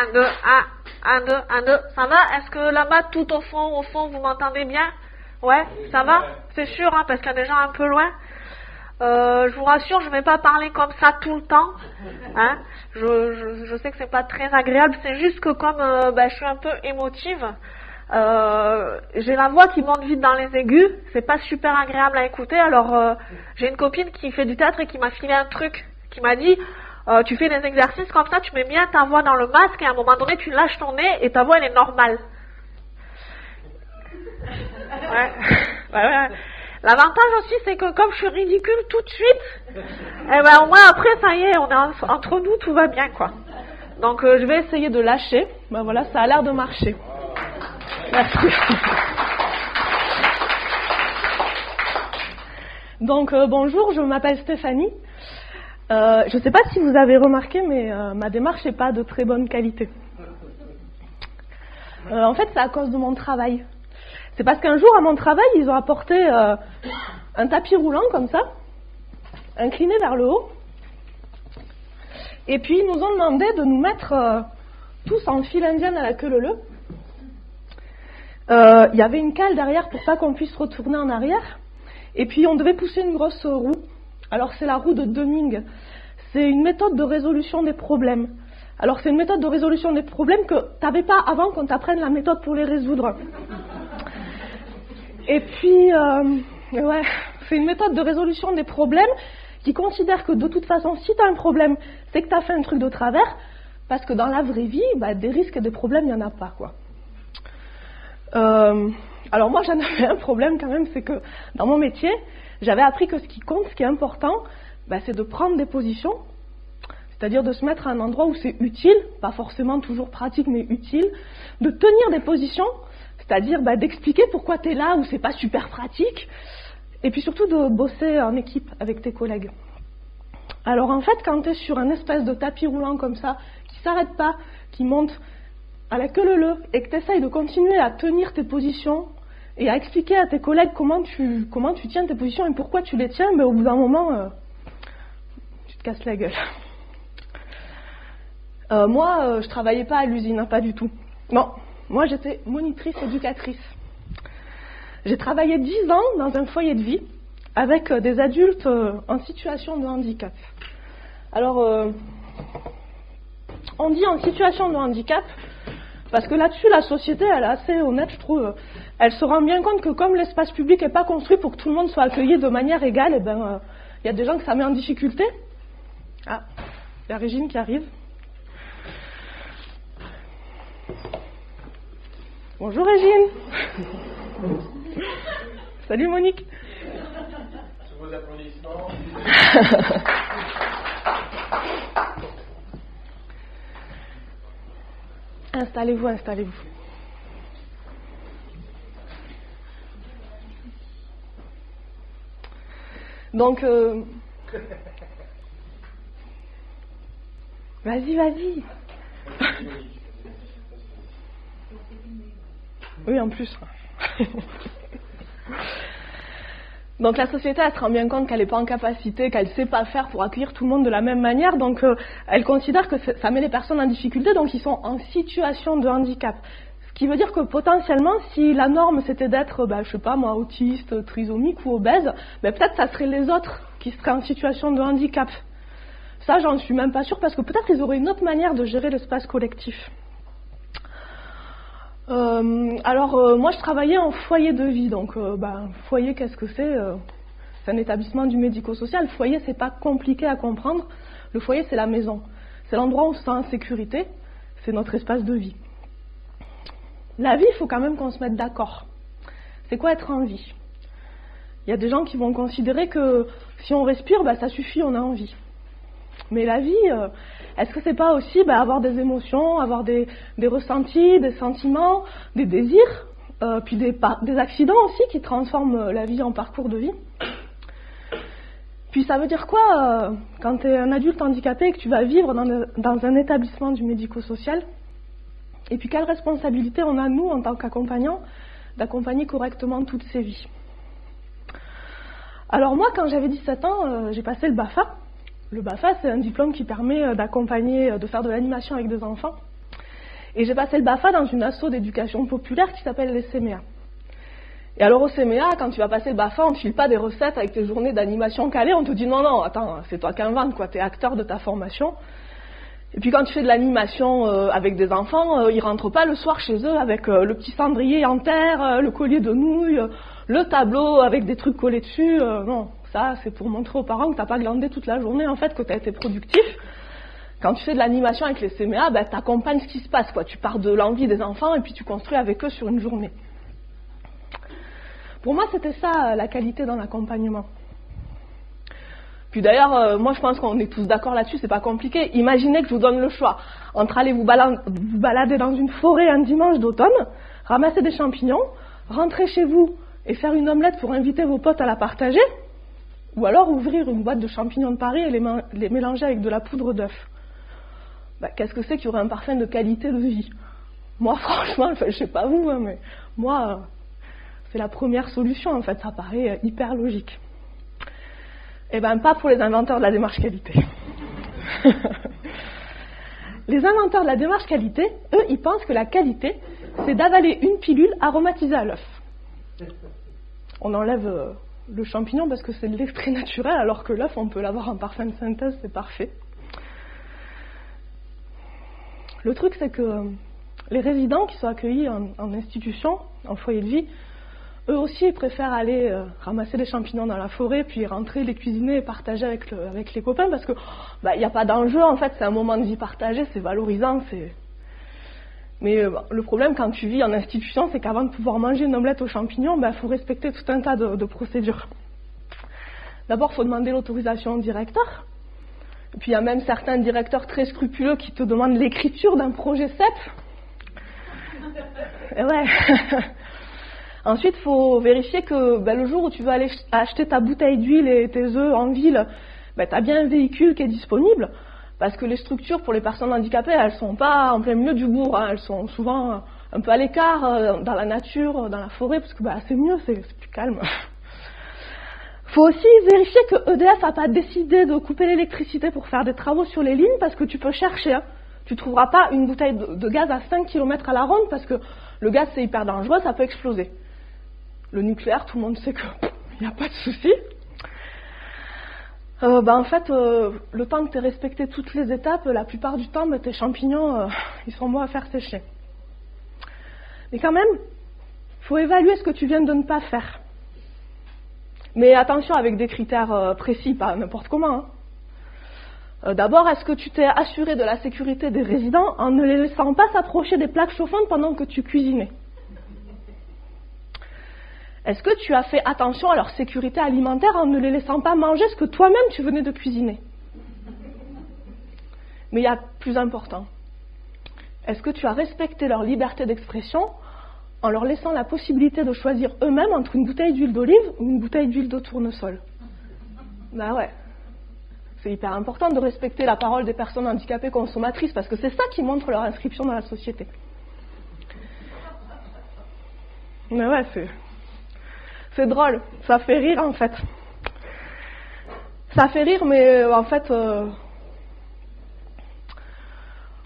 1, 2, 1, 2, 1, 2. Ça va? Est-ce que là-bas, tout au fond, vous m'entendez bien? Ouais, ça va? C'est sûr, hein, parce qu'il y a des gens un peu loin. Je vous rassure, je ne vais pas parler comme ça tout le temps. Hein. Je sais que c'est pas très agréable, c'est juste que comme je suis un peu émotive, j'ai la voix qui monte vite dans les aigus, c'est pas super agréable à écouter. Alors j'ai une copine qui fait du théâtre et qui m'a filé un truc, qui m'a dit tu fais des exercices comme ça, tu mets bien ta voix dans le masque et à un moment donné tu lâches ton nez et ta voix elle est normale. Ouais. L'avantage aussi, c'est que comme je suis ridicule tout de suite, au moins après, ça y est, on est entre nous, tout va bien, quoi. Donc, je vais essayer de lâcher. Voilà, ça a l'air de marcher. Merci. Donc, bonjour, je m'appelle Stéphanie. Je ne sais pas si vous avez remarqué, mais ma démarche n'est pas de très bonne qualité. En fait, c'est à cause de mon travail. C'est parce qu'un jour, à mon travail, ils ont apporté un tapis roulant comme ça, incliné vers le haut. Et puis, ils nous ont demandé de nous mettre tous en file indienne à la queue leu-leu. Il y avait une cale derrière pour pas qu'on puisse retourner en arrière. Et puis, on devait pousser une grosse roue. Alors, c'est la roue de Dunning. C'est une méthode de résolution des problèmes. Alors, c'est une méthode de résolution des problèmes que tu n'avais pas avant qu'on t'apprenne la méthode pour les résoudre. Et puis, c'est une méthode de résolution des problèmes qui considère que de toute façon, si tu as un problème, c'est que tu as fait un truc de travers, parce que dans la vraie vie, des risques et des problèmes, il n'y en a pas, quoi. Alors moi, j'en avais un problème quand même, c'est que dans mon métier, j'avais appris que ce qui compte, ce qui est important, c'est de prendre des positions, c'est-à-dire de se mettre à un endroit où c'est utile, pas forcément toujours pratique, mais utile, de tenir des positions, c'est-à-dire d'expliquer pourquoi tu es là, où c'est pas super pratique, et puis surtout de bosser en équipe avec tes collègues. Alors en fait, quand tu es sur un espèce de tapis roulant comme ça, qui s'arrête pas, qui monte à la queue leu-leu, et que tu essayes de continuer à tenir tes positions, et à expliquer à tes collègues comment tu tiens tes positions et pourquoi tu les tiens, au bout d'un moment, tu te casses la gueule. Moi, je travaillais pas à l'usine, pas du tout. Non. Moi, j'étais monitrice éducatrice. J'ai travaillé 10 ans dans un foyer de vie avec des adultes en situation de handicap. Alors, on dit en situation de handicap parce que là-dessus, la société, elle est assez honnête, je trouve. Elle se rend bien compte que comme l'espace public n'est pas construit pour que tout le monde soit accueilli de manière égale, y a des gens que ça met en difficulté. Ah, il y a Régine qui arrive. Bonjour Régine. Salut Monique. Sur vos applaudissements. Installez-vous. Donc, vas-y. Oui, en plus. Donc la société, elle se rend bien compte qu'elle n'est pas en capacité, qu'elle ne sait pas faire pour accueillir tout le monde de la même manière, donc elle considère que ça met les personnes en difficulté, donc ils sont en situation de handicap. Ce qui veut dire que potentiellement, si la norme c'était d'être, je sais pas moi, autiste, trisomique ou obèse, peut-être ça serait les autres qui seraient en situation de handicap. Ça, j'en suis même pas sûre, parce que peut-être ils auraient une autre manière de gérer l'espace collectif. Moi je travaillais en foyer de vie, donc foyer, qu'est-ce que c'est? C'est un établissement du médico-social. Le foyer, c'est pas compliqué à comprendre. Le foyer, c'est la maison, c'est l'endroit où on se sent en sécurité, c'est notre espace de vie. La vie, il faut quand même qu'on se mette d'accord. C'est quoi être en vie? Il y a des gens qui vont considérer que si on respire, ça suffit, on a envie. Mais la vie, est-ce que c'est pas aussi avoir des émotions, avoir des ressentis, des sentiments, des désirs, puis des accidents aussi qui transforment la vie en parcours de vie? Puis ça veut dire quoi quand tu es un adulte handicapé et que tu vas vivre dans un établissement du médico-social? Et puis quelle responsabilité on a, nous, en tant qu'accompagnants, d'accompagner correctement toutes ces vies? Alors moi, quand j'avais 17 ans, j'ai passé le BAFA. Le BAFA, c'est un diplôme qui permet d'accompagner, de faire de l'animation avec des enfants. Et j'ai passé le BAFA dans une asso d'éducation populaire qui s'appelle les CMEA. Et alors au CMEA, quand tu vas passer le BAFA, on ne te file pas des recettes avec tes journées d'animation calées, on te dit non, attends, c'est toi qui inventes, quoi, t'es acteur de ta formation. Et puis quand tu fais de l'animation avec des enfants, ils rentrent pas le soir chez eux avec le petit cendrier en terre, le collier de nouilles, le tableau avec des trucs collés dessus. Non, ça c'est pour montrer aux parents que t'as pas glandé toute la journée, en fait, que t'as été productif. Quand tu fais de l'animation avec les CMEA, ben, t'accompagnes ce qui se passe, quoi. Tu pars de l'envie des enfants et puis tu construis avec eux sur une journée. Pour moi, c'était ça la qualité dans l'accompagnement. Puis d'ailleurs, moi je pense qu'on est tous d'accord là-dessus, c'est pas compliqué. Imaginez que je vous donne le choix entre aller vous balader dans une forêt un dimanche d'automne, ramasser des champignons, rentrer chez vous et faire une omelette pour inviter vos potes à la partager, ou alors ouvrir une boîte de champignons de Paris et les mélanger avec de la poudre d'œuf. Ben, qu'est-ce que c'est qu'il y aurait un parfum de qualité de vie? Moi franchement, enfin, je sais pas vous, hein, mais moi, c'est la première solution en fait, ça paraît hyper logique. Eh bien, pas pour les inventeurs de la démarche qualité. Les inventeurs de la démarche qualité, eux, ils pensent que la qualité, c'est d'avaler une pilule aromatisée à l'œuf. On enlève le champignon parce que c'est de l'extrait naturel, alors que l'œuf, on peut l'avoir en parfum de synthèse, c'est parfait. Le truc, c'est que les résidents qui sont accueillis en institution, en foyer de vie, eux aussi, ils préfèrent aller ramasser les champignons dans la forêt, puis rentrer, les cuisiner et partager avec les copains, parce que il n'y a pas d'enjeu, en fait, c'est un moment de vie partagé, c'est valorisant, Mais le problème, quand tu vis en institution, c'est qu'avant de pouvoir manger une omelette aux champignons, faut respecter tout un tas de procédures. D'abord, il faut demander l'autorisation au directeur, et puis il y a même certains directeurs très scrupuleux qui te demandent l'écriture d'un projet CEP. Et ouais. Ensuite, il faut vérifier que le jour où tu veux aller acheter ta bouteille d'huile et tes œufs en ville, tu as bien un véhicule qui est disponible, parce que les structures pour les personnes handicapées, elles ne sont pas en plein milieu du bourg, hein, elles sont souvent un peu à l'écart, dans la nature, dans la forêt, parce que c'est mieux, c'est plus calme. Il faut aussi vérifier que EDF n'a pas décidé de couper l'électricité pour faire des travaux sur les lignes, parce que tu peux chercher, hein. Tu ne trouveras pas une bouteille de gaz à 5 km à la ronde, parce que le gaz c'est hyper dangereux, ça peut exploser. Le nucléaire, tout le monde sait qu'il n'y a pas de souci. En fait, le temps que tu aies respecté toutes les étapes, la plupart du temps, tes champignons, ils sont bons à faire sécher. Mais quand même, il faut évaluer ce que tu viens de ne pas faire. Mais attention avec des critères précis, pas n'importe comment. Hein. D'abord, est-ce que tu t'es assuré de la sécurité des résidents en ne les laissant pas s'approcher des plaques chauffantes pendant que tu cuisinais? Est-ce que tu as fait attention à leur sécurité alimentaire en ne les laissant pas manger ce que toi-même tu venais de cuisiner? Mais il y a plus important. Est-ce que tu as respecté leur liberté d'expression en leur laissant la possibilité de choisir eux-mêmes entre une bouteille d'huile d'olive ou une bouteille d'huile de tournesol? Ouais. C'est hyper important de respecter la parole des personnes handicapées consommatrices parce que c'est ça qui montre leur inscription dans la société. Mais ouais, c'est drôle, ça fait rire en fait. Ça fait rire, mais en fait,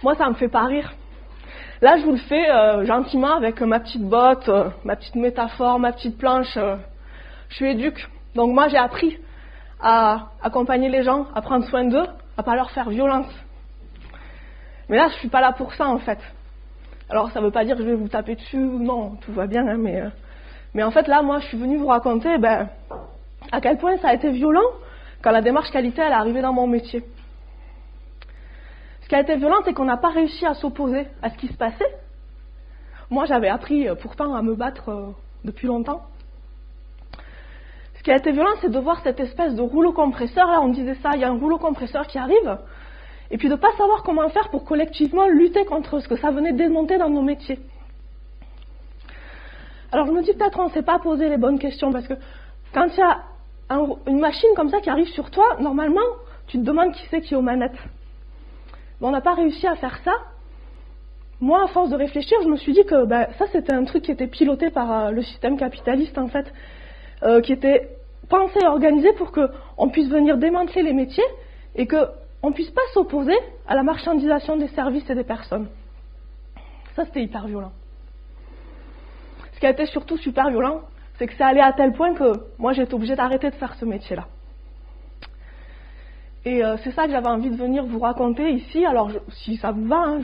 moi ça me fait pas rire. Là je vous le fais gentiment avec ma petite botte, ma petite métaphore, ma petite planche. Je suis éduque, donc moi j'ai appris à accompagner les gens, à prendre soin d'eux, à pas leur faire violence. Mais là je suis pas là pour ça en fait. Alors ça veut pas dire que je vais vous taper dessus, non, tout va bien, hein, mais en fait, là, moi, je suis venue vous raconter à quel point ça a été violent quand la démarche qualité elle est arrivée dans mon métier. Ce qui a été violent, c'est qu'on n'a pas réussi à s'opposer à ce qui se passait. Moi, j'avais appris pourtant à me battre depuis longtemps. Ce qui a été violent, c'est de voir cette espèce de rouleau compresseur. Là, on disait ça, il y a un rouleau compresseur qui arrive. Et puis de ne pas savoir comment faire pour collectivement lutter contre ce que ça venait démonter dans nos métiers. Alors je me dis peut-être on ne s'est pas posé les bonnes questions parce que quand il y a une machine comme ça qui arrive sur toi, normalement tu te demandes qui c'est qui est aux manettes. Mais on n'a pas réussi à faire ça. Moi, à force de réfléchir, je me suis dit que ça c'était un truc qui était piloté par le système capitaliste en fait, qui était pensé et organisé pour qu'on puisse venir démanteler les métiers et qu'on ne puisse pas s'opposer à la marchandisation des services et des personnes. Ça, c'était hyper violent. Ce qui a été surtout super violent, c'est que c'est allé à tel point que moi, j'ai été obligée d'arrêter de faire ce métier-là. Et c'est ça que j'avais envie de venir vous raconter ici. Alors, si ça vous va, hein,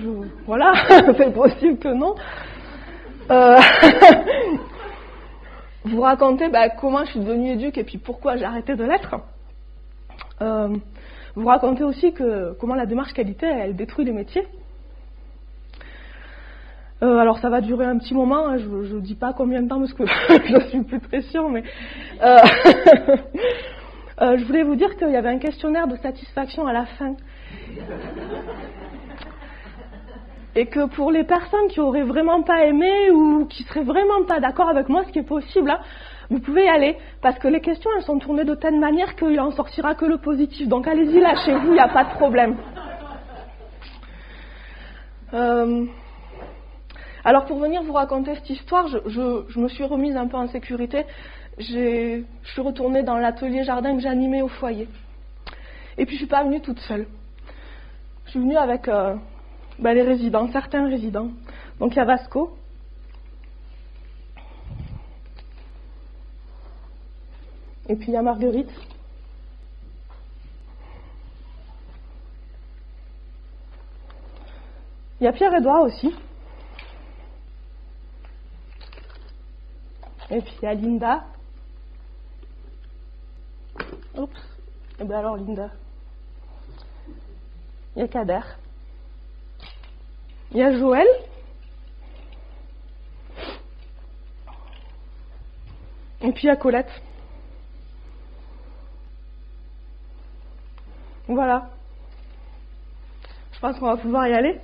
voilà, c'est possible que non. Vous raconter comment je suis devenue éduque et puis pourquoi j'ai arrêté de l'être. Vous raconter aussi comment la démarche qualité, elle détruit les métiers. Alors ça va durer un petit moment, hein, je ne dis pas combien de temps parce que je suis plus très sûre, mais je voulais vous dire qu'il y avait un questionnaire de satisfaction à la fin. Et que pour les personnes qui auraient vraiment pas aimé ou qui seraient vraiment pas d'accord avec moi, ce qui est possible, hein, vous pouvez y aller, parce que les questions elles sont tournées de telle manière qu'il en sortira que le positif. Donc allez-y, lâchez-vous, il n'y a pas de problème. Alors pour venir vous raconter cette histoire, je me suis remise un peu en sécurité. Je suis retournée dans l'atelier jardin que j'animais au foyer. Et puis je suis pas venue toute seule. Je suis venue avec les résidents, certains résidents. Donc il y a Vasco. Et puis il y a Marguerite. Il y a Pierre-Édouard aussi. Et puis il y a Linda. Oups. Et bien alors Linda. Il y a Kader. Il y a Joël. Et puis il y a Colette. Voilà. Je pense qu'on va pouvoir y aller.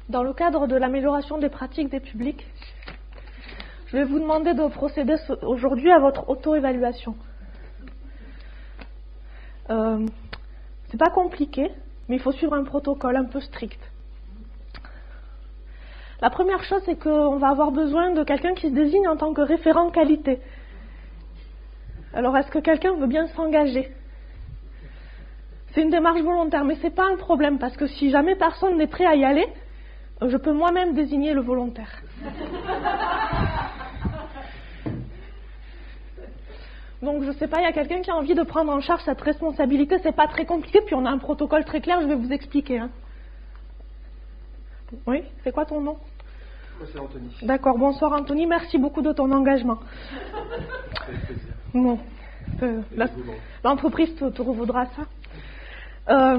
Dans le cadre de l'amélioration des pratiques des publics, je vais vous demander de procéder aujourd'hui à votre auto-évaluation. C'est pas compliqué, mais il faut suivre un protocole un peu strict. La première chose, c'est qu'on va avoir besoin de quelqu'un qui se désigne en tant que référent qualité. Alors, est-ce que quelqu'un veut bien s'engager ? C'est une démarche volontaire, mais c'est pas un problème, parce que si jamais personne n'est prêt à y aller, je peux moi-même désigner le volontaire. Donc je sais pas, il y a quelqu'un qui a envie de prendre en charge cette responsabilité, c'est pas très compliqué, puis on a un protocole très clair, je vais vous expliquer. Hein. Oui, c'est quoi ton nom ? Moi c'est Anthony. D'accord, bonsoir Anthony, merci beaucoup de ton engagement. Avec plaisir. Bon, l'entreprise te revaudra ça.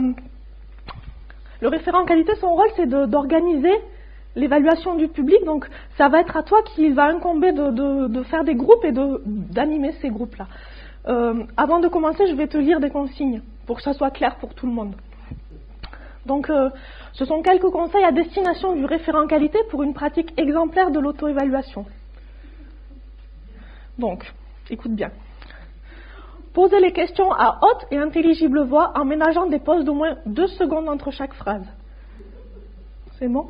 Le référent qualité, son rôle, c'est d'organiser l'évaluation du public. Donc, ça va être à toi qu'il va incomber de faire des groupes et d'animer ces groupes-là. Avant de commencer, je vais te lire des consignes pour que ça soit clair pour tout le monde. Donc, ce sont quelques conseils à destination du référent qualité pour une pratique exemplaire de l'auto-évaluation. Donc, écoute bien. Posez les questions à haute et intelligible voix en ménageant des pauses d'au moins 2 secondes entre chaque phrase. C'est bon ?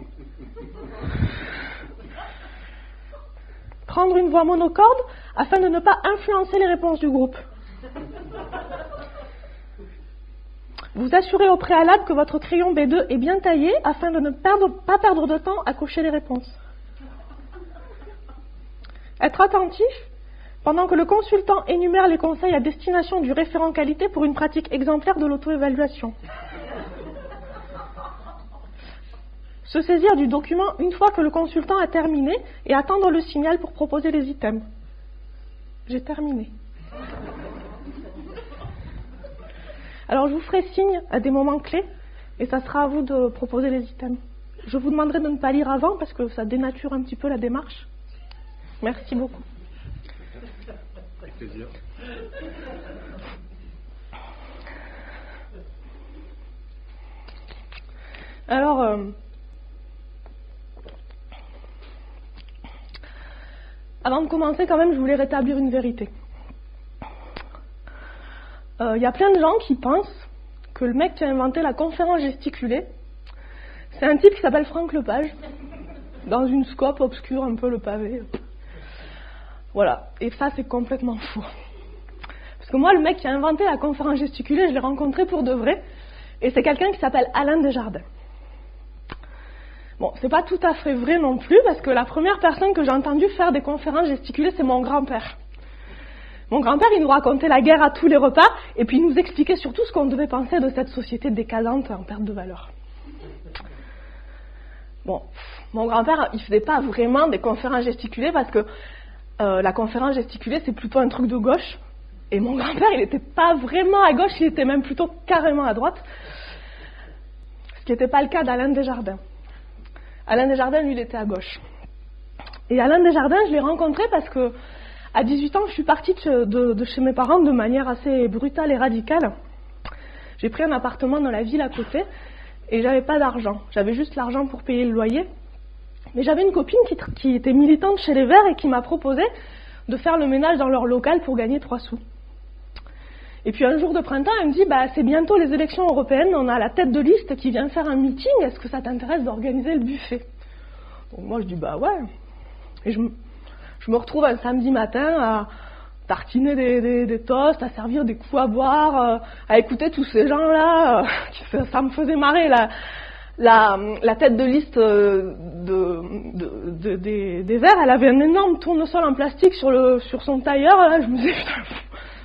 Prendre une voix monocorde afin de ne pas influencer les réponses du groupe. Vous assurez au préalable que votre crayon B2 est bien taillé afin de ne pas perdre de temps à cocher les réponses. Être attentif pendant que le consultant énumère les conseils à destination du référent qualité pour une pratique exemplaire de l'auto-évaluation. Se saisir du document une fois que le consultant a terminé et attendre le signal pour proposer les items. J'ai terminé. Alors je vous ferai signe à des moments clés et ça sera à vous de proposer les items. Je vous demanderai de ne pas lire avant parce que ça dénature un petit peu la démarche. Merci beaucoup. Avec plaisir. Alors, avant de commencer, quand même, je voulais rétablir une vérité. Il y a plein de gens qui pensent que le mec qui a inventé la conférence gesticulée, C'est un type qui s'appelle Franck Lepage, dans une scope obscure, un peu le pavé. Voilà, et ça c'est complètement fou. Parce que moi, le mec qui a inventé la conférence gesticulée, je l'ai rencontré pour de vrai, et c'est quelqu'un qui s'appelle Alain Desjardins. Bon, c'est pas tout à fait vrai non plus, parce que la première personne que j'ai entendue faire des conférences gesticulées, c'est mon grand-père. Mon grand-père, il nous racontait la guerre à tous les repas, et puis il nous expliquait surtout ce qu'on devait penser de cette société décadente en perte de valeur. Bon, mon grand-père, il faisait pas vraiment des conférences gesticulées, parce que la conférence gesticulée, c'est plutôt un truc de gauche, et mon grand-père, il n'était pas vraiment à gauche, il était même plutôt carrément à droite, ce qui n'était pas le cas d'Alain Desjardins. Alain Desjardins, lui, il était à gauche. Et Alain Desjardins, je l'ai rencontré parce que à 18 ans, je suis partie de chez mes parents de manière assez brutale et radicale. J'ai pris un appartement dans la ville à côté et j'avais pas d'argent. J'avais juste l'argent pour payer le loyer. Mais j'avais une copine qui était militante chez les Verts et qui m'a proposé de faire le ménage dans leur local pour gagner 3 sous. Et puis un jour de printemps, elle me dit c'est bientôt les élections européennes, on a la tête de liste qui vient faire un meeting, est-ce que ça t'intéresse d'organiser le buffet? Donc moi je dis ouais. Et je me retrouve un samedi matin à tartiner des toasts, à servir des coups à boire, à écouter tous ces gens-là. Ça me faisait marrer la tête de liste des Verts. Elle avait un énorme tournesol en plastique sur son tailleur. Là, je me disais putain,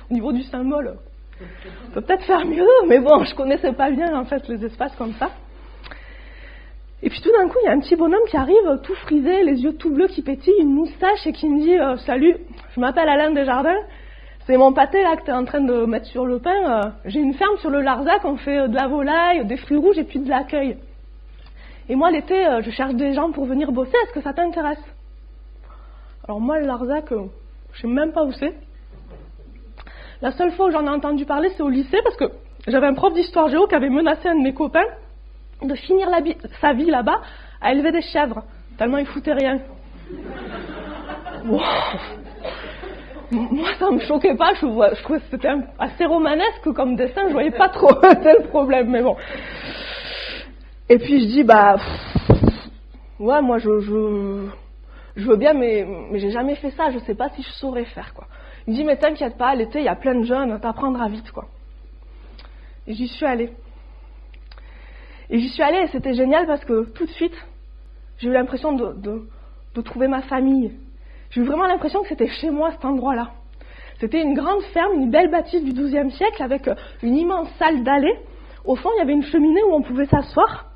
au niveau du symbole, on peut peut-être faire mieux, mais bon, je connaissais pas bien en fait les espaces comme ça. Et puis tout d'un coup, il y a un petit bonhomme qui arrive, tout frisé, les yeux tout bleus qui pétillent, une moustache et qui me dit salut, je m'appelle Alain Desjardins, c'est mon pâté là que tu es en train de mettre sur le pain. J'ai une ferme sur le Larzac, on fait de la volaille, des fruits rouges et puis de l'accueil. Et moi l'été, je cherche des gens pour venir bosser, est-ce que ça t'intéresse? Alors moi le Larzac, je sais même pas où c'est. La seule fois où j'en ai entendu parler, c'est au lycée, parce que j'avais un prof d'histoire géo qui avait menacé un de mes copains de finir sa vie là-bas à élever des chèvres, tellement il foutait rien. Wow. Moi, ça me choquait pas, je trouvais que c'était assez romanesque comme dessin, je voyais pas trop tel problème, mais bon. Et puis je dis, ouais, moi je veux bien, mais j'ai jamais fait ça, je sais pas si je saurais faire, quoi. Il me dit, mais t'inquiète pas, l'été, il y a plein de jeunes, t'apprendras vite, quoi. Et j'y suis allée. Et c'était génial parce que tout de suite, j'ai eu l'impression de trouver ma famille. J'ai eu vraiment l'impression que c'était chez moi, cet endroit-là. C'était une grande ferme, une belle bâtisse du XIIe siècle avec une immense salle d'allée. Au fond, il y avait une cheminée où on pouvait s'asseoir,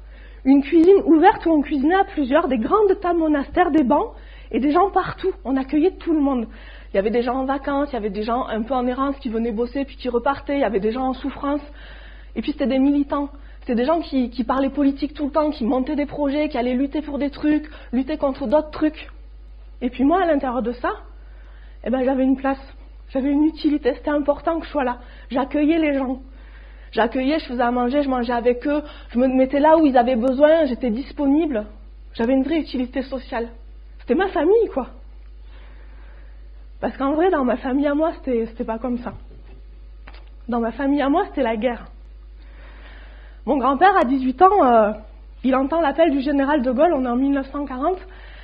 une cuisine ouverte où on cuisinait à plusieurs, des grandes tables monastères, des bancs et des gens partout. On accueillait tout le monde. Il y avait des gens en vacances, il y avait des gens un peu en errance qui venaient bosser puis qui repartaient, il y avait des gens en souffrance. Et puis c'était des militants. C'était des gens qui parlaient politique tout le temps, qui montaient des projets, qui allaient lutter pour des trucs, lutter contre d'autres trucs. Et puis moi, à l'intérieur de ça, j'avais une place, j'avais une utilité, c'était important que je sois là. J'accueillais les gens. J'accueillais, je faisais à manger, je mangeais avec eux, je me mettais là où ils avaient besoin, j'étais disponible. J'avais une vraie utilité sociale. C'était ma famille, quoi. Parce qu'en vrai, dans ma famille à moi, c'était pas comme ça. Dans ma famille à moi, c'était la guerre. Mon grand-père, à 18 ans, il entend l'appel du général de Gaulle, on est en 1940.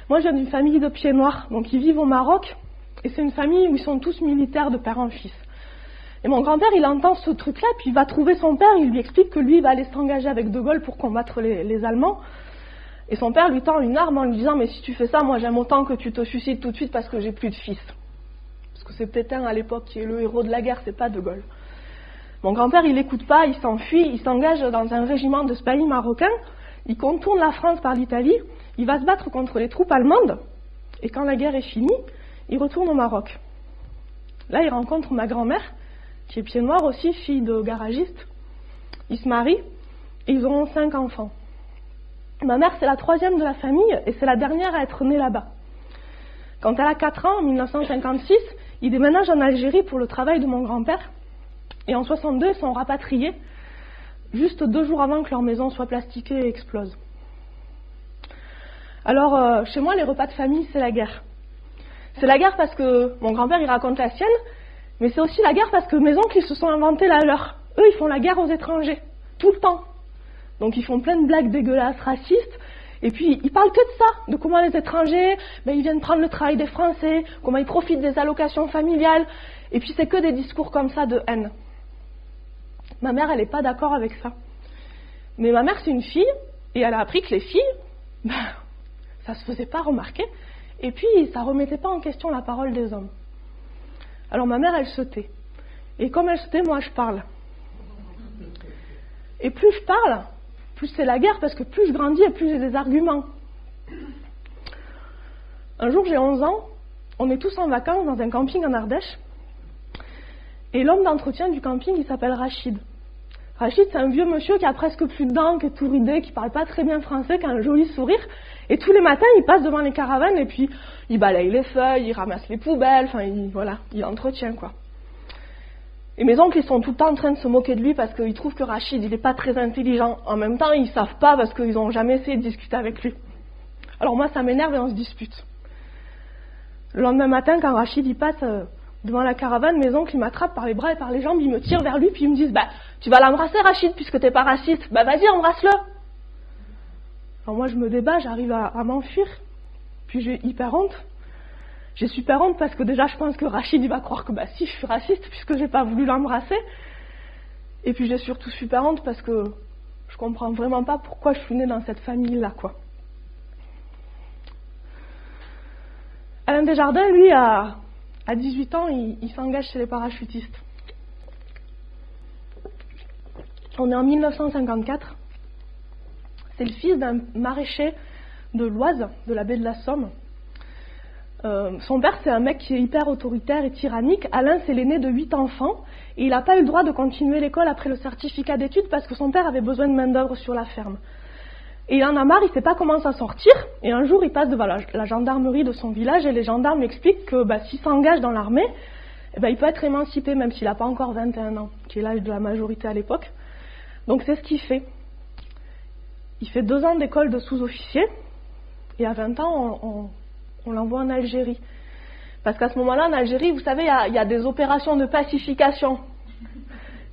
Moi, je viens d'une famille de pieds noirs, donc ils vivent au Maroc, et c'est une famille où ils sont tous militaires de père en fils. Et mon grand-père, il entend ce truc-là, puis il va trouver son père, il lui explique que lui, il va aller s'engager avec de Gaulle pour combattre les Allemands. Et son père lui tend une arme en lui disant « Mais si tu fais ça, moi j'aime autant que tu te suicides tout de suite parce que j'ai plus de fils. » Parce que c'est Pétain à l'époque qui est le héros de la guerre, c'est pas de Gaulle. Mon grand-père, il n'écoute pas, il s'enfuit, il s'engage dans un régiment de spahis marocains, il contourne la France par l'Italie, il va se battre contre les troupes allemandes, et quand la guerre est finie, il retourne au Maroc. Là, il rencontre ma grand-mère, qui est pied noir aussi, fille de garagiste. Ils se marient, et ils auront 5 enfants. Ma mère, c'est la 3e de la famille, et c'est la dernière à être née là-bas. Quand elle a 4 ans, en 1956, ils déménagent en Algérie pour le travail de mon grand-père, et en 62, ils sont rapatriés, juste 2 jours avant que leur maison soit plastiquée et explose. Alors, chez moi, les repas de famille, c'est la guerre. C'est la guerre parce que mon grand-père, il raconte la sienne, mais c'est aussi la guerre parce que mes oncles, ils se sont inventés la leur. Eux, ils font la guerre aux étrangers, tout le temps. Donc ils font plein de blagues dégueulasses, racistes, et puis ils parlent que de ça, de comment les étrangers, ils viennent prendre le travail des Français, comment ils profitent des allocations familiales, et puis c'est que des discours comme ça de haine. Ma mère, elle n'est pas d'accord avec ça. Mais ma mère, c'est une fille, et elle a appris que les filles, ça se faisait pas remarquer, et puis ça remettait pas en question la parole des hommes. Alors ma mère, elle se tait. Et comme elle se tait, moi je parle. Et plus je parle, plus c'est la guerre, parce que plus je grandis et plus j'ai des arguments. Un jour, j'ai 11 ans, on est tous en vacances dans un camping en Ardèche, et l'homme d'entretien du camping, il s'appelle Rachid. Rachid, c'est un vieux monsieur qui a presque plus de dents, qui est tout ridé, qui parle pas très bien français, qui a un joli sourire, et tous les matins, il passe devant les caravanes, et puis il balaye les feuilles, il ramasse les poubelles, il entretient, quoi. Et mes oncles, ils sont tout le temps en train de se moquer de lui parce qu'ils trouvent que Rachid, il n'est pas très intelligent. En même temps, ils savent pas parce qu'ils n'ont jamais essayé de discuter avec lui. Alors moi, ça m'énerve et on se dispute. Le lendemain matin, quand Rachid, il passe devant la caravane, mes oncles, ils m'attrapent par les bras et par les jambes, ils me tirent vers lui, puis ils me disent, tu vas l'embrasser, Rachid, puisque t'es pas raciste. Vas-y, embrasse-le. Alors moi, je me débat, j'arrive à m'enfuir. Puis j'ai hyper honte. J'ai super honte parce que déjà je pense que Rachid il va croire que si je suis raciste puisque j'ai pas voulu l'embrasser. Et puis j'ai surtout super honte parce que je comprends vraiment pas pourquoi je suis née dans cette famille-là, quoi. Alain Desjardins, lui, à 18 ans, il s'engage chez les parachutistes. On est en 1954. C'est le fils d'un maraîcher de l'Oise, de la baie de la Somme. Son père, c'est un mec qui est hyper autoritaire et tyrannique. Alain, c'est l'aîné de 8 enfants. Et il n'a pas eu le droit de continuer l'école après le certificat d'études parce que son père avait besoin de main-d'œuvre sur la ferme. Et il en a marre, il ne sait pas comment s'en sortir. Et un jour, il passe devant la gendarmerie de son village et les gendarmes lui expliquent que s'il s'engage dans l'armée, il peut être émancipé même s'il n'a pas encore 21 ans, qui est l'âge de la majorité à l'époque. Donc c'est ce qu'il fait. Il fait 2 ans d'école de sous-officier. Et à 20 ans, on l'envoie en Algérie. Parce qu'à ce moment-là, en Algérie, vous savez, il y a des opérations de pacification.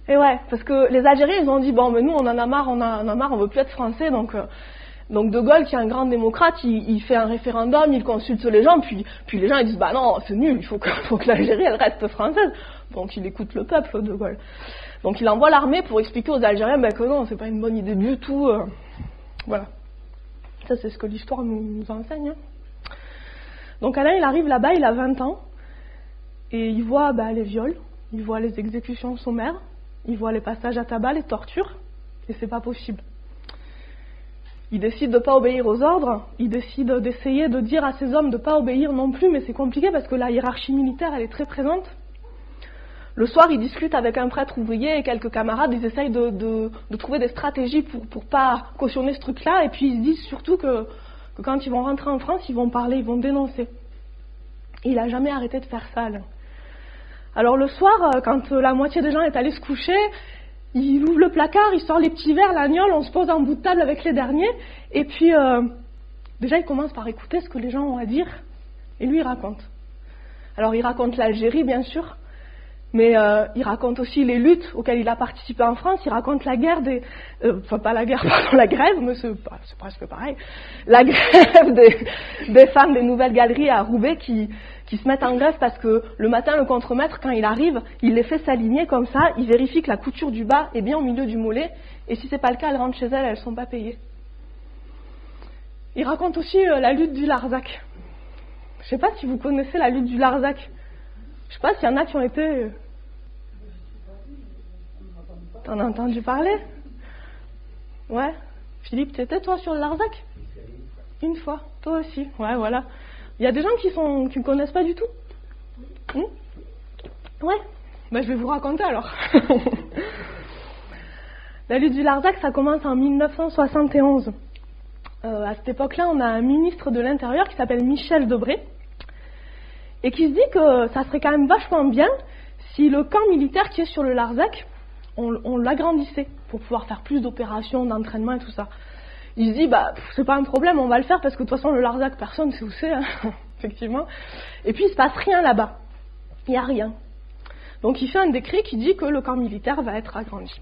Et ouais, parce que les Algériens, ils ont dit, mais nous, on en a marre, on veut plus être français, donc De Gaulle, qui est un grand démocrate, il fait un référendum, il consulte les gens, puis les gens, ils disent, non, c'est nul, il faut que l'Algérie, elle reste française. Donc il écoute le peuple, De Gaulle. Donc il envoie l'armée pour expliquer aux Algériens, que non, c'est pas une bonne idée du tout, voilà. Ça, c'est ce que l'histoire nous enseigne, hein. Donc Alain, il arrive là-bas, il a 20 ans, et il voit les viols, il voit les exécutions sommaires, il voit les passages à tabac, les tortures, et c'est pas possible. Il décide de ne pas obéir aux ordres, il décide d'essayer de dire à ses hommes de ne pas obéir non plus, mais c'est compliqué parce que la hiérarchie militaire, elle est très présente. Le soir, il discute avec un prêtre ouvrier et quelques camarades, ils essayent de trouver des stratégies pour pas cautionner ce truc-là, et puis ils se disent surtout que quand ils vont rentrer en France, ils vont parler, ils vont dénoncer. Et il n'a jamais arrêté de faire ça, Alain. Alors le soir, quand la moitié des gens est allée se coucher, il ouvre le placard, il sort les petits verres, l'agnole, on se pose en bout de table avec les derniers, et puis déjà il commence par écouter ce que les gens ont à dire, et lui il raconte. Alors il raconte l'Algérie bien sûr, mais il raconte aussi les luttes auxquelles il a participé en France, il raconte la guerre la grève, mais c'est presque pareil, la grève des femmes des Nouvelles Galeries à Roubaix qui se mettent en grève parce que le matin, le contremaître, quand il arrive, il les fait s'aligner comme ça, il vérifie que la couture du bas est bien au milieu du mollet, et si c'est pas le cas, elles rentrent chez elles, elles sont pas payées. Il raconte aussi la lutte du Larzac. Je sais pas si vous connaissez la lutte du Larzac. Je sais pas s'il y en a qui ont été... T'en as entendu parler? Ouais. Philippe, t'étais toi sur le Larzac? Une fois. Toi aussi. Ouais, voilà. Il y a des gens qui ne connaissent pas du tout. Ouais. Je vais vous raconter alors. La lutte du Larzac, ça commence en 1971. À cette époque-là, on a un ministre de l'Intérieur qui s'appelle Michel Debré et qui se dit que ça serait quand même vachement bien si le camp militaire qui est sur le Larzac, on l'agrandissait pour pouvoir faire plus d'opérations, d'entraînement et tout ça. Il se dit, c'est pas un problème, on va le faire parce que de toute façon, le Larzac, personne ne sait où c'est, hein, effectivement. Et puis, il se passe rien là-bas. Il n'y a rien. Donc, il fait un décret qui dit que le camp militaire va être agrandi.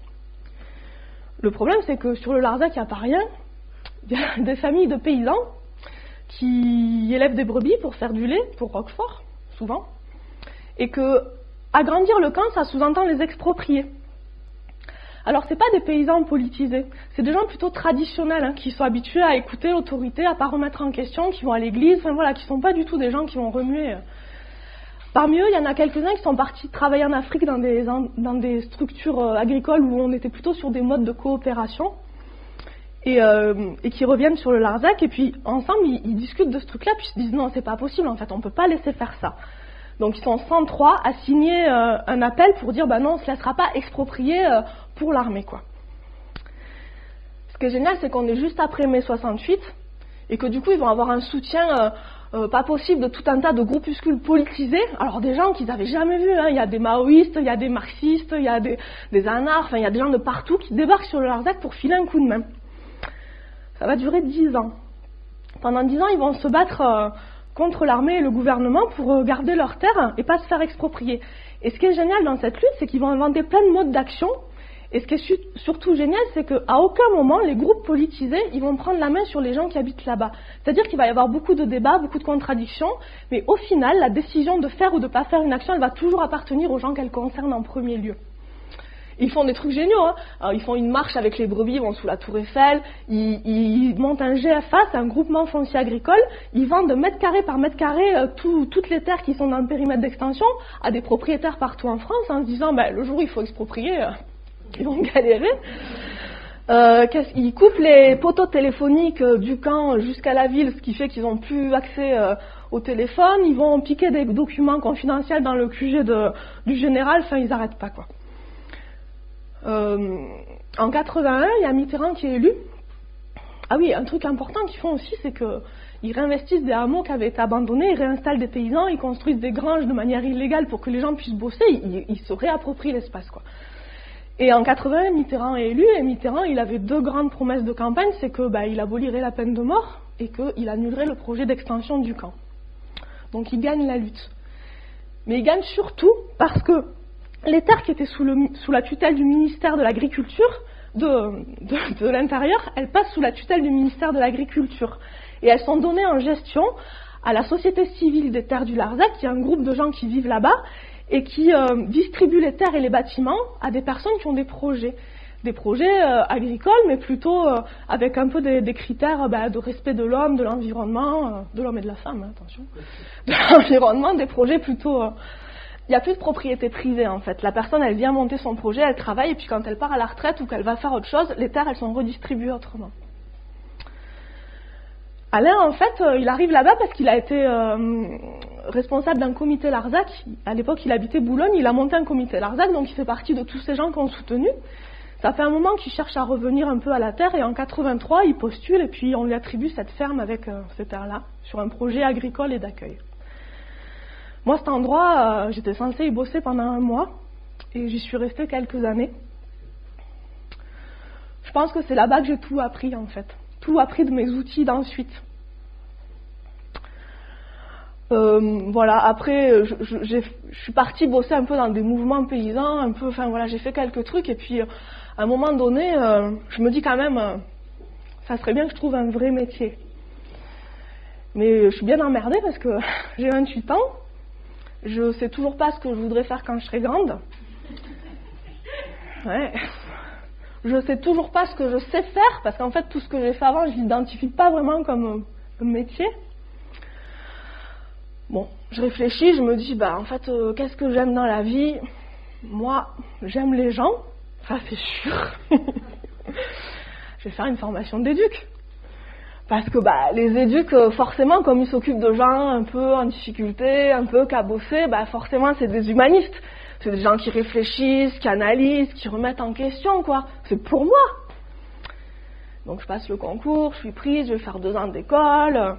Le problème, c'est que sur le Larzac, il n'y a pas rien. Il y a des familles de paysans qui élèvent des brebis pour faire du lait, pour Roquefort, souvent. Et que agrandir le camp, ça sous-entend les exproprier. Alors, c'est pas des paysans politisés, c'est des gens plutôt traditionnels, qui sont habitués à écouter l'autorité, à pas remettre en question, qui vont à l'église, qui sont pas du tout des gens qui vont remuer. Parmi eux, il y en a quelques-uns qui sont partis travailler en Afrique dans des structures agricoles où on était plutôt sur des modes de coopération et qui reviennent sur le Larzac, et puis ensemble, ils discutent de ce truc-là, puis ils se disent non, c'est pas possible, en fait, on peut pas laisser faire ça. Donc ils sont 103 à signer un appel pour dire non, on ne se laissera pas exproprier pour l'armée, quoi. Ce qui est génial, c'est qu'on est juste après mai 68 et que du coup ils vont avoir un soutien pas possible de tout un tas de groupuscules politisés. Alors des gens qu'ils n'avaient jamais vus, il y a des maoïstes, il y a des marxistes, il y a des anarches, il y a des gens de partout qui débarquent sur le Larzac pour filer un coup de main. Ça va durer 10 ans. Pendant 10 ans, ils vont se battre contre l'armée et le gouvernement pour garder leurs terres et pas se faire exproprier. Et ce qui est génial dans cette lutte, c'est qu'ils vont inventer plein de modes d'action. Et ce qui est surtout génial, c'est qu'à aucun moment, les groupes politisés, ils vont prendre la main sur les gens qui habitent là-bas. C'est-à-dire qu'il va y avoir beaucoup de débats, beaucoup de contradictions, mais au final, la décision de faire ou de ne pas faire une action, elle va toujours appartenir aux gens qu'elle concerne en premier lieu. Ils font des trucs géniaux, Alors, ils font une marche avec les brebis, ils vont sous la tour Eiffel, ils montent un GFA, c'est un groupement foncier agricole, ils vendent de mètre carré par mètre carré toutes les terres qui sont dans le périmètre d'extension à des propriétaires partout en France, en se disant, le jour où il faut exproprier, ils vont galérer. Ils coupent les poteaux téléphoniques du camp jusqu'à la ville, ce qui fait qu'ils n'ont plus accès au téléphone, ils vont piquer des documents confidentiels dans le QG du général, ils n'arrêtent pas, quoi. En 81, il y a Mitterrand qui est élu. Ah oui, un truc important qu'ils font aussi, c'est qu'ils réinvestissent des hameaux qui avaient été abandonnés, ils réinstallent des paysans, ils construisent des granges de manière illégale pour que les gens puissent bosser, ils se réapproprient l'espace, quoi. Et en 81, Mitterrand est élu, et Mitterrand, il avait 2 grandes promesses de campagne, c'est que il abolirait la peine de mort et qu'il annulerait le projet d'extension du camp. Donc il gagne la lutte. Mais il gagne surtout parce que les terres qui étaient sous la tutelle du ministère de l'Agriculture, de l'Intérieur, elles passent sous la tutelle du ministère de l'Agriculture. Et elles sont données en gestion à la Société civile des terres du Larzac, qui est un groupe de gens qui vivent là-bas et qui distribuent les terres et les bâtiments à des personnes qui ont des projets. Des projets agricoles, mais plutôt avec un peu des critères de respect de l'homme, de l'environnement, de l'homme et de la femme, attention, de l'environnement, des projets plutôt... Il n'y a plus de propriété privée, en fait. La personne, elle vient monter son projet, elle travaille, et puis quand elle part à la retraite ou qu'elle va faire autre chose, les terres, elles sont redistribuées autrement. Alain, en fait, il arrive là-bas parce qu'il a été responsable d'un comité Larzac. À l'époque, il habitait Boulogne, il a monté un comité Larzac, donc il fait partie de tous ces gens qui ont soutenu. Ça fait un moment qu'il cherche à revenir un peu à la terre, et en 83, il postule, et puis on lui attribue cette ferme avec ces terres-là, sur un projet agricole et d'accueil. Moi, cet endroit, j'étais censée y bosser pendant 1 mois, et j'y suis restée quelques années. Je pense que c'est là-bas que j'ai tout appris, en fait. Tout appris de mes outils d'ensuite. Après, je suis partie bosser un peu dans des mouvements paysans, j'ai fait quelques trucs, et puis, à un moment donné, je me dis quand même, ça serait bien que je trouve un vrai métier. Mais je suis bien emmerdée parce que j'ai 28 ans, je sais toujours pas ce que je voudrais faire quand je serai grande. Ouais. Je sais toujours pas ce que je sais faire, parce qu'en fait, tout ce que j'ai fait avant, je l'identifie pas vraiment comme un métier. Bon, je réfléchis, je me dis, en fait, qu'est-ce que j'aime dans la vie? Moi, j'aime les gens, ça c'est sûr. Je vais faire une formation d'éduc. Parce que les éducs, forcément, comme ils s'occupent de gens un peu en difficulté, un peu cabossés, forcément, c'est des humanistes. C'est des gens qui réfléchissent, qui analysent, qui remettent en question, quoi. C'est pour moi. Donc je passe le concours, je suis prise, je vais faire 2 ans d'école.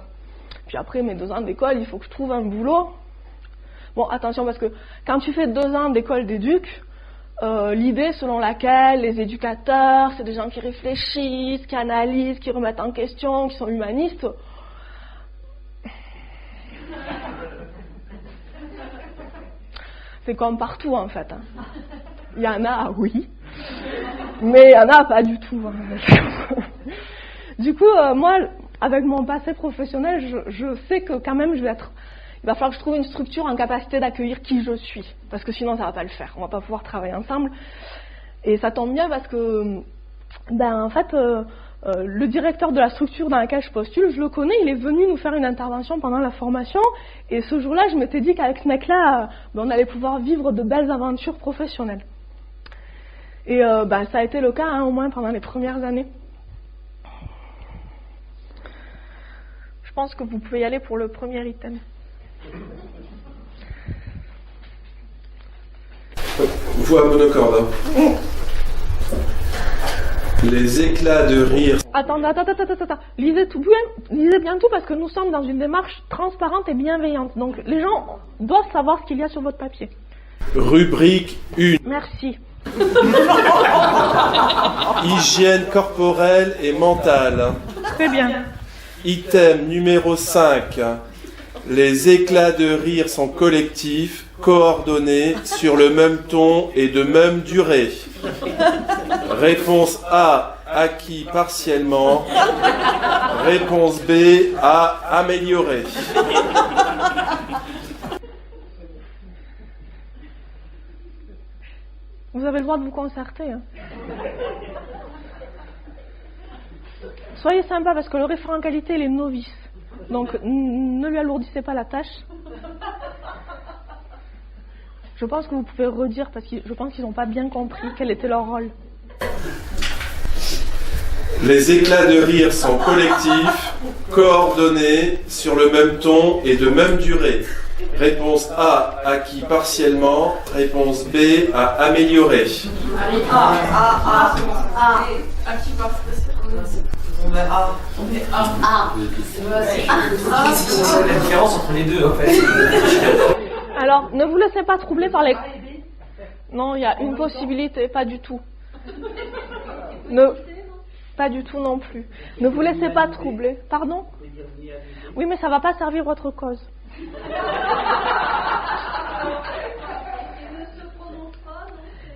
Puis après mes 2 ans d'école, il faut que je trouve un boulot. Bon, attention, parce que quand tu fais 2 ans d'école d'éduc, l'idée selon laquelle les éducateurs, c'est des gens qui réfléchissent, qui analysent, qui remettent en question, qui sont humanistes. C'est comme partout, en fait. Il y en a, oui. Mais il y en a pas du tout. Hein. Du coup, moi, avec mon passé professionnel, je sais que quand même, il va falloir que je trouve une structure en capacité d'accueillir qui je suis. Parce que sinon, ça va pas le faire. On va pas pouvoir travailler ensemble. Et ça tombe bien parce que, en fait, le directeur de la structure dans laquelle je postule, je le connais, il est venu nous faire une intervention pendant la formation. Et ce jour-là, je m'étais dit qu'avec ce mec-là, on allait pouvoir vivre de belles aventures professionnelles. Et ça a été le cas, hein, au moins pendant les premières années. Je pense que vous pouvez y aller pour le premier item. Voix monocorde. Les éclats de rire. Attends. Lisez bien tout parce que nous sommes dans une démarche transparente et bienveillante. Donc les gens doivent savoir ce qu'il y a sur votre papier. Rubrique 1. Merci. Hygiène corporelle et mentale. Très bien. Item numéro 5. Les éclats de rire sont collectifs, coordonnés, sur le même ton et de même durée. Réponse A, acquis partiellement. Réponse B, à améliorer. Vous avez le droit de vous concerter. Hein. Soyez sympa parce que le référent qualité, il est novice. Donc, ne lui alourdissez pas la tâche. Je pense que vous pouvez redire parce que je pense qu'ils n'ont pas bien compris quel était leur rôle. Les éclats de rire sont collectifs, coordonnés, sur le même ton et de même durée. Réponse A, acquis partiellement. Réponse B, à améliorer. Acquis partiellement. On met A. C'est la différence entre les deux en fait. Alors, ne vous laissez pas troubler par les... Non, il y a une possibilité, pas du tout. Pas du tout non plus. Ne vous laissez pas troubler. Pardon ? Oui, mais ça ne va pas servir votre cause.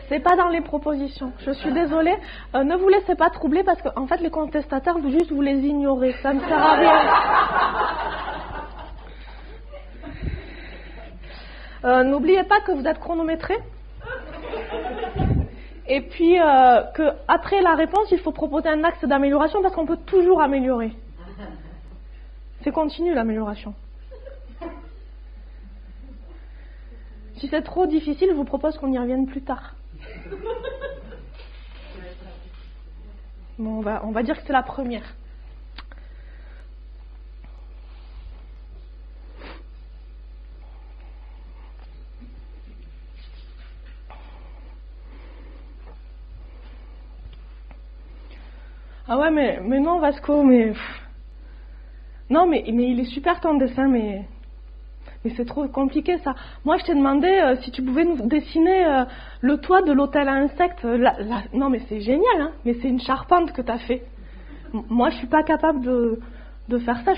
C'est pas dans les propositions. Je suis désolée. Ne vous laissez pas troubler parce que, en fait, les contestataires veulent juste vous les ignorer. Ça ne sert à rien. N'oubliez pas que vous êtes chronométré. Et puis, qu'après la réponse, il faut proposer un axe d'amélioration parce qu'on peut toujours améliorer. C'est continu l'amélioration. Si c'est trop difficile, je vous propose qu'on y revienne plus tard. Bon, on va dire que c'est la première. Ah ouais, mais non, Vasco, mais... Non, mais il est super ton dessin, mais c'est trop compliqué, ça. Moi, je t'ai demandé si tu pouvais nous dessiner le toit de l'hôtel à insectes. Non, mais c'est génial, hein. Mais c'est une charpente que t'as fait. Moi, je suis pas capable de faire ça.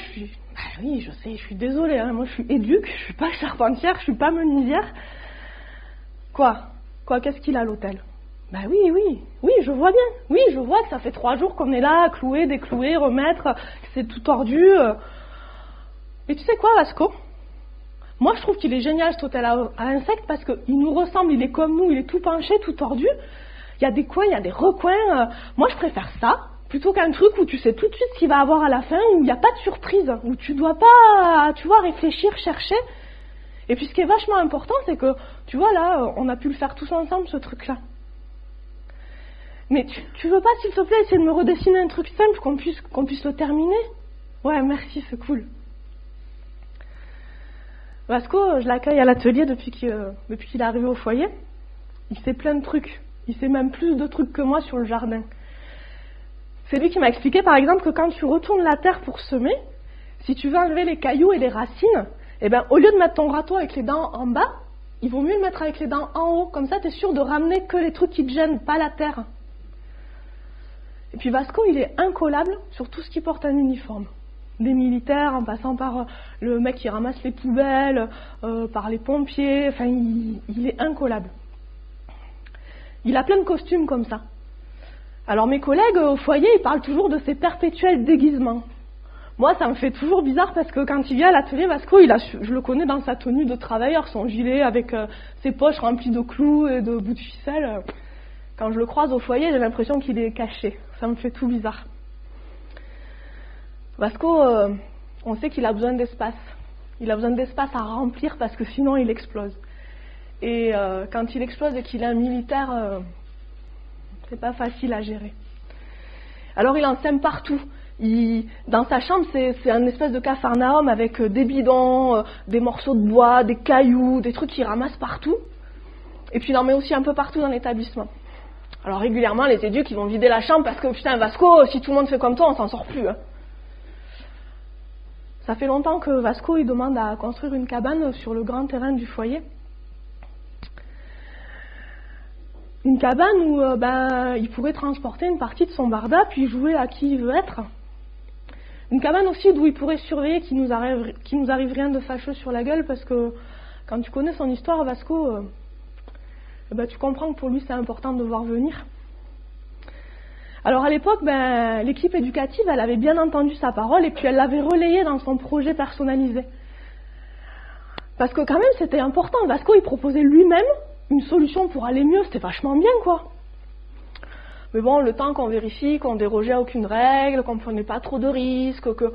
Oui, je sais, je suis désolée, hein. Moi, je suis éduque, je suis pas charpentière, je suis pas menuisière. Quoi, qu'est-ce qu'il a, l'hôtel ? Ben oui, je vois bien. Oui, je vois que ça fait 3 jours qu'on est là, à clouer, déclouer, remettre, que c'est tout tordu. Et tu sais quoi, Vasco ? Moi, je trouve qu'il est génial, cet hôtel à insectes, parce qu'il nous ressemble, il est comme nous, il est tout penché, tout tordu. Il y a des coins, il y a des recoins. Moi, je préfère ça, plutôt qu'un truc où tu sais tout de suite ce qu'il va avoir à la fin, où il n'y a pas de surprise, où tu dois pas, tu vois, réfléchir, chercher. Et puis, ce qui est vachement important, c'est que, tu vois, là, on a pu le faire tous ensemble, ce truc-là. Mais tu veux pas, s'il te plaît, essayer de me redessiner un truc simple, qu'on puisse le terminer ? Ouais, merci, c'est cool. Vasco, je l'accueille à l'atelier depuis qu'il est arrivé au foyer. Il sait plein de trucs. Il sait même plus de trucs que moi sur le jardin. C'est lui qui m'a expliqué, par exemple, que quand tu retournes la terre pour semer, si tu veux enlever les cailloux et les racines, eh ben, au lieu de mettre ton râteau avec les dents en bas, il vaut mieux le mettre avec les dents en haut. Comme ça, tu es sûr de ramener que les trucs qui te gênent, pas la terre. Et puis Vasco, il est incollable sur tout ce qui porte un uniforme. Des militaires, en passant par le mec qui ramasse les poubelles, par les pompiers, enfin, il est incollable. Il a plein de costumes comme ça. Alors mes collègues au foyer, ils parlent toujours de ces perpétuels déguisements. Moi, ça me fait toujours bizarre parce que quand il vient à l'atelier, Vasco, je le connais dans sa tenue de travailleur, son gilet avec ses poches remplies de clous et de bouts de ficelle. Quand je le croise au foyer, j'ai l'impression qu'il est caché. Ça me fait tout bizarre. Vasco, on sait qu'il a besoin d'espace. Il a besoin d'espace à remplir parce que sinon il explose. Et quand il explose et qu'il est un militaire, c'est pas facile à gérer. Alors il en sème partout. Dans sa chambre, c'est un espèce de capharnaüm avec des bidons, des morceaux de bois, des cailloux, des trucs qu'il ramasse partout. Et puis il en met aussi un peu partout dans l'établissement. Alors régulièrement, les éducs, ils vont vider la chambre parce que putain, Vasco, si tout le monde fait comme toi, on s'en sort plus. Hein. Ça fait longtemps que Vasco, il demande à construire une cabane sur le grand terrain du foyer. Une cabane où il pourrait transporter une partie de son barda puis jouer à qui il veut être. Une cabane aussi d'où il pourrait surveiller qu'il nous arrive rien de fâcheux sur la gueule parce que quand tu connais son histoire, Vasco, tu comprends que pour lui c'est important de voir venir. Alors à l'époque, l'équipe éducative, elle avait bien entendu sa parole et puis elle l'avait relayée dans son projet personnalisé. Parce que quand même c'était important, Vasco il proposait lui-même une solution pour aller mieux, c'était vachement bien quoi. Mais bon, le temps qu'on vérifie qu'on dérogeait à aucune règle, qu'on ne prenait pas trop de risques, que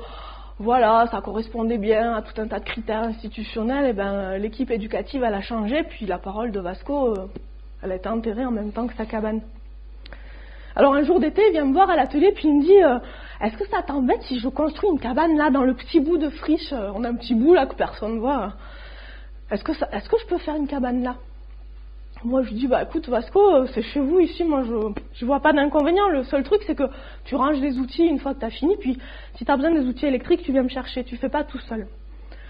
voilà, ça correspondait bien à tout un tas de critères institutionnels, l'équipe éducative elle a changé, puis la parole de Vasco, elle a été enterrée en même temps que sa cabane. Alors un jour d'été, il vient me voir à l'atelier, puis il me dit est-ce que ça t'embête si je construis une cabane là dans le petit bout de friche, on a un petit bout là que personne voit. Est-ce que je peux faire une cabane là? Moi je lui dis écoute Vasco, c'est chez vous ici, moi je vois pas d'inconvénient, le seul truc c'est que tu ranges les outils une fois que tu as fini, puis si tu as besoin des outils électriques, tu viens me chercher, tu fais pas tout seul.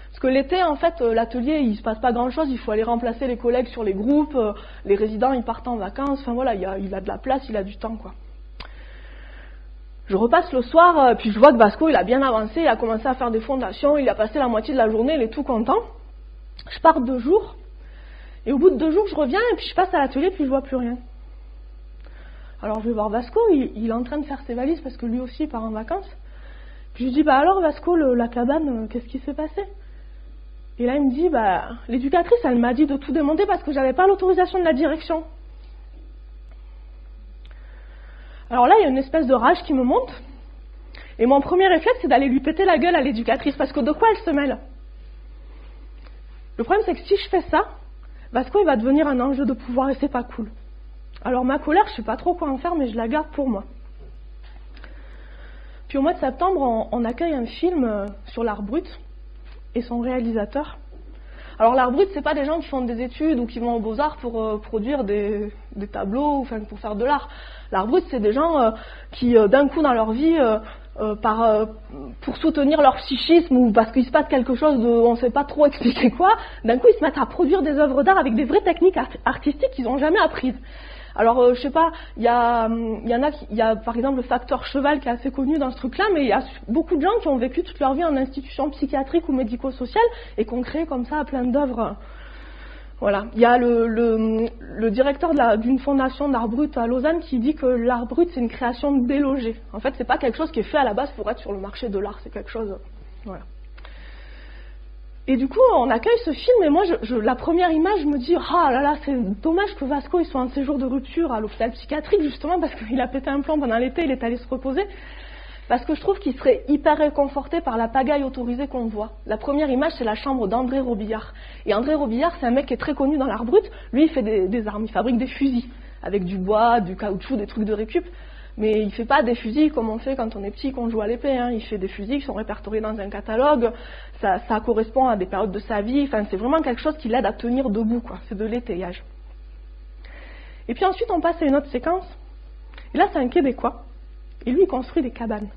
Parce que l'été en fait, l'atelier il se passe pas grand chose, il faut aller remplacer les collègues sur les groupes, les résidents ils partent en vacances, enfin voilà, il a de la place, il a du temps quoi. Je repasse le soir, puis je vois que Vasco il a bien avancé, il a commencé à faire des fondations, il a passé la moitié de la journée, il est tout content. Je pars 2 jours. Et au bout de 2 jours, je reviens et puis je passe à l'atelier puis je vois plus rien. Alors je vais voir Vasco, il est en train de faire ses valises parce que lui aussi il part en vacances. Puis je lui dis alors Vasco, la cabane, qu'est-ce qui s'est passé? Et là il me dit l'éducatrice elle m'a dit de tout démonter parce que j'avais pas l'autorisation de la direction. Alors là il y a une espèce de rage qui me monte. Et mon premier réflexe c'est d'aller lui péter la gueule à l'éducatrice parce que de quoi elle se mêle? Le problème c'est que si je fais ça, Vasco il va devenir un enjeu de pouvoir et c'est pas cool. Alors ma colère, je sais pas trop quoi en faire, mais je la garde pour moi. Puis au mois de septembre, on accueille un film sur l'art brut et son réalisateur. Alors l'art brut, c'est pas des gens qui font des études ou qui vont aux Beaux-Arts pour produire des tableaux, enfin pour faire de l'art. L'art brut, c'est des gens qui d'un coup dans leur vie, pour soutenir leur psychisme ou parce qu'il se passe quelque chose de, on ne sait pas trop expliquer quoi, d'un coup ils se mettent à produire des œuvres d'art avec des vraies techniques artistiques qu'ils n'ont jamais apprises. Alors je sais pas, il y a par exemple le facteur cheval qui est assez connu dans ce truc-là, mais il y a beaucoup de gens qui ont vécu toute leur vie en institution psychiatrique ou médico-sociale et qui ont créé comme ça plein d'œuvres. Voilà, il y a le directeur d'une fondation d'art brut à Lausanne qui dit que l'art brut c'est une création délogée. En fait, c'est pas quelque chose qui est fait à la base pour être sur le marché de l'art, c'est quelque chose. Voilà. Et du coup, on accueille ce film et moi, la première image, je me dis ah là là, c'est dommage que Vasco il soit en séjour de rupture à l'hôpital psychiatrique justement parce qu'il a pété un plomb pendant l'été, il est allé se reposer. Parce que je trouve qu'il serait hyper réconforté par la pagaille autorisée qu'on voit. La première image, c'est la chambre d'André Robillard. Et André Robillard, c'est un mec qui est très connu dans l'art brut. Lui, il fait des armes, il fabrique des fusils, avec du bois, du caoutchouc, des trucs de récup. Mais il fait pas des fusils comme on fait quand on est petit, qu'on joue à l'épée. Hein. Il fait des fusils qui sont répertoriés dans un catalogue. Ça correspond à des périodes de sa vie. Enfin, c'est vraiment quelque chose qui l'aide à tenir debout, quoi. C'est de l'étayage. Et puis ensuite, on passe à une autre séquence. Et là, c'est un Québécois. Et lui, il construit des cabanes.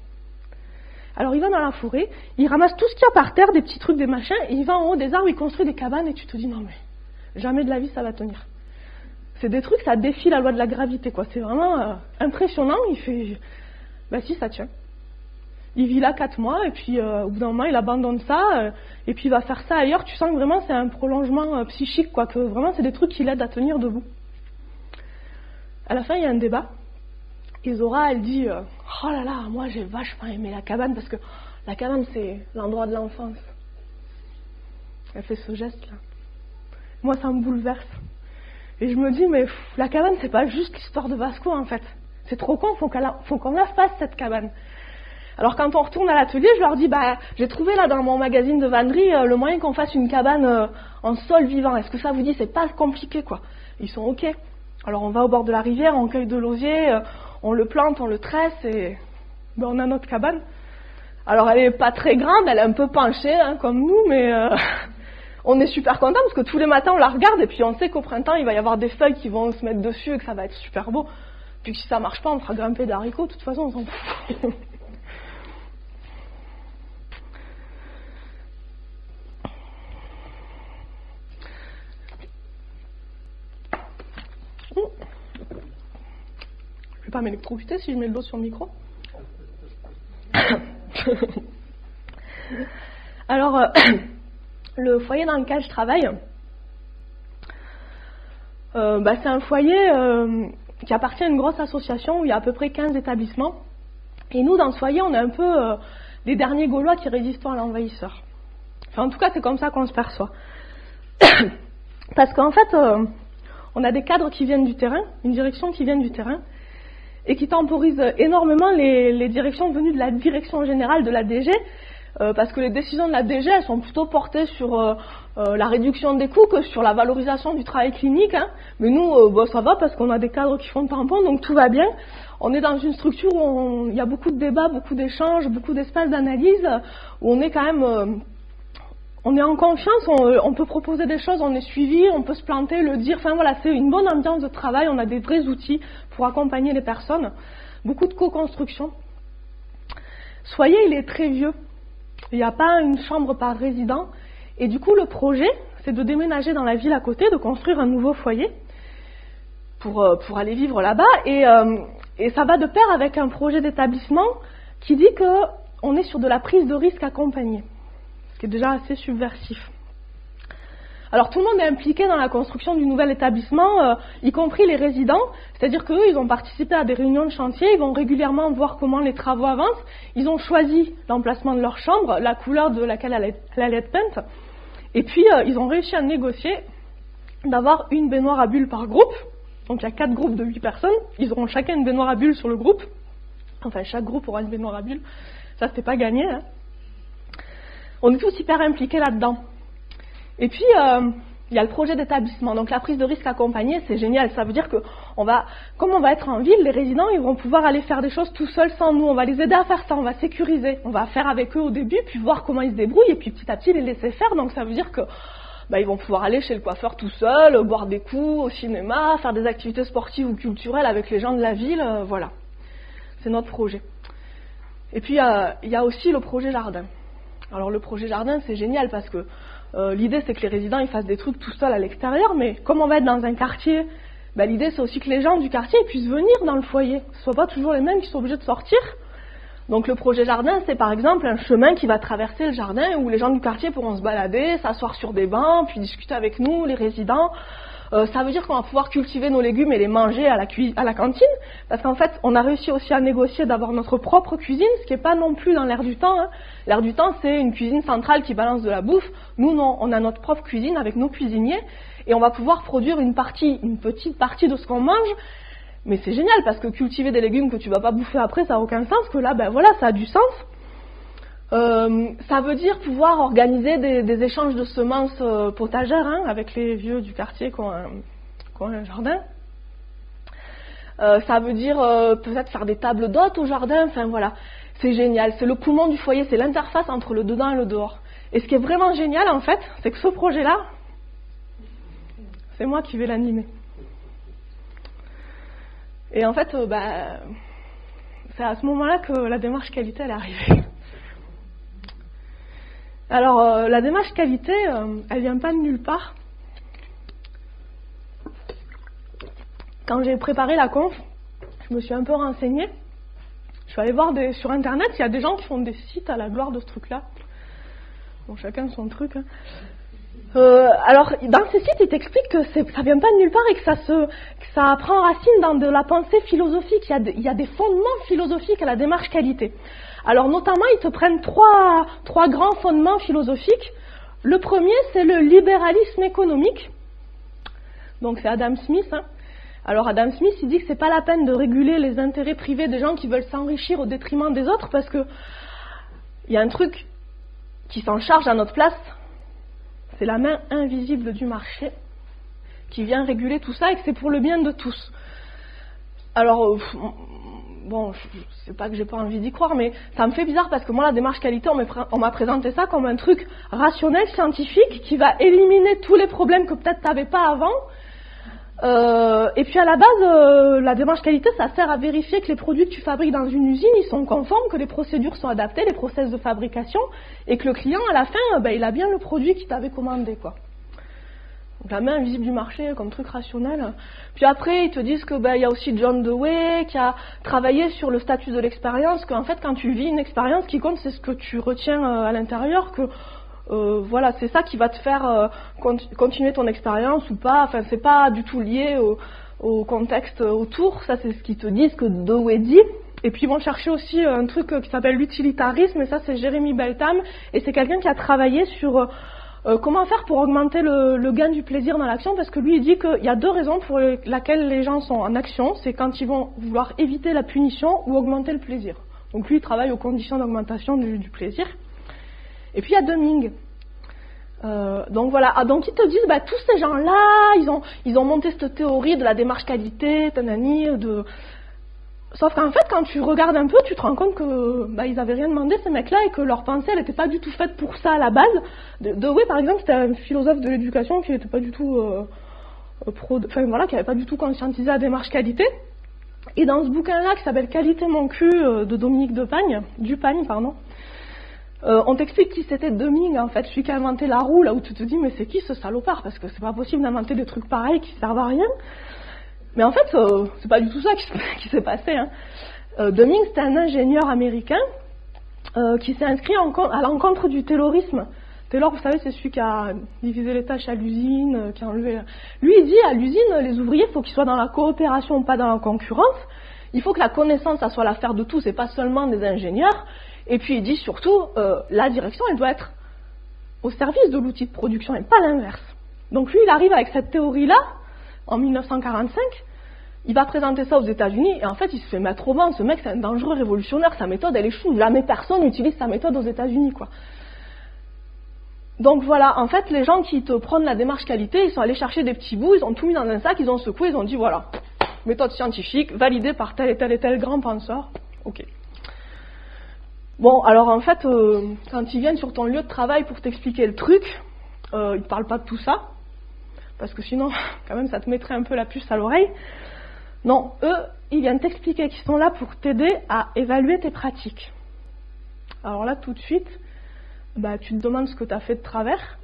Alors, il va dans la forêt, il ramasse tout ce qu'il y a par terre, des petits trucs, des machins, et il va en haut des arbres, il construit des cabanes, et tu te dis, non mais, jamais de la vie ça va tenir. C'est des trucs, ça défie la loi de la gravité, quoi. C'est vraiment impressionnant, il fait, si, ça tient. Il vit là 4 mois, et puis au bout d'un moment, il abandonne ça, et puis il va faire ça ailleurs. Tu sens que vraiment, c'est un prolongement psychique, quoi, que vraiment, c'est des trucs qui l'aident à tenir debout. À la fin, il y a un débat. Et Zora, elle dit oh là là, moi j'ai vachement aimé la cabane parce que la cabane c'est l'endroit de l'enfance. Elle fait ce geste-là. Moi ça me bouleverse. Et je me dis mais la cabane c'est pas juste l'histoire de Vasco en fait. C'est trop con, faut qu'on la fasse cette cabane. Alors quand on retourne à l'atelier, je leur dis j'ai trouvé là dans mon magazine de vannerie le moyen qu'on fasse une cabane en sol vivant. Est-ce que ça vous dit? C'est pas compliqué quoi. Ils sont ok. Alors on va au bord de la rivière, on cueille de l'osier, on le plante, on le tresse et on a notre cabane. Alors elle est pas très grande, elle est un peu penchée comme nous, mais on est super contents parce que tous les matins on la regarde et puis on sait qu'au printemps il va y avoir des feuilles qui vont se mettre dessus et que ça va être super beau. Puis que si ça marche pas, on fera grimper des haricots, de toute façon on s'en fout. Je vais pas m'électrocuter si je mets de l'eau sur le micro. Alors, le foyer dans lequel je travaille, c'est un foyer qui appartient à une grosse association où il y a à peu près 15 établissements. Et nous, dans ce foyer, on est un peu les derniers Gaulois qui résistent à l'envahisseur. Enfin, en tout cas, c'est comme ça qu'on se perçoit. Parce qu'en fait, on a des cadres qui viennent du terrain, une direction qui vient du terrain, et qui temporise énormément les directions venues de la direction générale de la DG, parce que les décisions de la DG, elles sont plutôt portées sur la réduction des coûts que sur la valorisation du travail clinique. Mais nous, ça va parce qu'on a des cadres qui font le tampon, donc tout va bien. On est dans une structure où il y a beaucoup de débats, beaucoup d'échanges, beaucoup d'espaces d'analyse, où on est quand même... on est en confiance, on peut proposer des choses, on est suivi, on peut se planter, le dire. Enfin voilà, c'est une bonne ambiance de travail, on a des vrais outils pour accompagner les personnes. Beaucoup de co-construction. Ce foyer, il est très vieux. Il n'y a pas une chambre par résident. Et du coup, le projet, c'est de déménager dans la ville à côté, de construire un nouveau foyer pour aller vivre là-bas. Et ça va de pair avec un projet d'établissement qui dit qu'on est sur de la prise de risque accompagnée, qui est déjà assez subversif. Alors tout le monde est impliqué dans la construction du nouvel établissement, y compris les résidents, c'est-à-dire qu'eux, ils ont participé à des réunions de chantier, ils vont régulièrement voir comment les travaux avancent, ils ont choisi l'emplacement de leur chambre, la couleur de laquelle elle allait être peinte, et puis ils ont réussi à négocier d'avoir une baignoire à bulles par groupe, donc il y a 4 groupes de 8 personnes, ils auront chacun une baignoire à bulles sur le groupe, enfin chaque groupe aura une baignoire à bulles, ça c'était pas gagné, On est tous hyper impliqués là-dedans. Et puis, il y a le projet d'établissement. Donc, la prise de risque accompagnée, c'est génial. Ça veut dire que comme on va être en ville, les résidents, ils vont pouvoir aller faire des choses tout seuls sans nous. On va les aider à faire ça, on va sécuriser. On va faire avec eux au début, puis voir comment ils se débrouillent, et puis petit à petit, les laisser faire. Donc, ça veut dire que ils vont pouvoir aller chez le coiffeur tout seuls, boire des coups, au cinéma, faire des activités sportives ou culturelles avec les gens de la ville. Voilà. C'est notre projet. Et puis, il y a aussi le projet jardin. Alors le projet jardin, c'est génial parce que l'idée c'est que les résidents ils fassent des trucs tout seuls à l'extérieur, mais comme on va être dans un quartier, l'idée c'est aussi que les gens du quartier puissent venir dans le foyer. Ce ne soient pas toujours les mêmes qui sont obligés de sortir. Donc le projet jardin, c'est par exemple un chemin qui va traverser le jardin où les gens du quartier pourront se balader, s'asseoir sur des bancs, puis discuter avec nous, les résidents. Ça veut dire qu'on va pouvoir cultiver nos légumes et les manger à la cantine, parce qu'en fait, on a réussi aussi à négocier d'avoir notre propre cuisine, ce qui n'est pas non plus dans l'air du temps. L'air du temps, c'est une cuisine centrale qui balance de la bouffe. Nous, non, on a notre propre cuisine avec nos cuisiniers, et on va pouvoir produire une petite partie de ce qu'on mange. Mais c'est génial, parce que cultiver des légumes que tu vas pas bouffer après, ça n'a aucun sens, que là, ça a du sens. Ça veut dire pouvoir organiser des échanges de semences potagères avec les vieux du quartier qui ont un jardin. Ça veut dire peut-être faire des tables d'hôtes au jardin. Enfin voilà, c'est génial. C'est le poumon du foyer, c'est l'interface entre le dedans et le dehors. Et ce qui est vraiment génial en fait, c'est que ce projet-là, c'est moi qui vais l'animer. Et en fait, c'est à ce moment-là que la démarche qualité elle est arrivée. Alors, la démarche qualité, elle vient pas de nulle part. Quand j'ai préparé la conf, je me suis un peu renseignée. Je suis allée voir sur Internet, il y a des gens qui font des sites à la gloire de ce truc-là. Bon, chacun son truc. Alors, dans ces sites, ils t'expliquent que ça vient pas de nulle part et que ça prend racine dans de la pensée philosophique. Il y a des fondements philosophiques à la démarche qualité. Alors, notamment, ils te prennent trois grands fondements philosophiques. Le premier, c'est le libéralisme économique. Donc, c'est Adam Smith. Hein. Alors, Adam Smith, il dit que c'est pas la peine de réguler les intérêts privés des gens qui veulent s'enrichir au détriment des autres parce que il y a un truc qui s'en charge à notre place. C'est la main invisible du marché qui vient réguler tout ça et que c'est pour le bien de tous. Alors, bon, c'est pas que j'ai pas envie d'y croire, mais ça me fait bizarre parce que moi, la démarche qualité, on m'a présenté ça comme un truc rationnel, scientifique, qui va éliminer tous les problèmes que peut-être t'avais pas avant. Et puis à la base, la démarche qualité, ça sert à vérifier que les produits que tu fabriques dans une usine, ils sont conformes, que les procédures sont adaptées, les process de fabrication, et que le client, à la fin, il a bien le produit qu'il t'avait commandé, quoi. Donc la main invisible du marché comme truc rationnel. Puis après, ils te disent que il y a aussi John Dewey qui a travaillé sur le statut de l'expérience, qu'en fait, quand tu vis une expérience, ce qui compte, c'est ce que tu retiens à l'intérieur, que voilà, c'est ça qui va te faire continuer ton expérience ou pas. Enfin, c'est pas du tout lié au contexte autour. Ça, c'est ce qu'ils te disent, que Dewey dit. Et puis, ils vont chercher aussi un truc qui s'appelle l'utilitarisme. Et ça, c'est Jeremy Bentham. Et c'est quelqu'un qui a travaillé sur comment faire pour augmenter le gain du plaisir dans l'action. Parce que lui, il dit qu'il y a deux raisons pour lesquelles les gens sont en action. C'est quand ils vont vouloir éviter la punition ou augmenter le plaisir. Donc, lui, il travaille aux conditions d'augmentation du plaisir. Et puis il y a Deming. Donc voilà, donc ils te disent, tous ces gens-là, ils ont monté cette théorie de la démarche qualité, sauf qu'en fait, quand tu regardes un peu, tu te rends compte que ils avaient rien demandé, ces mecs-là, et que leur pensée, elle n'était pas du tout faite pour ça à la base. Dewey, par exemple, c'était un philosophe de l'éducation qui n'était pas du tout qui n'avait pas du tout conscientisé la démarche qualité. Et dans ce bouquin-là, qui s'appelle Qualité mon cul, de Dominique Dupagne, on t'explique qui c'était Deming, en fait, celui qui a inventé la roue, là où tu te dis, mais c'est qui ce salopard? Parce que c'est pas possible d'inventer des trucs pareils qui servent à rien. Mais en fait, c'est pas du tout ça qui s'est passé. Hein. Deming, c'était un ingénieur américain qui s'est inscrit à l'encontre du taylorisme. Taylor, vous savez, c'est celui qui a divisé les tâches à l'usine, qui a enlevé... Lui, il dit, à l'usine, les ouvriers, il faut qu'ils soient dans la coopération, pas dans la concurrence. Il faut que la connaissance, ça soit l'affaire de tous et pas seulement des ingénieurs. Et puis il dit surtout, la direction, elle doit être au service de l'outil de production et pas l'inverse. Donc lui, il arrive avec cette théorie-là, en 1945, il va présenter ça aux États-Unis, et en fait, il se fait mettre au banc. Ce mec, c'est un dangereux révolutionnaire, sa méthode, elle échoue. Jamais personne n'utilise sa méthode aux États-Unis, quoi. Donc voilà, en fait, les gens qui te prennent la démarche qualité, ils sont allés chercher des petits bouts, ils ont tout mis dans un sac, ils ont secoué, ils ont dit, voilà, méthode scientifique, validée par tel et tel et tel grand penseur. Ok. Bon, alors en fait, quand ils viennent sur ton lieu de travail pour t'expliquer le truc, ils ne parlent pas de tout ça, parce que sinon, quand même, ça te mettrait un peu la puce à l'oreille. Non, eux, ils viennent t'expliquer qu'ils sont là pour t'aider à évaluer tes pratiques. Alors là, tout de suite, tu te demandes ce que tu as fait de travers,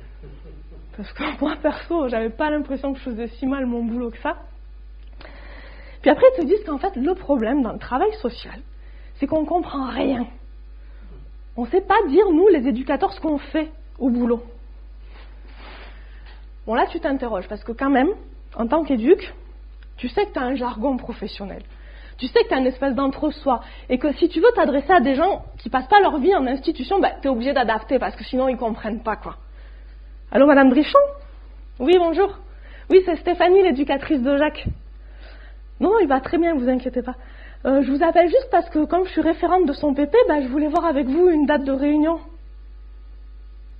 parce que moi, perso, j'avais pas l'impression que je faisais si mal mon boulot que ça. Puis après, ils te disent qu'en fait, le problème dans le travail social, c'est qu'on comprend rien. On ne sait pas dire, nous, les éducateurs, ce qu'on fait au boulot. Bon, là, tu t'interroges, parce que quand même, en tant qu'éduc, tu sais que tu as un jargon professionnel. Tu sais que tu as une espèce d'entre-soi. Et que si tu veux t'adresser à des gens qui passent pas leur vie en institution, tu es obligé d'adapter, parce que sinon, ils comprennent pas, quoi. Allô, Madame Drichon? Oui, bonjour. Oui, c'est Stéphanie, l'éducatrice de Jacques. Non, il va très bien, vous inquiétez pas. Je vous appelle juste parce que comme je suis référente de son PP, je voulais voir avec vous une date de réunion.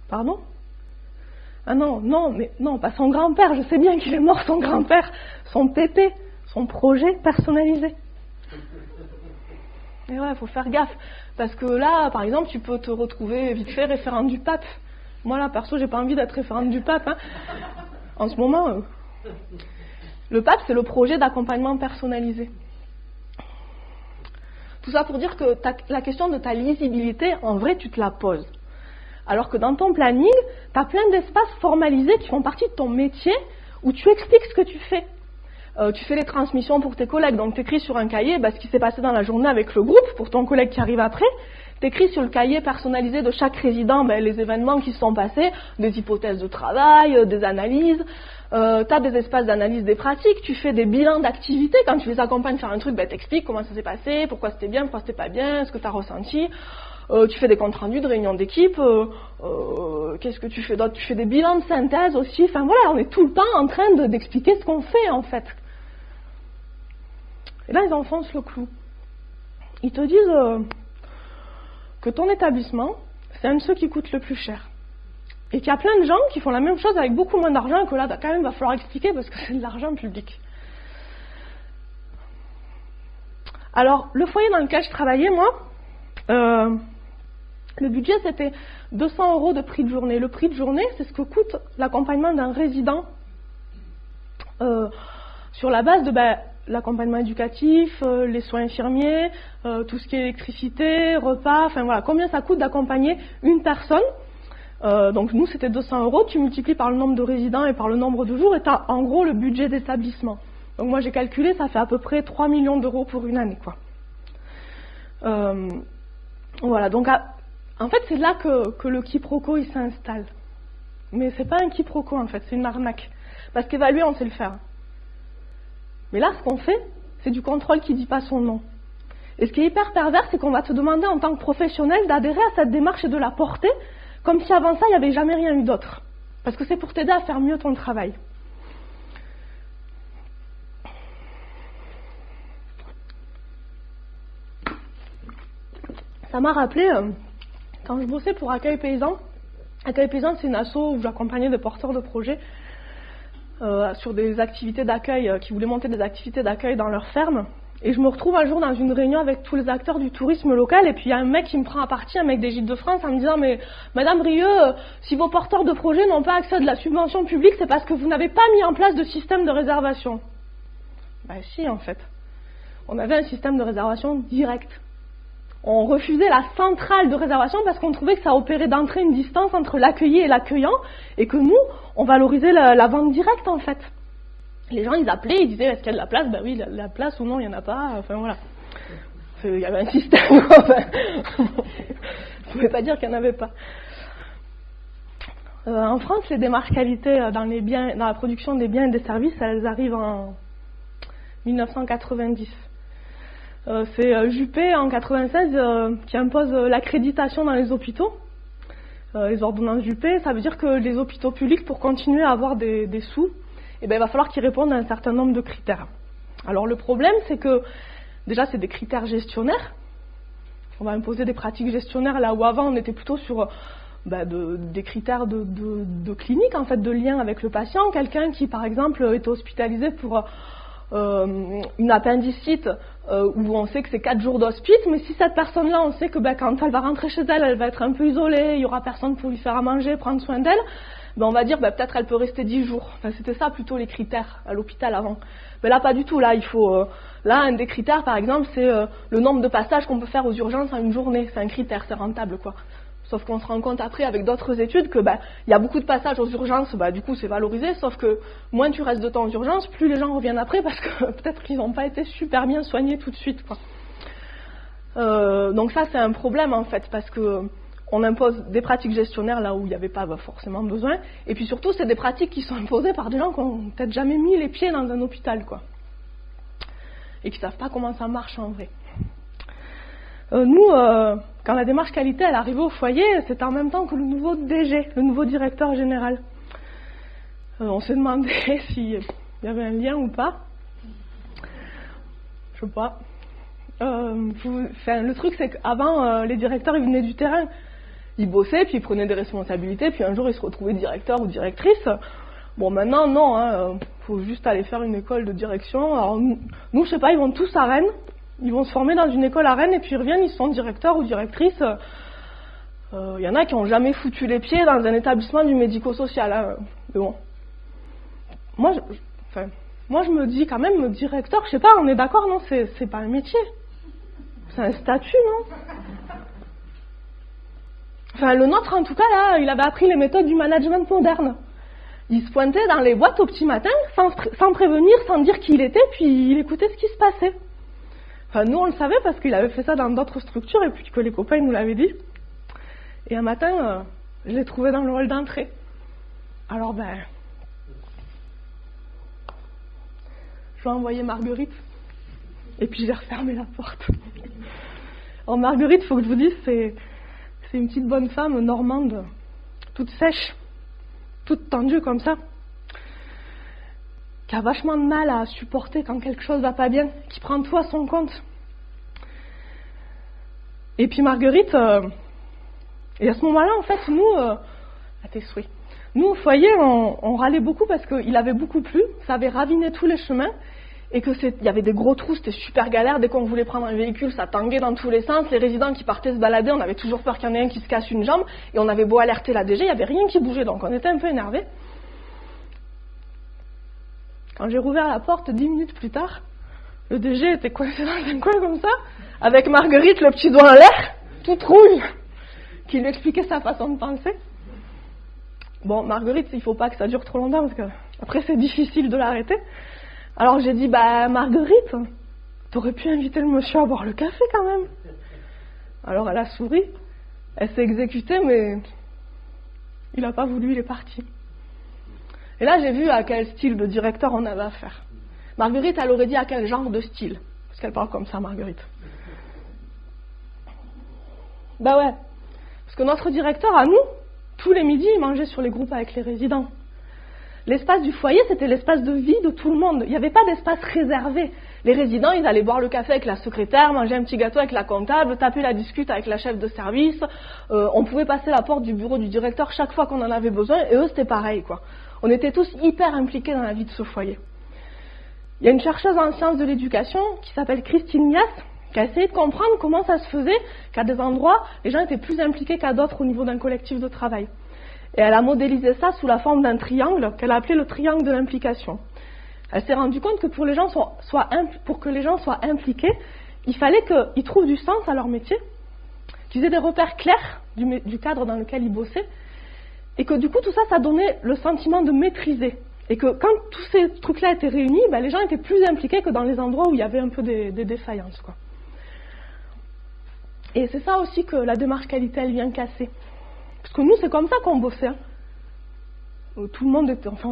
Pardon? Ah non, mais non, pas son grand-père, je sais bien qu'il est mort, son grand-père. Son PP, son projet personnalisé. Et ouais, il faut faire gaffe. Parce que là, par exemple, tu peux te retrouver vite fait référente du pape. Moi là, perso, j'ai pas envie d'être référente du pape. Hein. En ce moment, le pape, c'est le projet d'accompagnement personnalisé. Tout ça pour dire que la question de ta lisibilité, en vrai, tu te la poses. Alors que dans ton planning, tu as plein d'espaces formalisés qui font partie de ton métier où tu expliques ce que tu fais. Tu fais les transmissions pour tes collègues, donc tu écris sur un cahier ce qui s'est passé dans la journée avec le groupe, pour ton collègue qui arrive après, T'écris sur le cahier personnalisé de chaque résident les événements qui se sont passés, des hypothèses de travail, des analyses. Tu as des espaces d'analyse des pratiques, tu fais des bilans d'activité. Quand tu les accompagnes faire un truc, t'expliques comment ça s'est passé, pourquoi c'était bien, pourquoi c'était pas bien, ce que tu as ressenti. Tu fais des comptes rendus de réunions d'équipe. Qu'est-ce que tu fais d'autre? Tu fais des bilans de synthèse aussi. Enfin voilà, on est tout le temps en train d'expliquer ce qu'on fait en fait. Et là, ils enfoncent le clou. Ils te disent que ton établissement, c'est un de ceux qui coûte le plus cher. Et qu'il y a plein de gens qui font la même chose avec beaucoup moins d'argent et que là, quand même, il va falloir expliquer parce que c'est de l'argent public. Alors, le foyer dans lequel je travaillais, moi, le budget, c'était 200 € de prix de journée. Le prix de journée, c'est ce que coûte l'accompagnement d'un résident sur la base de l'accompagnement éducatif, les soins infirmiers, tout ce qui est électricité, repas, enfin voilà, combien ça coûte d'accompagner une personne. Donc nous c'était 200 €, tu multiplies par le nombre de résidents et par le nombre de jours et tu as en gros le budget d'établissement. Donc moi j'ai calculé, ça fait à peu près 3 millions d'euros pour une année, quoi. Voilà, donc en fait c'est là que le quiproquo il s'installe. Mais c'est pas un quiproquo en fait, c'est une arnaque. Parce qu'évaluer on sait le faire. Mais là, ce qu'on fait, c'est du contrôle qui ne dit pas son nom. Et ce qui est hyper pervers, c'est qu'on va te demander en tant que professionnel d'adhérer à cette démarche et de la porter, comme si avant ça, il n'y avait jamais rien eu d'autre. Parce que c'est pour t'aider à faire mieux ton travail. Ça m'a rappelé, quand je bossais pour Accueil Paysan. Accueil Paysan, c'est une asso où j'accompagnais des porteurs de projets sur des activités d'accueil, qui voulaient monter des activités d'accueil dans leur ferme. Et je me retrouve un jour dans une réunion avec tous les acteurs du tourisme local, et puis il y a un mec qui me prend à partie, un mec des Gîtes de France, en me disant « Mais Madame Rieux, si vos porteurs de projets n'ont pas accès à de la subvention publique, c'est parce que vous n'avez pas mis en place de système de réservation. » Ben si, en fait. On avait un système de réservation direct. On refusait la centrale de réservation parce qu'on trouvait que ça opérait d'entrée une distance entre l'accueilli et l'accueillant, et que nous, on valorisait la vente directe, en fait. Les gens, ils appelaient, ils disaient, est-ce qu'il y a de la place? Ben oui, la place ou non, il n'y en a pas. Enfin, voilà. Il y avait un système. Enfin, je ne pouvais pas dire qu'il n'y en avait pas. En France, les démarches qualité dans la production des biens et des services, elles arrivent en 1990. C'est Juppé, en 1996, qui impose l'accréditation dans les hôpitaux. Les ordonnances Juppé, ça veut dire que les hôpitaux publics, pour continuer à avoir des sous, il va falloir qu'ils répondent à un certain nombre de critères. Alors le problème, c'est que, déjà, c'est des critères gestionnaires. On va imposer des pratiques gestionnaires là où avant, on était plutôt sur des critères de clinique, en fait, de lien avec le patient. Quelqu'un qui, par exemple, est hospitalisé pour une appendicite où on sait que c'est 4 jours d'hospice, mais si cette personne-là, on sait que quand elle va rentrer chez elle, elle va être un peu isolée, il n'y aura personne pour lui faire à manger, prendre soin d'elle, on va dire peut-être elle peut rester 10 jours. Enfin, c'était ça plutôt les critères à l'hôpital avant. Mais là, pas du tout. Là, il faut. Là, un des critères, par exemple, c'est le nombre de passages qu'on peut faire aux urgences en une journée. C'est un critère, c'est rentable, quoi. Sauf qu'on se rend compte après, avec d'autres études, que il y a beaucoup de passages aux urgences, du coup, c'est valorisé, sauf que moins tu restes de temps aux urgences, plus les gens reviennent après, parce que peut-être qu'ils n'ont pas été super bien soignés tout de suite, quoi. Donc ça, c'est un problème, en fait, parce que on impose des pratiques gestionnaires là où il n'y avait pas forcément besoin, et puis surtout, c'est des pratiques qui sont imposées par des gens qui n'ont peut-être jamais mis les pieds dans un hôpital, quoi. Et qui ne savent pas comment ça marche en vrai. Nous, quand la démarche qualité elle arrivait au foyer, c'était en même temps que le nouveau DG, le nouveau directeur général. On s'est demandé s'il y avait un lien ou pas. Je sais pas. Le truc, c'est qu'avant, les directeurs, ils venaient du terrain. Ils bossaient, puis ils prenaient des responsabilités, puis un jour, ils se retrouvaient directeur ou directrice. Bon, maintenant, non, faut juste aller faire une école de direction. Alors, nous, je sais pas, ils vont tous à Rennes. Ils vont se former dans une école à Rennes et puis ils reviennent, ils sont directeurs ou directrices. Il y en a qui n'ont jamais foutu les pieds dans un établissement du médico-social. Hein. Mais bon. Moi, je me dis quand même, directeur, je sais pas, on est d'accord, non, c'est pas un métier. C'est un statut, non? Enfin, le nôtre, en tout cas, là, il avait appris les méthodes du management moderne. Il se pointait dans les boîtes au petit matin, sans prévenir, sans dire qui il était, puis il écoutait ce qui se passait. Enfin, nous, on le savait parce qu'il avait fait ça dans d'autres structures et puis que les copains nous l'avaient dit. Et un matin, je l'ai trouvé dans le hall d'entrée. Alors, je lui ai envoyé Marguerite. Et puis, j'ai refermé la porte. Alors, Marguerite, il faut que je vous dise, c'est une petite bonne femme normande, toute sèche, toute tendue comme ça, qui a vachement de mal à supporter quand quelque chose va pas bien, qui prend tout à son compte. Et puis Marguerite, et à ce moment-là, en fait, nous, à tes souhaits, nous au foyer, on râlait beaucoup parce qu'il avait beaucoup plu, ça avait raviné tous les chemins, et il y avait des gros trous, c'était super galère, dès qu'on voulait prendre un véhicule, ça tanguait dans tous les sens, les résidents qui partaient se balader, on avait toujours peur qu'il y en ait un qui se casse une jambe, et on avait beau alerter la DG, il n'y avait rien qui bougeait, donc on était un peu énervés. Quand j'ai rouvert la porte 10 minutes plus tard, le DG était coincé dans un coin comme ça, avec Marguerite, le petit doigt en l'air, toute rouge, qui lui expliquait sa façon de penser. Bon, Marguerite, il ne faut pas que ça dure trop longtemps, parce que après c'est difficile de l'arrêter. Alors j'ai dit, Marguerite, t'aurais pu inviter le monsieur à boire le café quand même. Alors elle a souri, elle s'est exécutée, mais il n'a pas voulu, il est parti. Et là j'ai vu à quel style de directeur on avait affaire. Marguerite, elle aurait dit à quel genre de style, parce qu'elle parle comme ça, Marguerite. Ouais, parce que notre directeur à nous, tous les midis, il mangeait sur les groupes avec les résidents. L'espace du foyer, c'était l'espace de vie de tout le monde. Il n'y avait pas d'espace réservé. Les résidents, ils allaient boire le café avec la secrétaire, manger un petit gâteau avec la comptable, taper la discute avec la chef de service. On pouvait passer la porte du bureau du directeur chaque fois qu'on en avait besoin, et eux, c'était pareil, quoi. On était tous hyper impliqués dans la vie de ce foyer. Il y a une chercheuse en sciences de l'éducation qui s'appelle Christine Mias, qui a essayé de comprendre comment ça se faisait qu'à des endroits, les gens étaient plus impliqués qu'à d'autres au niveau d'un collectif de travail. Et elle a modélisé ça sous la forme d'un triangle qu'elle a appelé le triangle de l'implication. Elle s'est rendue compte que pour que les gens soient impliqués, il fallait qu'ils trouvent du sens à leur métier, qu'ils aient des repères clairs du cadre dans lequel ils bossaient, et que du coup tout ça, ça donnait le sentiment de maîtriser. Et que quand tous ces trucs-là étaient réunis, les gens étaient plus impliqués que dans les endroits où il y avait un peu des défaillances, quoi. Et c'est ça aussi que la démarche qualité, elle vient casser. Parce que nous, c'est comme ça qu'on bossait. Tout le monde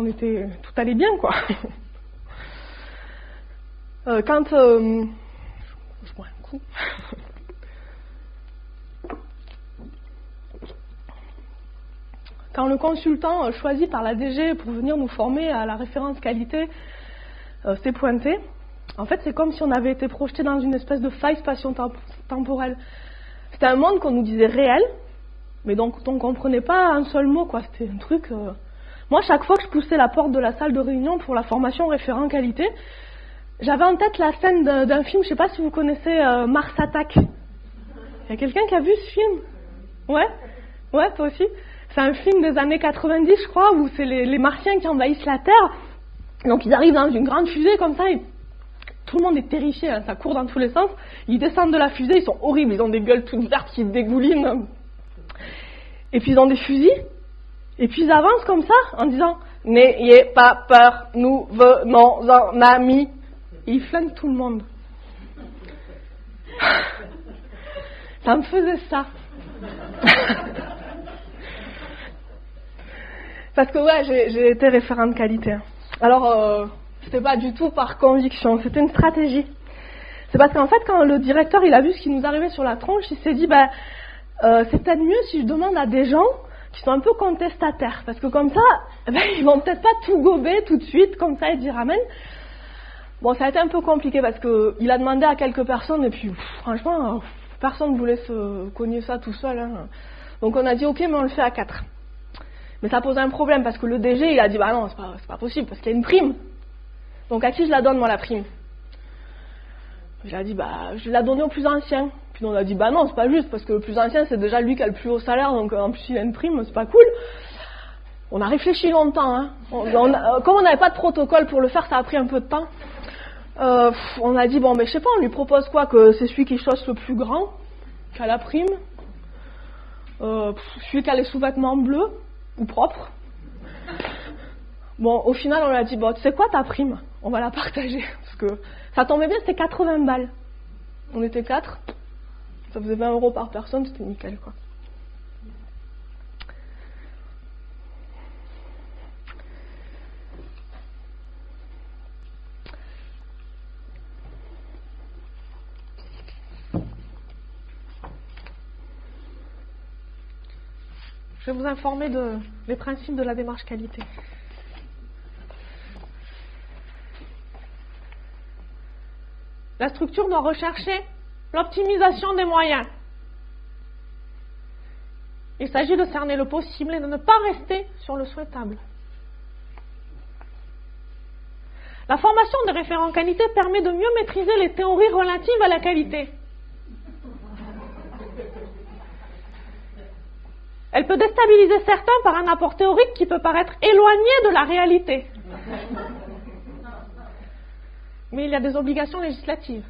était, tout allait bien, quoi. Je bois un coup. Quand le consultant choisi par la DG pour venir nous former à la référence qualité s'est pointé, en fait, c'est comme si on avait été projeté dans une espèce de faille spatio-temporelle. C'était un monde qu'on nous disait réel, mais donc on ne comprenait pas un seul mot, quoi. C'était un truc... Moi, chaque fois que je poussais la porte de la salle de réunion pour la formation référent qualité, j'avais en tête la scène d'un film, je ne sais pas si vous connaissez Mars Attack. Il y a quelqu'un qui a vu ce film? Ouais, toi aussi. C'est un film des années 90, je crois, où c'est les Martiens qui envahissent la Terre. Donc ils arrivent dans une grande fusée comme ça, et tout le monde est terrifié, hein, ça court dans tous les sens. Ils descendent de la fusée, ils sont horribles, ils ont des gueules toutes vertes qui dégoulinent. Et puis ils ont des fusils, et puis ils avancent comme ça, en disant « N'ayez pas peur, nous venons en amis ». Et ils flinguent tout le monde. Ça me faisait ça. Parce que j'ai été référente qualité. Alors, c'était pas du tout par conviction, c'était une stratégie. C'est parce qu'en fait, quand le directeur il a vu ce qui nous arrivait sur la tronche, il s'est dit, c'est peut-être mieux si je demande à des gens qui sont un peu contestataires. Parce que comme ça, ils vont peut-être pas tout gober tout de suite, comme ça, et dire amen. Bon, ça a été un peu compliqué parce qu'il a demandé à quelques personnes, et puis franchement, personne ne voulait se cogner ça tout seul. Hein. Donc on a dit, ok, mais on le fait à 4. Mais ça pose un problème parce que le DG, il a dit, non, c'est pas possible, parce qu'il y a une prime. Donc à qui je la donne, moi, la prime? Il a dit, je la donnais au plus ancien. Puis on a dit, non, c'est pas juste, parce que le plus ancien, c'est déjà lui qui a le plus haut salaire, donc en plus il a une prime, c'est pas cool. On a réfléchi longtemps, hein. Comme on n'avait pas de protocole pour le faire, ça a pris un peu de temps. On a dit, je sais pas, on lui propose quoi? Que c'est celui qui chausse le plus grand, qui a la prime. Celui qui a les sous-vêtements bleus, ou propres. Bon, au final, on lui a dit, tu sais quoi, ta prime? On va la partager. Parce que ça tombait bien, c'était 80 balles. On était 4. Ça faisait 20 € par personne, c'était nickel, quoi. Je vais vous informer des principes de la démarche qualité. La structure doit rechercher l'optimisation des moyens. Il s'agit de cerner le possible et de ne pas rester sur le souhaitable. La formation des référents qualité permet de mieux maîtriser les théories relatives à la qualité. Elle peut déstabiliser certains par un apport théorique qui peut paraître éloigné de la réalité. Mais il y a des obligations législatives.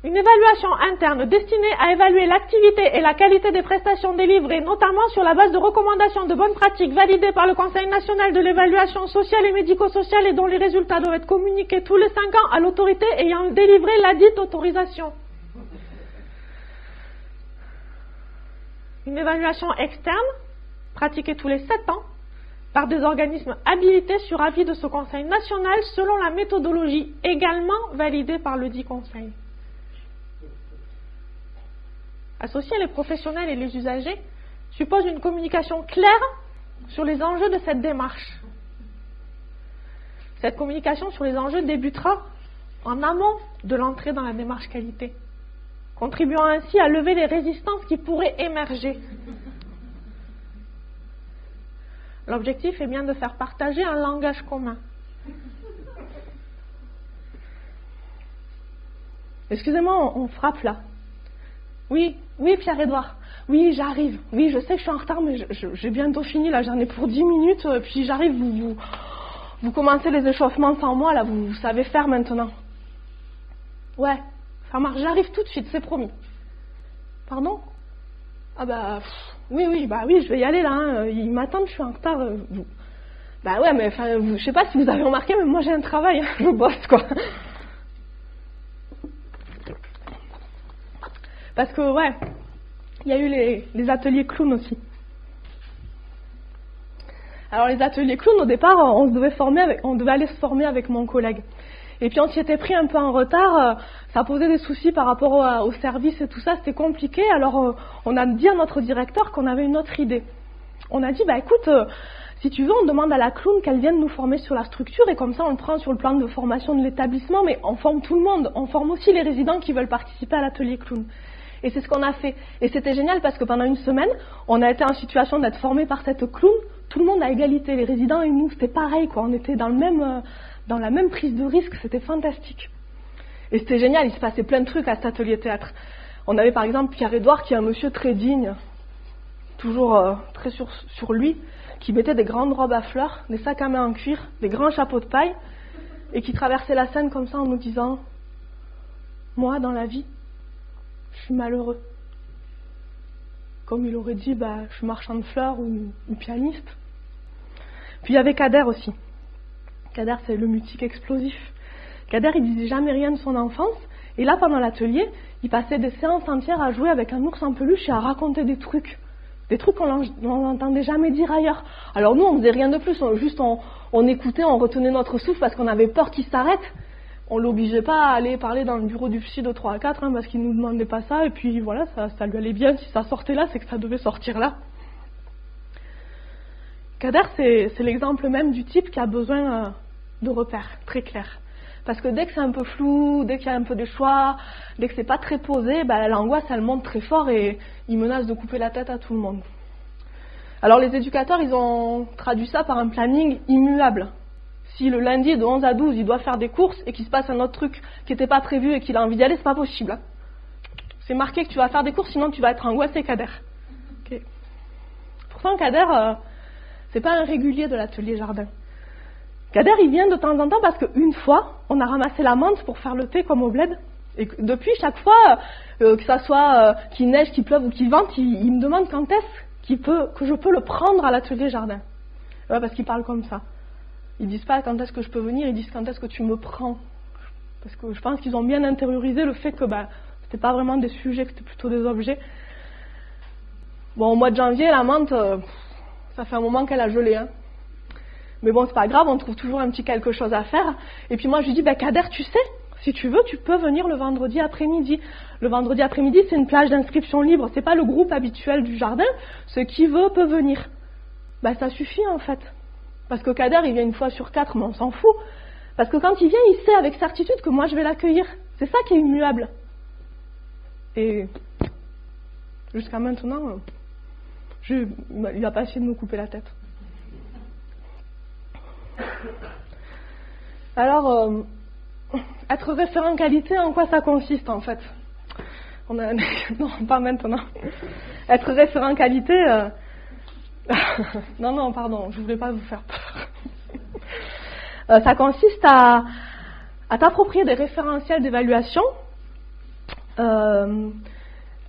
Une évaluation interne destinée à évaluer l'activité et la qualité des prestations délivrées, notamment sur la base de recommandations de bonnes pratiques validées par le Conseil national de l'évaluation sociale et médico-sociale et dont les résultats doivent être communiqués tous les 5 ans à l'autorité ayant délivré ladite autorisation. Une évaluation externe, pratiquée tous les 7 ans, par des organismes habilités sur avis de ce Conseil national selon la méthodologie également validée par le dit Conseil. Associer les professionnels et les usagers suppose une communication claire sur les enjeux de cette démarche. Cette communication sur les enjeux débutera en amont de l'entrée dans la démarche qualité, contribuant ainsi à lever les résistances qui pourraient émerger. L'objectif est bien de faire partager un langage commun. Excusez-moi, on frappe là. Oui, Pierre-Édouard. Oui, j'arrive. Oui, je sais que je suis en retard, mais j'ai bientôt fini, là, j'en ai pour 10 minutes, puis j'arrive, vous commencez les échauffements sans moi, là, vous savez faire maintenant. Ouais, ça marche, j'arrive tout de suite, c'est promis. Pardon ? Ah bah, oui, je vais y aller, là, hein. Ils m'attendent, je suis en retard. Bah ouais, mais enfin, je sais pas si vous avez remarqué, mais moi j'ai un travail, hein, je bosse, quoi. Parce que, ouais, il y a eu les ateliers clown aussi. Alors, les ateliers clown, au départ, on devait aller se former avec mon collègue. Et puis, on s'y était pris un peu en retard, ça posait des soucis par rapport au service et tout ça, c'était compliqué. Alors, on a dit à notre directeur qu'on avait une autre idée. On a dit, bah écoute, si tu veux, on demande à la clown qu'elle vienne nous former sur la structure, et comme ça, on le prend sur le plan de formation de l'établissement, mais on forme tout le monde, on forme aussi les résidents qui veulent participer à l'atelier clown. Et c'est ce qu'on a fait. Et c'était génial parce que pendant une semaine, on a été en situation d'être formés par cette clown. Tout le monde à égalité, les résidents et nous, c'était pareil, quoi. On était dans la même prise de risque, c'était fantastique. Et c'était génial, il se passait plein de trucs à cet atelier théâtre. On avait par exemple Pierre-Édouard, qui est un monsieur très digne, toujours très sur lui, qui mettait des grandes robes à fleurs, des sacs à main en cuir, des grands chapeaux de paille, et qui traversait la scène comme ça en nous disant « Moi, dans la vie, je suis malheureux. » Comme il aurait dit, je suis marchand de fleurs ou pianiste. Puis il y avait Kader aussi. Kader, c'est le mutique explosif. Kader, il disait jamais rien de son enfance. Et là, pendant l'atelier, il passait des séances entières à jouer avec un ours en peluche et à raconter des trucs. Des trucs qu'on n'entendait jamais dire ailleurs. Alors nous, on faisait rien de plus. On écoutait, on retenait notre souffle parce qu'on avait peur qu'il s'arrête. On l'obligeait pas à aller parler dans le bureau du psy de 3 à 4, parce qu'il nous demandait pas ça, et puis voilà, ça lui allait bien. Si ça sortait là, c'est que ça devait sortir là. Kader, c'est l'exemple même du type qui a besoin de repères très clairs. Parce que dès que c'est un peu flou, dès qu'il y a un peu de choix, dès que c'est pas très posé, l'angoisse, elle monte très fort et il menace de couper la tête à tout le monde. Alors les éducateurs, ils ont traduit ça par un planning immuable. Si le lundi de 11 à 12, il doit faire des courses et qu'il se passe un autre truc qui n'était pas prévu et qu'il a envie d'y aller, c'est pas possible. Hein. C'est marqué que tu vas faire des courses, sinon tu vas être angoissé, Kader. Okay. Pourtant, Kader, c'est pas un régulier de l'atelier jardin. Kader, il vient de temps en temps parce qu'une fois, on a ramassé la menthe pour faire le thé comme au bled. Et depuis, chaque fois, que ça soit qu'il neige, qu'il pleuve ou qu'il vente, il me demande quand est-ce que je peux le prendre à l'atelier jardin. Ouais, parce qu'il parle comme ça. Ils disent pas quand est-ce que je peux venir, ils disent quand est-ce que tu me prends. Parce que je pense qu'ils ont bien intériorisé le fait que c'était pas vraiment des sujets, que c'était plutôt des objets. Bon, au mois de janvier, la menthe, ça fait un moment qu'elle a gelé, hein. Mais bon, c'est pas grave, on trouve toujours un petit quelque chose à faire. Et puis moi, je lui dis, Kader, tu sais, si tu veux, tu peux venir le vendredi après-midi. Le vendredi après-midi, c'est une plage d'inscription libre. C'est pas le groupe habituel du jardin. Ce qui veut peut venir. Ça suffit, en fait. Parce que Kader, il vient une fois sur 4, mais on s'en fout. Parce que quand il vient, il sait avec certitude que moi, je vais l'accueillir. C'est ça qui est immuable. Et jusqu'à maintenant, il n'a pas essayé de me couper la tête. Alors, être référent qualité, en quoi ça consiste en fait? Non, pas maintenant. Être référent qualité, non, pardon, je voulais pas vous faire peur. Ça consiste à t'approprier des référentiels d'évaluation,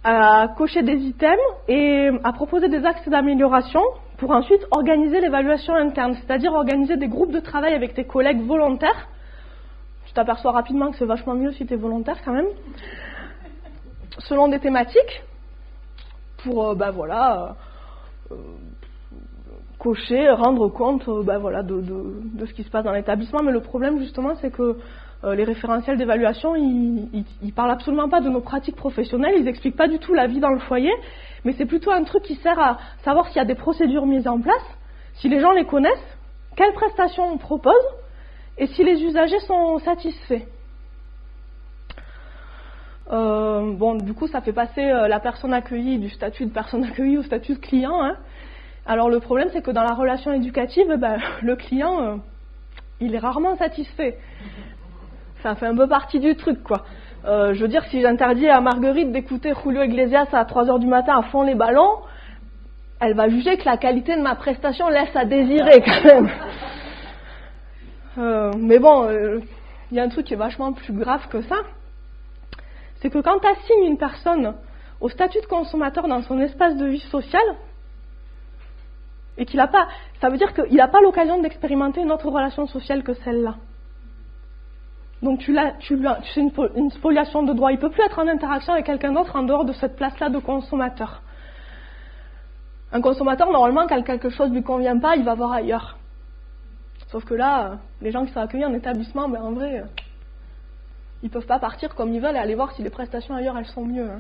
à cocher des items et à proposer des axes d'amélioration pour ensuite organiser l'évaluation interne, c'est-à-dire organiser des groupes de travail avec tes collègues volontaires. Tu t'aperçois rapidement que c'est vachement mieux si tu es volontaire quand même, selon des thématiques, pour cocher, rendre compte de ce qui se passe dans l'établissement. Mais le problème justement, c'est que les référentiels d'évaluation, ils parlent absolument pas de nos pratiques professionnelles, ils expliquent pas du tout la vie dans le foyer, mais c'est plutôt un truc qui sert à savoir s'il y a des procédures mises en place, si les gens les connaissent, quelles prestations on propose, et si les usagers sont satisfaits. Du coup, ça fait passer la personne accueillie du statut de personne accueillie au statut de client, hein. Alors le problème, c'est que dans la relation éducative, le client, il est rarement satisfait. Ça fait un peu partie du truc, quoi. Je veux dire, si j'interdis à Marguerite d'écouter Julio Iglesias à 3h du matin à fond les ballons, elle va juger que la qualité de ma prestation laisse à désirer, quand même. Mais bon, il y a un truc qui est vachement plus grave que ça. C'est que quand tu assignes une personne au statut de consommateur dans son espace de vie sociale, et qu'il n'a pas, ça veut dire qu'il n'a pas l'occasion d'expérimenter une autre relation sociale que celle-là. Donc c'est une spoliation de droit. Il ne peut plus être en interaction avec quelqu'un d'autre en dehors de cette place-là de consommateur. Un consommateur, normalement, quand quelque chose ne lui convient pas, il va voir ailleurs. Sauf que là, les gens qui sont accueillis en établissement, en vrai, ils ne peuvent pas partir comme ils veulent et aller voir si les prestations ailleurs, elles sont mieux, hein.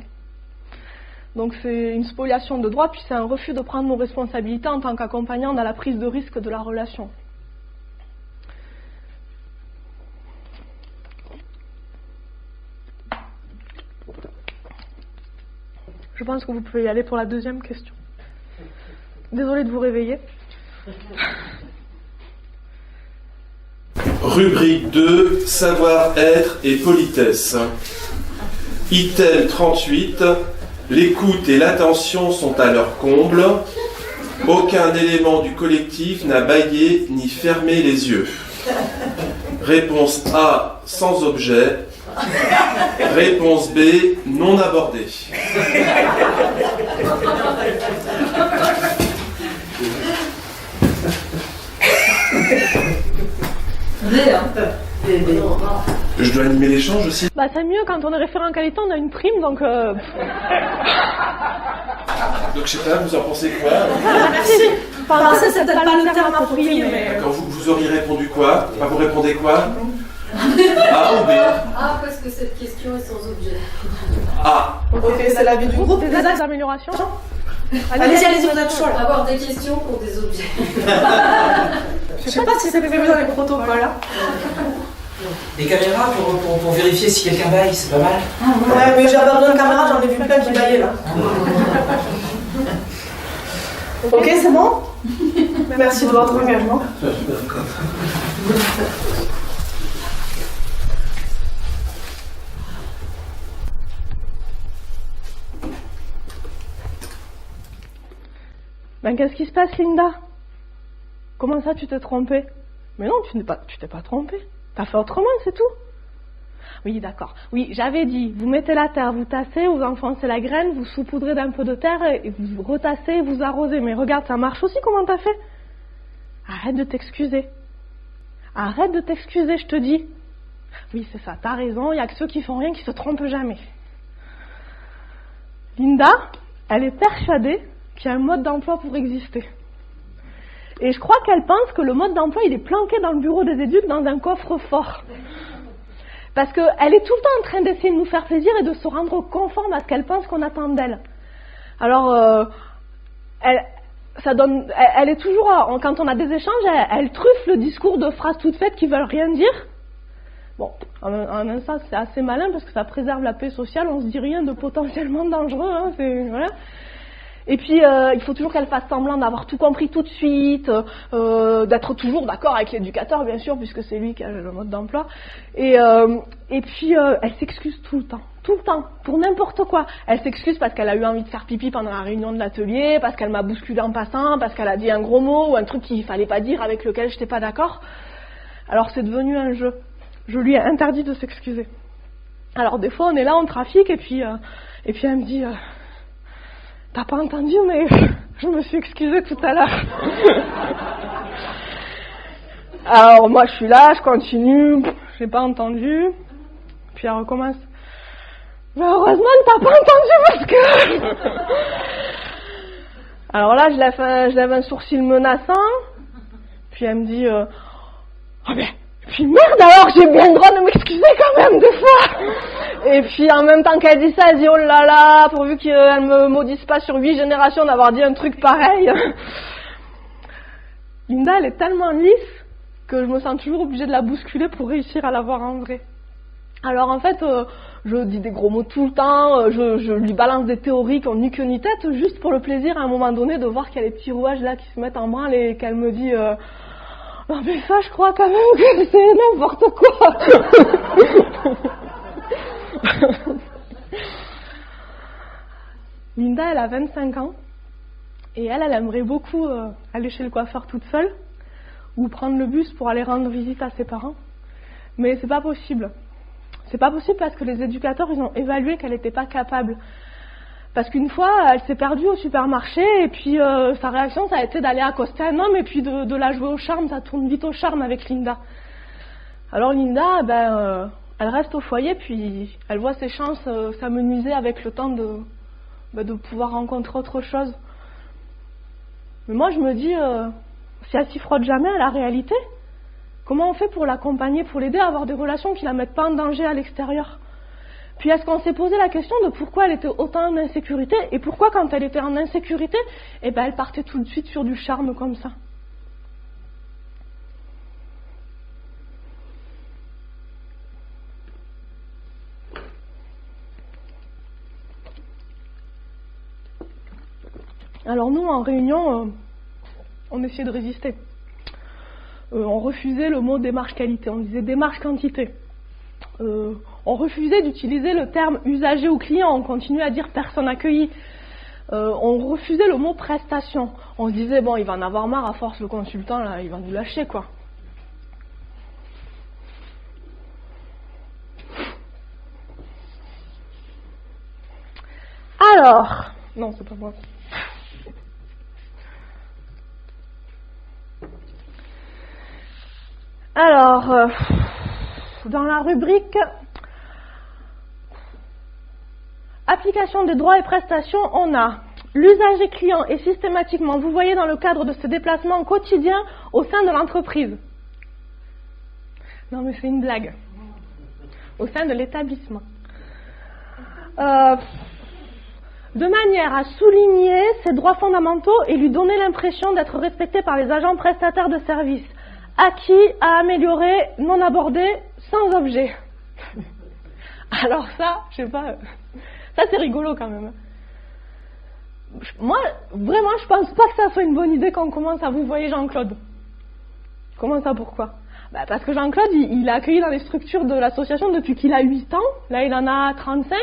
Donc c'est une spoliation de droit, puis c'est un refus de prendre nos responsabilités en tant qu'accompagnant dans la prise de risque de la relation. Je pense que vous pouvez y aller pour la deuxième question. Désolée de vous réveiller. Rubrique 2, savoir-être et politesse. Item 38, l'écoute et l'attention sont à leur comble. Aucun élément du collectif n'a bâillé ni fermé les yeux. Réponse A, sans objet. Réponse B, non abordée. Je dois animer l'échange aussi. C'est mieux quand on est référent qualité, on a une prime, donc... Donc je sais pas, vous en pensez quoi? Merci. Ça, c'est peut-être pas le terme approprié, mais... D'accord, vous auriez répondu quoi? Vous répondez quoi? A ou B? Ah, parce que cette question est sans objet. A. Ok, c'est l'avis du groupe. Des axes d'amélioration. Allez-y, vous êtes chaud là. Avoir des questions pour des objets. Je sais pas si c'est prévu dans les protocoles là. Des caméras pour vérifier si quelqu'un baille, c'est pas mal. Ouais, mais j'avais besoin de caméra, j'en ai vu plein qui baillaient là. Ok, c'est bon? Merci de votre engagement. Qu'est-ce qui se passe, Linda? Comment ça, tu t'es trompée? Mais non, tu t'es pas trompée. T'as fait autrement, c'est tout. Oui, d'accord. Oui, j'avais dit, vous mettez la terre, vous tassez, vous enfoncez la graine, vous saupoudrez d'un peu de terre et vous retassez, vous arrosez. Mais regarde, ça marche aussi, comment t'as fait? Arrête de t'excuser. Arrête de t'excuser, je te dis. Oui, c'est ça, t'as raison, il n'y a que ceux qui font rien qui se trompent jamais. Linda, elle est persuadée qu'il y a un mode d'emploi pour exister. Et je crois qu'elle pense que le mode d'emploi, il est planqué dans le bureau des éducs dans un coffre-fort. Parce qu'elle est tout le temps en train d'essayer de nous faire plaisir et de se rendre conforme à ce qu'elle pense qu'on attend d'elle. Alors, elle est toujours, quand on a des échanges, elle truffe le discours de phrases toutes faites qui veulent rien dire. Bon, en même temps, c'est assez malin parce que ça préserve la paix sociale, on se dit rien de potentiellement dangereux, hein, voilà. Et puis, il faut toujours qu'elle fasse semblant d'avoir tout compris tout de suite, d'être toujours d'accord avec l'éducateur, bien sûr, puisque c'est lui qui a le mode d'emploi. Et puis, elle s'excuse tout le temps, pour n'importe quoi. Elle s'excuse parce qu'elle a eu envie de faire pipi pendant la réunion de l'atelier, parce qu'elle m'a bousculé en passant, parce qu'elle a dit un gros mot ou un truc qu'il fallait pas dire avec lequel je n'étais pas d'accord. Alors, c'est devenu un jeu. Je lui ai interdit de s'excuser. Alors, des fois, on est là, on trafique, et puis elle me dit... T'as pas entendu, mais je me suis excusée tout à l'heure. Alors moi je suis là, je continue, j'ai pas entendu. Puis elle recommence. Mais heureusement que t'as pas entendu parce que... Alors là je lève un sourcil menaçant. Puis elle me dit oh ben, puis merde alors j'ai bien le droit de m'excuser quand même des fois. Et puis en même temps qu'elle dit ça, elle dit oh là là, pourvu qu'elle me maudisse pas sur 8 générations d'avoir dit un truc pareil. Linda, elle est tellement lisse que je me sens toujours obligée de la bousculer pour réussir à la voir en vrai. Alors en fait, je dis des gros mots tout le temps, je lui balance des théories qui n'ont ni queue ni tête, juste pour le plaisir à un moment donné de voir qu'il y a les petits rouages là qui se mettent en branle et qu'elle me dit non mais ça je crois quand même que c'est n'importe quoi. Linda, elle a 25 ans et elle aimerait beaucoup aller chez le coiffeur toute seule ou prendre le bus pour aller rendre visite à ses parents. Mais c'est pas possible. C'est pas possible parce que les éducateurs, ils ont évalué qu'elle n'était pas capable. Parce qu'une fois, elle s'est perdue au supermarché et puis sa réaction, ça a été d'aller accoster un homme et puis de la jouer au charme. Ça tourne vite au charme avec Linda. Alors Linda, elle reste au foyer, puis elle voit ses chances s'amenuiser avec le temps de pouvoir rencontrer autre chose. Mais moi, je me dis, si elle s'y frotte jamais à la réalité, comment on fait pour l'accompagner, pour l'aider à avoir des relations qui la mettent pas en danger à l'extérieur? Puis est-ce qu'on s'est posé la question de pourquoi elle était autant en insécurité et pourquoi quand elle était en insécurité, elle partait tout de suite sur du charme comme ça? Alors nous, en réunion, on essayait de résister. On refusait le mot démarche-qualité, on disait démarche-quantité. On refusait d'utiliser le terme usager ou client, on continuait à dire personne accueillie. On refusait le mot prestation. On se disait, bon, il va en avoir marre à force le consultant, là, il va nous lâcher, quoi. Alors, non, c'est pas moi. Alors, dans la rubrique application des droits et prestations, on a l'usager client est systématiquement, vous voyez, dans le cadre de ce déplacement quotidien au sein de l'entreprise. Non mais c'est une blague. Au sein de l'établissement. De manière à souligner ses droits fondamentaux et lui donner l'impression d'être respecté par les agents prestataires de services. Acquis, à améliorer, non abordé, sans objet. Alors ça, je sais pas, ça c'est rigolo quand même. Moi, vraiment, je pense pas que ça soit une bonne idée quand on commence à vous voyer Jean-Claude. Comment ça, pourquoi? Parce que Jean-Claude, il est accueilli dans les structures de l'association depuis qu'il a 8 ans. Là, il en a 35.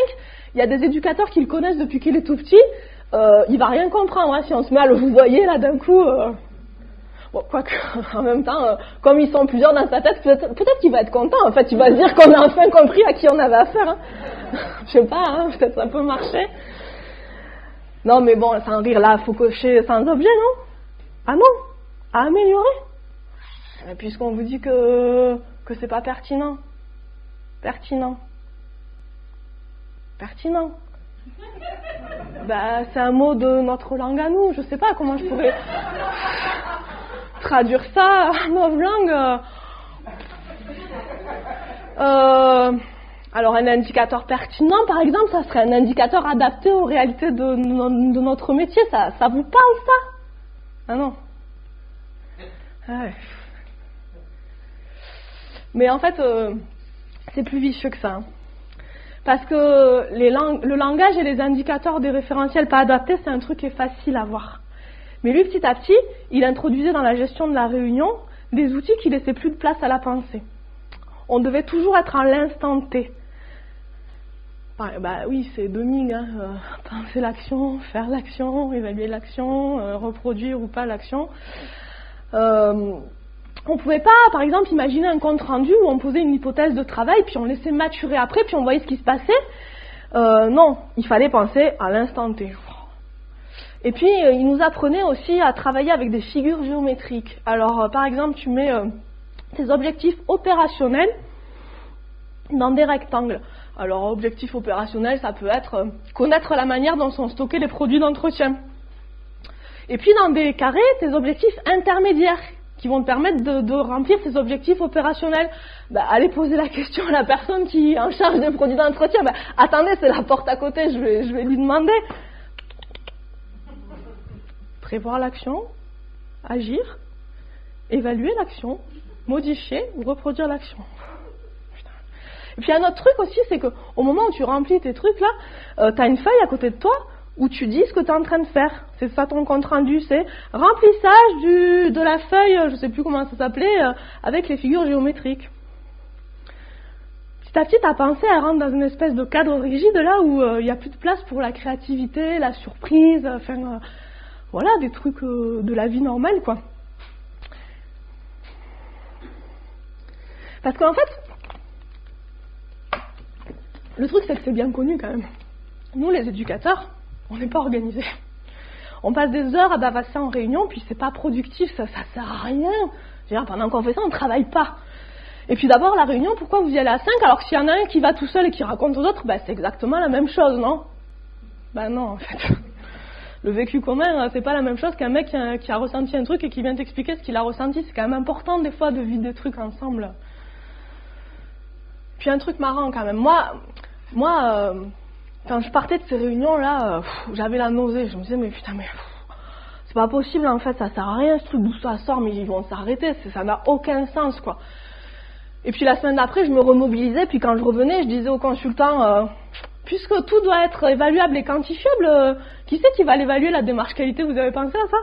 Il y a des éducateurs qui le connaissent depuis qu'il est tout petit. Il va rien comprendre, hein, si on se met à le vous voyer là d'un coup. Bon, quoique, en même temps, comme ils sont plusieurs dans sa tête, peut-être qu'il va être content. En fait, il va se dire qu'on a enfin compris à qui on avait affaire. Hein. Je sais pas, hein, peut-être ça peut marcher. Non, mais bon, sans rire là, faut cocher sans objet, non? Ah non, à améliorer. Puisqu'on vous dit que c'est pas pertinent. Pertinent. Pertinent. Bah, c'est un mot de notre langue à nous. Je sais pas comment je pourrais traduire ça en notre langue. Alors, un indicateur pertinent, par exemple, ça serait un indicateur adapté aux réalités de notre métier. Ça vous parle, ça? Ah non. Ouais. Mais en fait, c'est plus vicieux que ça. Hein. Parce que le langage et les indicateurs des référentiels pas adaptés, c'est un truc qui est facile à voir. Mais lui, petit à petit, il introduisait dans la gestion de la réunion des outils qui laissaient plus de place à la pensée. On devait toujours être à l'instant T. Bah oui, c'est Deming, hein, penser l'action, faire l'action, évaluer l'action, reproduire ou pas l'action. On pouvait pas, par exemple, imaginer un compte rendu où on posait une hypothèse de travail, puis on laissait maturer après, puis on voyait ce qui se passait. Non, il fallait penser à l'instant T. Et puis, il nous apprenait aussi à travailler avec des figures géométriques. Alors, par exemple, tu mets tes objectifs opérationnels dans des rectangles. Alors, objectif opérationnel, ça peut être connaître la manière dont sont stockés les produits d'entretien. Et puis, dans des carrés, tes objectifs intermédiaires qui vont te permettre de remplir ces objectifs opérationnels. Bah, allez poser la question à la personne qui est en charge des produits d'entretien. Bah, attendez, c'est la porte à côté, je vais lui demander. Prévoir l'action, agir, évaluer l'action, modifier ou reproduire l'action. Et puis un autre truc aussi, c'est qu'au moment où tu remplis tes trucs là, tu as une feuille à côté de toi où tu dis ce que tu es en train de faire. C'est ça ton compte rendu, c'est remplissage de la feuille, je sais plus comment ça s'appelait, avec les figures géométriques. Petit à petit, tu as pensé à rentrer dans une espèce de cadre rigide là où il n'y a plus de place pour la créativité, la surprise, enfin voilà, des trucs de la vie normale quoi. Parce qu'en fait, le truc c'est que c'est bien connu quand même. Nous les éducateurs, on n'est pas organisés. On passe des heures à bavasser en réunion, puis c'est pas productif, ça sert à rien. Je veux dire, pendant qu'on fait ça, on travaille pas. Et puis d'abord, la réunion, pourquoi vous y allez à 5 alors que s'il y en a un qui va tout seul et qui raconte aux autres, bah, c'est exactement la même chose, non? Bah non, en fait. Le vécu commun, c'est pas la même chose qu'un mec qui a ressenti un truc et qui vient t'expliquer ce qu'il a ressenti. C'est quand même important des fois de vivre des trucs ensemble. Puis un truc marrant quand même. Moi, quand je partais de ces réunions-là, j'avais la nausée. Je me disais, mais putain, c'est pas possible en fait, ça sert à rien ce truc d'où ça sort, mais ils vont s'arrêter, ça n'a aucun sens quoi. Et puis la semaine d'après, je me remobilisais, puis quand je revenais, je disais au consultant, puisque tout doit être évaluable et quantifiable, qui c'est qui va l'évaluer la démarche qualité? Vous avez pensé à ça?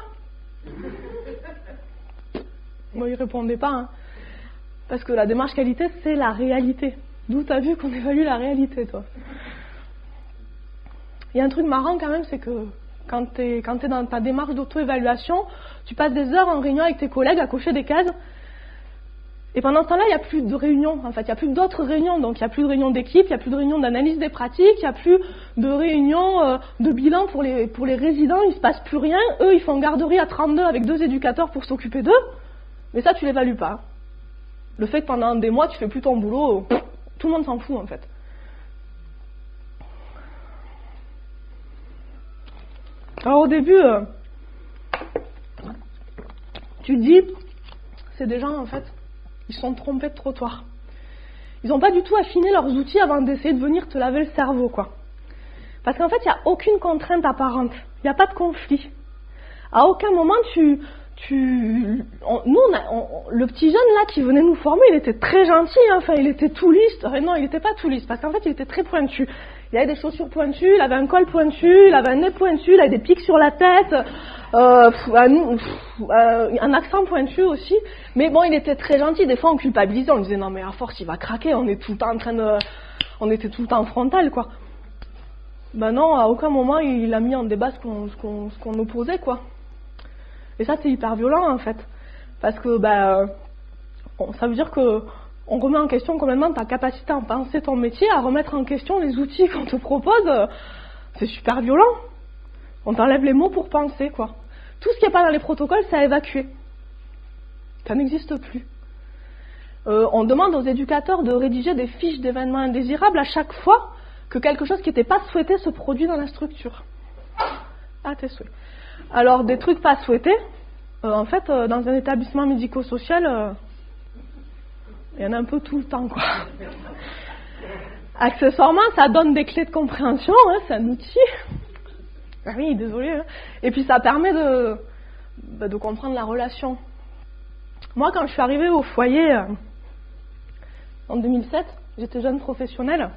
Moi, il répondait pas, hein. Parce que la démarche qualité, c'est la réalité. D'où t'as vu qu'on évalue la réalité, toi? Il y a un truc marrant quand même, c'est que quand t'es dans ta démarche d'auto-évaluation, tu passes des heures en réunion avec tes collègues à cocher des cases. Et pendant ce temps-là, il n'y a plus de réunions. En fait, il n'y a plus d'autres réunions. Donc, il n'y a plus de réunions d'équipe, il n'y a plus de réunions d'analyse des pratiques, il n'y a plus de réunions de bilan pour les résidents. Il ne se passe plus rien. Eux, ils font garderie à 32 avec 2 éducateurs pour s'occuper d'eux. Mais ça, tu ne l'évalues pas. Le fait que pendant des mois, tu ne fais plus ton boulot, tout le monde s'en fout, en fait. Alors, au début, tu te dis, c'est des gens, en fait, ils se sont trompés de trottoir. Ils n'ont pas du tout affiné leurs outils avant d'essayer de venir te laver le cerveau, quoi. Parce qu'en fait, il n'y a aucune contrainte apparente. Il n'y a pas de conflit. À aucun moment, le petit jeune, là, qui venait nous former, il était très gentil, hein. Enfin, il était tout lisse. Non, il n'était pas tout lisse, parce qu'en fait, il était très pointu. Il avait des chaussures pointues, il avait un col pointu, il avait un nez pointu, il avait des pics sur la tête, un accent pointu aussi. Mais bon, il était très gentil. Des fois, on culpabilisait, on disait non mais à force, il va craquer. On était tout le temps frontal, quoi. Ben non, à aucun moment il a mis en débat ce qu'on opposait, quoi. Et ça, c'est hyper violent en fait, parce que ça veut dire que on remet en question complètement ta capacité à penser ton métier, à remettre en question les outils qu'on te propose. C'est super violent. On t'enlève les mots pour penser, quoi. Tout ce qui n'est pas dans les protocoles, c'est à évacuer. Ça n'existe plus. on demande aux éducateurs de rédiger des fiches d'événements indésirables à chaque fois que quelque chose qui n'était pas souhaité se produit dans la structure. Ah, tes souhaits. Alors, des trucs pas souhaités, en fait, dans un établissement médico-social, il y en a un peu tout le temps, quoi. Accessoirement, ça donne des clés de compréhension, hein, c'est un outil. Ah oui, désolé. Hein. Et puis, ça permet de comprendre la relation. Moi, quand je suis arrivée au foyer en 2007, j'étais jeune professionnelle.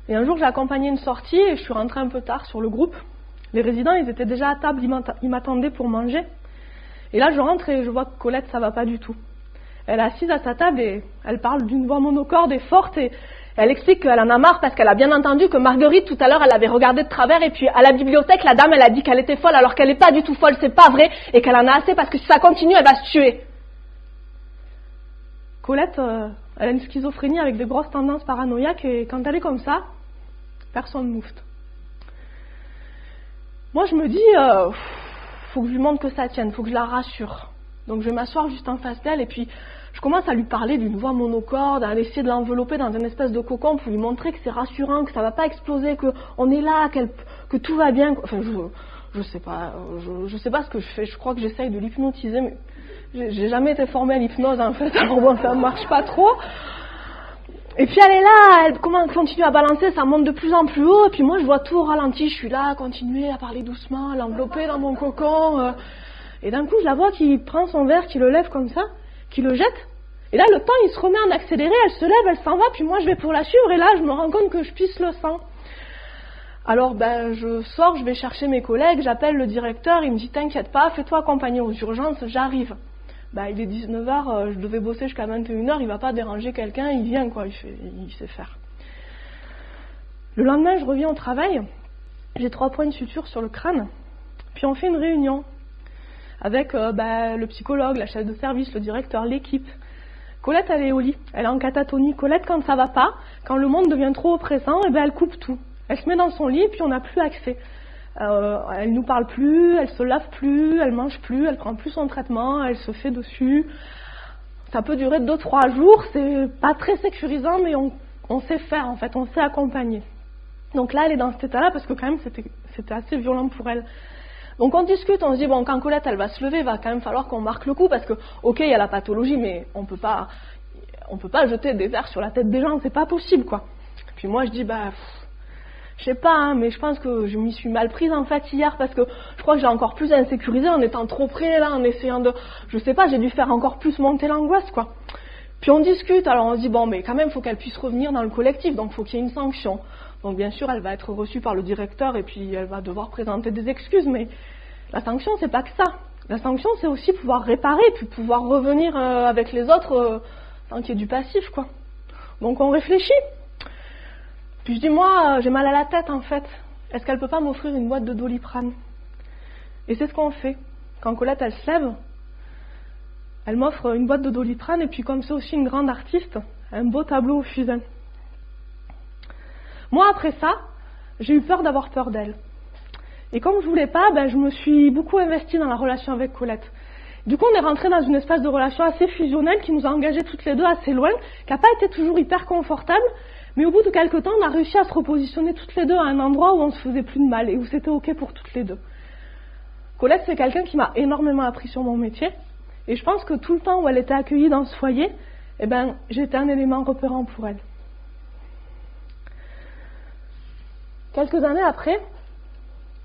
Et un jour, j'ai accompagné une sortie et je suis rentrée un peu tard sur le groupe. Les résidents, ils étaient déjà à table, ils m'attendaient pour manger. Et là, je rentre et je vois que Colette, ça va pas du tout. Elle est assise à sa table et elle parle d'une voix monocorde et forte et elle explique qu'elle en a marre parce qu'elle a bien entendu que Marguerite, tout à l'heure, elle avait regardé de travers et puis à la bibliothèque, la dame, elle a dit qu'elle était folle alors qu'elle n'est pas du tout folle, c'est pas vrai et qu'elle en a assez parce que si ça continue, elle va se tuer. Colette, elle a une schizophrénie avec des grosses tendances paranoïaques et quand elle est comme ça, personne ne moufte. Moi, je me dis, faut que je lui montre que ça tienne, faut que je la rassure. Donc, je vais m'asseoir juste en face d'elle et puis je commence à lui parler d'une voix monocorde, à essayer de l'envelopper dans une espèce de cocon pour lui montrer que c'est rassurant, que ça va pas exploser, qu'on est là, que tout va bien. Enfin, je sais pas, je sais pas ce que je fais. Je crois que j'essaye de l'hypnotiser, mais j'ai jamais été formée à l'hypnose en fait. Alors bon, ça marche pas trop. Et puis elle est là, elle continue à balancer, ça monte de plus en plus haut, et puis moi je vois tout au ralenti, je suis là à continuer à parler doucement, à l'envelopper dans mon cocon, et d'un coup je la vois qui prend son verre, qui le lève comme ça, qui le jette, et là le temps il se remet en accéléré, elle se lève, elle s'en va, puis moi je vais pour la suivre, et là je me rends compte que je pisse le sang. Alors je sors, je vais chercher mes collègues, j'appelle le directeur, il me dit t'inquiète pas, fais-toi accompagner aux urgences, j'arrive. Il est 19h, je devais bosser jusqu'à 21h, il va pas déranger quelqu'un, il vient quoi, il sait faire. Le lendemain, je reviens au travail, j'ai 3 points de suture sur le crâne, puis on fait une réunion avec le psychologue, la chef de service, le directeur, l'équipe. Colette, elle est au lit, elle est en catatonie. Colette, quand ça va pas, quand le monde devient trop oppressant, elle coupe tout. Elle se met dans son lit, puis on n'a plus accès. Elle nous parle plus, elle se lave plus, elle mange plus, elle prend plus son traitement, elle se fait dessus. Ça peut durer 2-3 jours, c'est pas très sécurisant, mais on sait faire en fait, on sait accompagner. Donc là, elle est dans cet état-là parce que quand même c'était assez violent pour elle. Donc on discute, on se dit bon, quand Colette elle va se lever, il va quand même falloir qu'on marque le coup parce que ok, il y a la pathologie, mais on peut pas jeter des verres sur la tête des gens, c'est pas possible quoi. Puis moi je dis je sais pas, hein, mais je pense que je m'y suis mal prise en fait hier parce que je crois que j'ai encore plus insécurisé en étant trop près là, en essayant de... Je sais pas, j'ai dû faire encore plus monter l'angoisse quoi. Puis on discute, alors on se dit bon mais quand même il faut qu'elle puisse revenir dans le collectif, donc il faut qu'il y ait une sanction. Donc bien sûr elle va être reçue par le directeur et puis elle va devoir présenter des excuses, mais la sanction c'est pas que ça. La sanction c'est aussi pouvoir réparer puis pouvoir revenir avec les autres sans qu'il y ait du passif quoi. Donc on réfléchit. Puis je dis, moi, j'ai mal à la tête, en fait. Est-ce qu'elle peut pas m'offrir une boîte de Doliprane? Et c'est ce qu'on fait. Quand Colette, elle se lève, elle m'offre une boîte de Doliprane, et puis comme c'est aussi une grande artiste, un beau tableau au fusain. Moi, après ça, j'ai eu peur d'avoir peur d'elle. Et comme je voulais pas, je me suis beaucoup investie dans la relation avec Colette. Du coup, on est rentré dans une espèce de relation assez fusionnelle qui nous a engagés toutes les deux assez loin, qui n'a pas été toujours hyper confortable, mais au bout de quelques temps, on a réussi à se repositionner toutes les deux à un endroit où on ne se faisait plus de mal et où c'était ok pour toutes les deux. Colette, c'est quelqu'un qui m'a énormément appris sur mon métier, et je pense que tout le temps où elle était accueillie dans ce foyer, j'étais un élément repérant pour elle. Quelques années après,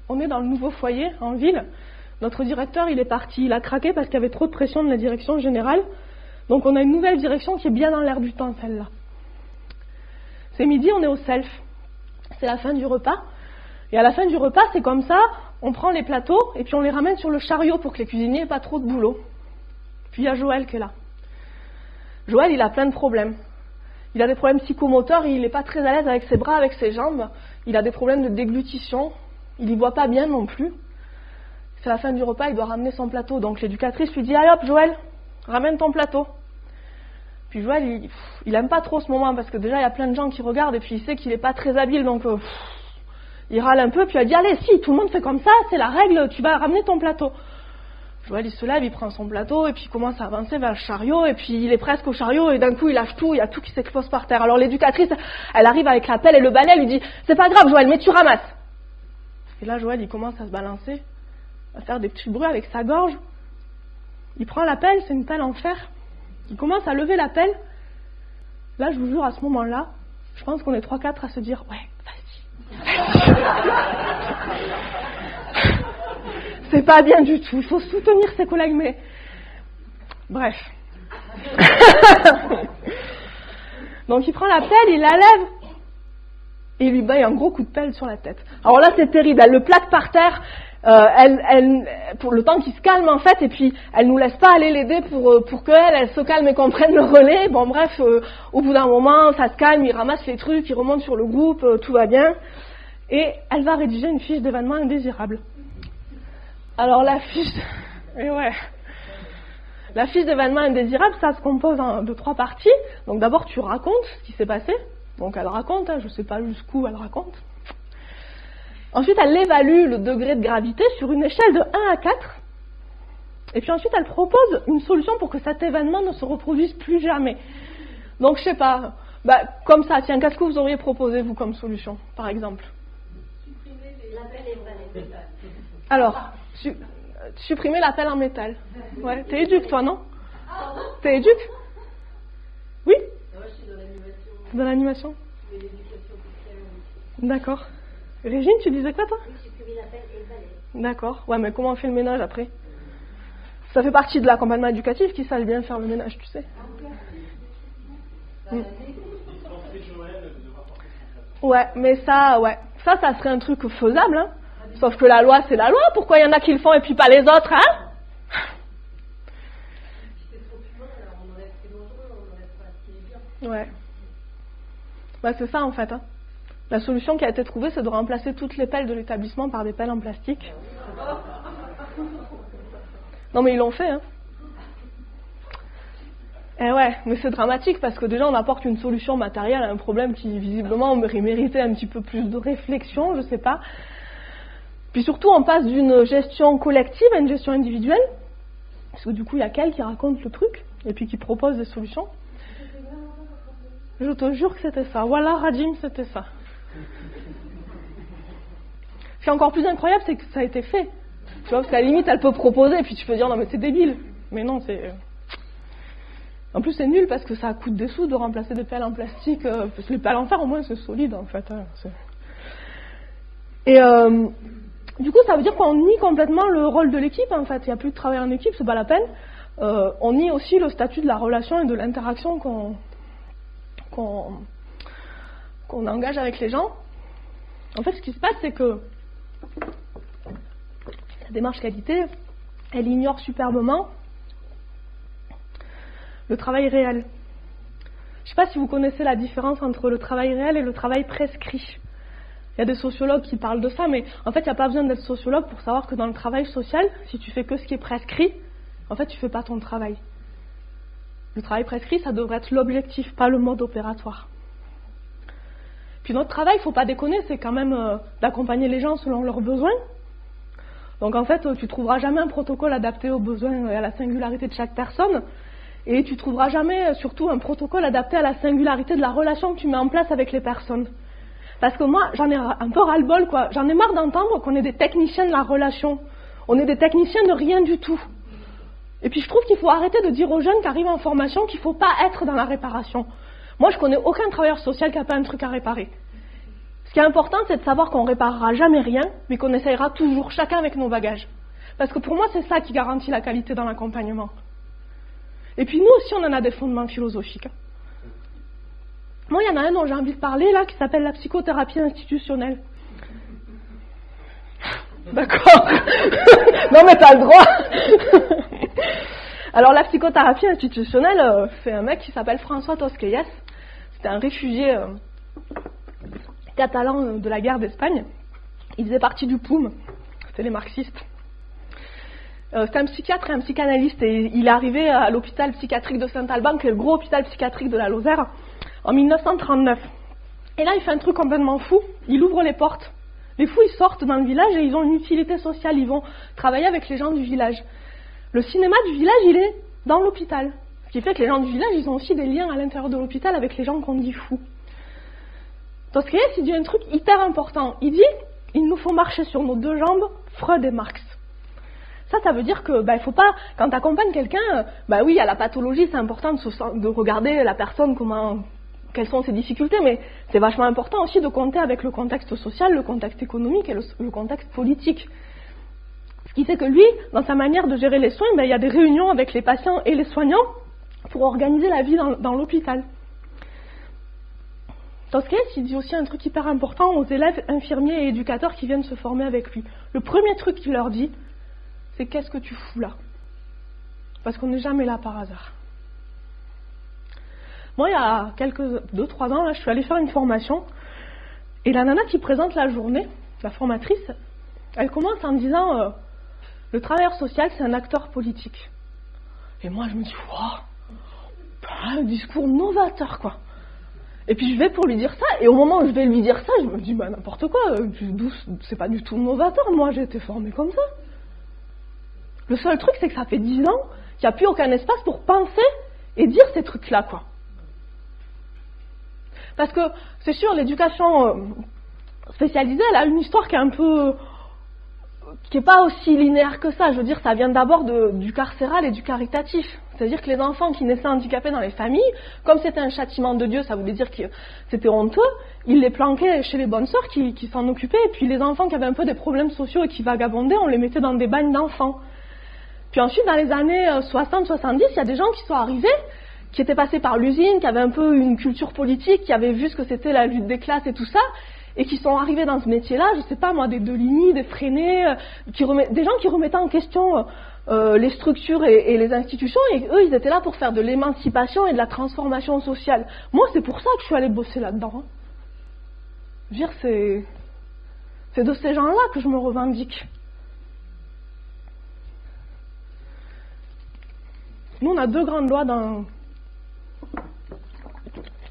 on est dans le nouveau foyer en ville. Notre directeur, il est parti, il a craqué parce qu'il y avait trop de pression de la direction générale. Donc on a une nouvelle direction qui est bien dans l'air du temps, celle-là. C'est midi, on est au self. C'est la fin du repas. Et à la fin du repas, c'est comme ça, on prend les plateaux et puis on les ramène sur le chariot pour que les cuisiniers n'aient pas trop de boulot. Puis il y a Joël qui est là. Joël, il a plein de problèmes. Il a des problèmes psychomoteurs, il n'est pas très à l'aise avec ses bras, avec ses jambes. Il a des problèmes de déglutition. Il n'y voit pas bien non plus. C'est la fin du repas, il doit ramener son plateau. Donc l'éducatrice lui dit « Allez hop Joël, ramène ton plateau ». Puis Joël, il aime pas trop ce moment parce que déjà il y a plein de gens qui regardent et puis il sait qu'il est pas très habile, donc il râle un peu. Puis il a dit allez, si tout le monde fait comme ça, c'est la règle, tu vas ramener ton plateau. Joël, il se lève, il prend son plateau, et puis il commence à avancer vers le chariot, et puis il est presque au chariot, et d'un coup, il lâche tout, il y a tout qui s'explose par terre. Alors l'éducatrice, elle arrive avec la pelle et le balai, elle lui dit « C'est pas grave, Joël, mais tu ramasses !» Et là, Joël, il commence à se balancer, à faire des petits bruits avec sa gorge. Il prend la pelle, c'est une pelle en fer. Il commence à lever la pelle. Là, je vous jure, à ce moment-là, je pense qu'on est 3-4 à se dire « Ouais, vas-y. » C'est pas bien du tout, il faut soutenir ses collègues, mais... Bref. Donc il prend la pelle, il la lève, et il lui baille un gros coup de pelle sur la tête. Alors là, c'est terrible, elle le plaque par terre, pour le temps qu'il se calme en fait, et puis elle nous laisse pas aller l'aider pour qu'elle se calme et qu'on prenne le relais. Bon bref, au bout d'un moment, ça se calme, il ramasse les trucs, il remonte sur le groupe, tout va bien, et elle va rédiger une fiche d'événement indésirable. Alors la fiche d'événement indésirable, ça se compose de 3 parties. Donc d'abord tu racontes ce qui s'est passé. Donc elle raconte, je ne sais pas jusqu'où elle raconte. Ensuite elle évalue le degré de gravité sur une échelle de 1 à 4. Et puis ensuite elle propose une solution pour que cet événement ne se reproduise plus jamais. Donc je sais pas, comme ça, tiens, qu'est-ce que vous auriez proposé vous comme solution, par exemple? Supprimer l'appel et le balai. Alors, supprimer l'appel en métal. Ouais, t'es éduque toi, non? T'es éduque? Oui? Moi je suis dans l'animation. Dans l'animation? Mais l'éducation sociale, D'accord. Régine, tu disais quoi toi? oui, supprimer l'appel et le balai. D'accord. Ouais, mais comment on fait le ménage après? Ça fait partie de l'accompagnement éducatif qui savent bien faire le ménage, tu sais. Ouais, mais ça serait un truc faisable, hein. Sauf que la loi, c'est la loi. Pourquoi il y en a qui le font et puis pas les autres, hein? C'est trop humain, alors on enlève ce qui est dangereux, on enlève pas ce qui est bien. Ouais. C'est ça en fait, hein. La solution qui a été trouvée, c'est de remplacer toutes les pelles de l'établissement par des pelles en plastique. Non mais ils l'ont fait, hein. Eh ouais, mais c'est dramatique parce que déjà on apporte une solution matérielle à un problème qui visiblement méritait un petit peu plus de réflexion, je sais pas. Puis surtout on passe d'une gestion collective à une gestion individuelle, parce que du coup il y a qu'elle qui raconte le truc et puis qui propose des solutions. Je te jure que c'était ça. Voilà, Radim, c'était ça. Ce qui est encore plus incroyable, c'est que ça a été fait. Tu vois, parce qu'à la limite, elle peut proposer, et puis tu peux dire, non mais c'est débile. Mais non, c'est... En plus, c'est nul, parce que ça coûte des sous de remplacer des pelles en plastique. Parce que les pelles en fer, au moins, c'est solide, en fait. Hein, et du coup, ça veut dire qu'on nie complètement le rôle de l'équipe, en fait. Il n'y a plus de travail en équipe, c'est pas la peine. On nie aussi le statut de la relation et de l'interaction qu'on engage avec les gens. En fait, ce qui se passe, c'est que la démarche qualité, elle ignore superbement le travail réel. Je ne sais pas si vous connaissez la différence entre le travail réel et le travail prescrit. Il y a des sociologues qui parlent de ça, mais en fait, il n'y a pas besoin d'être sociologue pour savoir que dans le travail social, si tu fais que ce qui est prescrit, en fait, tu ne fais pas ton travail. Le travail prescrit, ça devrait être l'objectif, pas le mode opératoire. Puis notre travail, il ne faut pas déconner, c'est quand même d'accompagner les gens selon leurs besoins. Donc en fait, tu ne trouveras jamais un protocole adapté aux besoins et à la singularité de chaque personne. Et tu ne trouveras jamais, surtout, un protocole adapté à la singularité de la relation que tu mets en place avec les personnes. Parce que moi, j'en ai un peu ras-le-bol, quoi. J'en ai marre d'entendre qu'on est des techniciens de la relation. On est des techniciens de rien du tout. Et puis je trouve qu'il faut arrêter de dire aux jeunes qui arrivent en formation qu'il ne faut pas être dans la réparation. Moi, je connais aucun travailleur social qui n'a pas un truc à réparer. Ce qui est important, c'est de savoir qu'on ne réparera jamais rien, mais qu'on essayera toujours, chacun avec nos bagages. Parce que pour moi, c'est ça qui garantit la qualité dans l'accompagnement. Et puis nous aussi, on en a des fondements philosophiques. Moi, il y en a un dont j'ai envie de parler, là, qui s'appelle la psychothérapie institutionnelle. D'accord. Non, mais t'as le droit. Alors, la psychothérapie institutionnelle, c'est un mec qui s'appelle François Tosquelles. C'était un réfugié catalan de la guerre d'Espagne. Il faisait partie du POUM. C'était les marxistes. C'était un psychiatre et un psychanalyste. Et il est arrivé à l'hôpital psychiatrique de Saint-Alban, qui est le gros hôpital psychiatrique de la Lozère, en 1939. Et là, il fait un truc complètement fou. Il ouvre les portes. Les fous, ils sortent dans le village et ils ont une utilité sociale. Ils vont travailler avec les gens du village. Le cinéma du village, il est dans l'hôpital. Ce qui fait que les gens du village, ils ont aussi des liens à l'intérieur de l'hôpital avec les gens qu'on dit fous. Dostoïevski, il dit un truc hyper important. Il dit, il nous faut marcher sur nos deux jambes, Freud et Marx. Ça veut dire que, il faut pas, quand tu accompagnes quelqu'un, oui, il y a la pathologie, c'est important de regarder la personne, quelles sont ses difficultés, mais c'est vachement important aussi de compter avec le contexte social, le contexte économique et le contexte politique. Ce qui fait que lui, dans sa manière de gérer les soins, il y a des réunions avec les patients et les soignants pour organiser la vie dans l'hôpital. Dostoïevski, il dit aussi un truc hyper important aux élèves infirmiers et éducateurs qui viennent se former avec lui. Le premier truc qu'il leur dit, c'est qu'est-ce que tu fous là? Parce qu'on n'est jamais là par hasard. Moi, il y a 2-3 ans, là, je suis allée faire une formation, et la nana qui présente la journée, la formatrice, elle commence en disant le travailleur social, c'est un acteur politique. Et moi, je me dis, waouh, un discours novateur, quoi. Et puis je vais pour lui dire ça, et au moment où je vais lui dire ça, je me dis, n'importe quoi, c'est pas du tout novateur, moi j'ai été formée comme ça. Le seul truc, c'est que ça fait 10 ans qu'il n'y a plus aucun espace pour penser et dire ces trucs-là, quoi. Parce que, c'est sûr, l'éducation spécialisée, elle a une histoire qui est pas aussi linéaire que ça. Je veux dire, ça vient d'abord du carcéral et du caritatif. C'est-à-dire que les enfants qui naissaient handicapés dans les familles, comme c'était un châtiment de Dieu, ça voulait dire que c'était honteux, ils les planquaient chez les bonnes sœurs qui s'en occupaient, et puis les enfants qui avaient un peu des problèmes sociaux et qui vagabondaient, on les mettait dans des bagnes d'enfants. Puis ensuite, dans les années 60-70, il y a des gens qui sont arrivés, qui étaient passés par l'usine, qui avaient un peu une culture politique, qui avaient vu ce que c'était la lutte des classes et tout ça, et qui sont arrivés dans ce métier-là, je sais pas moi, des Deligny, des Freinet, des gens qui remettaient en question les structures et les institutions, et eux, ils étaient là pour faire de l'émancipation et de la transformation sociale. Moi, c'est pour ça que je suis allée bosser là-dedans. Hein. Je veux dire, c'est de ces gens-là que je me revendique. Nous, on a 2 grandes lois dans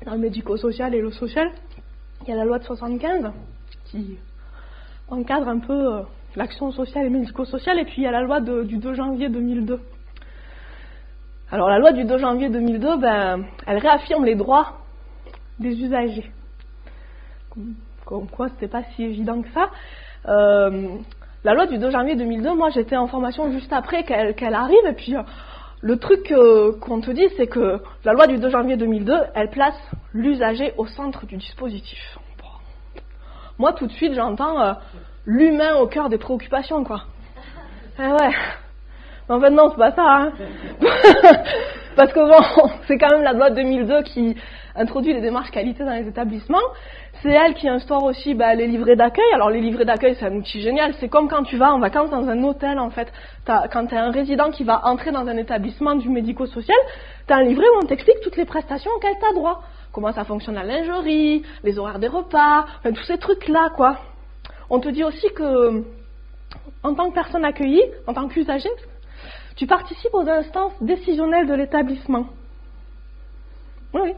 le médico-social et le social. Il y a la loi de 75 qui encadre un peu l'action sociale et médico-sociale, et puis il y a la loi du 2 janvier 2002. Alors la loi du 2 janvier 2002, elle réaffirme les droits des usagers. Comme quoi, c'était pas si évident que ça. La loi du 2 janvier 2002, moi j'étais en formation juste après qu'elle arrive, et puis le truc qu'on te dit, c'est que la loi du 2 janvier 2002, elle place l'usager au centre du dispositif. Moi, tout de suite, j'entends l'humain au cœur des préoccupations, quoi. Ouais. En fait, non, c'est pas ça, hein. Parce que bon, c'est quand même la loi de 2002 qui introduit les démarches qualité dans les établissements. C'est elle qui instaure aussi les livrets d'accueil. Alors les livrets d'accueil, c'est un outil génial. C'est comme quand tu vas en vacances dans un hôtel, en fait. Quand tu as un résident qui va entrer dans un établissement du médico-social, tu as un livret où on t'explique toutes les prestations auxquelles tu as droit. Comment ça fonctionne la lingerie, les horaires des repas, tous ces trucs-là, quoi. On te dit aussi que, en tant que personne accueillie, en tant qu'usager, tu participes aux instances décisionnelles de l'établissement. Oui.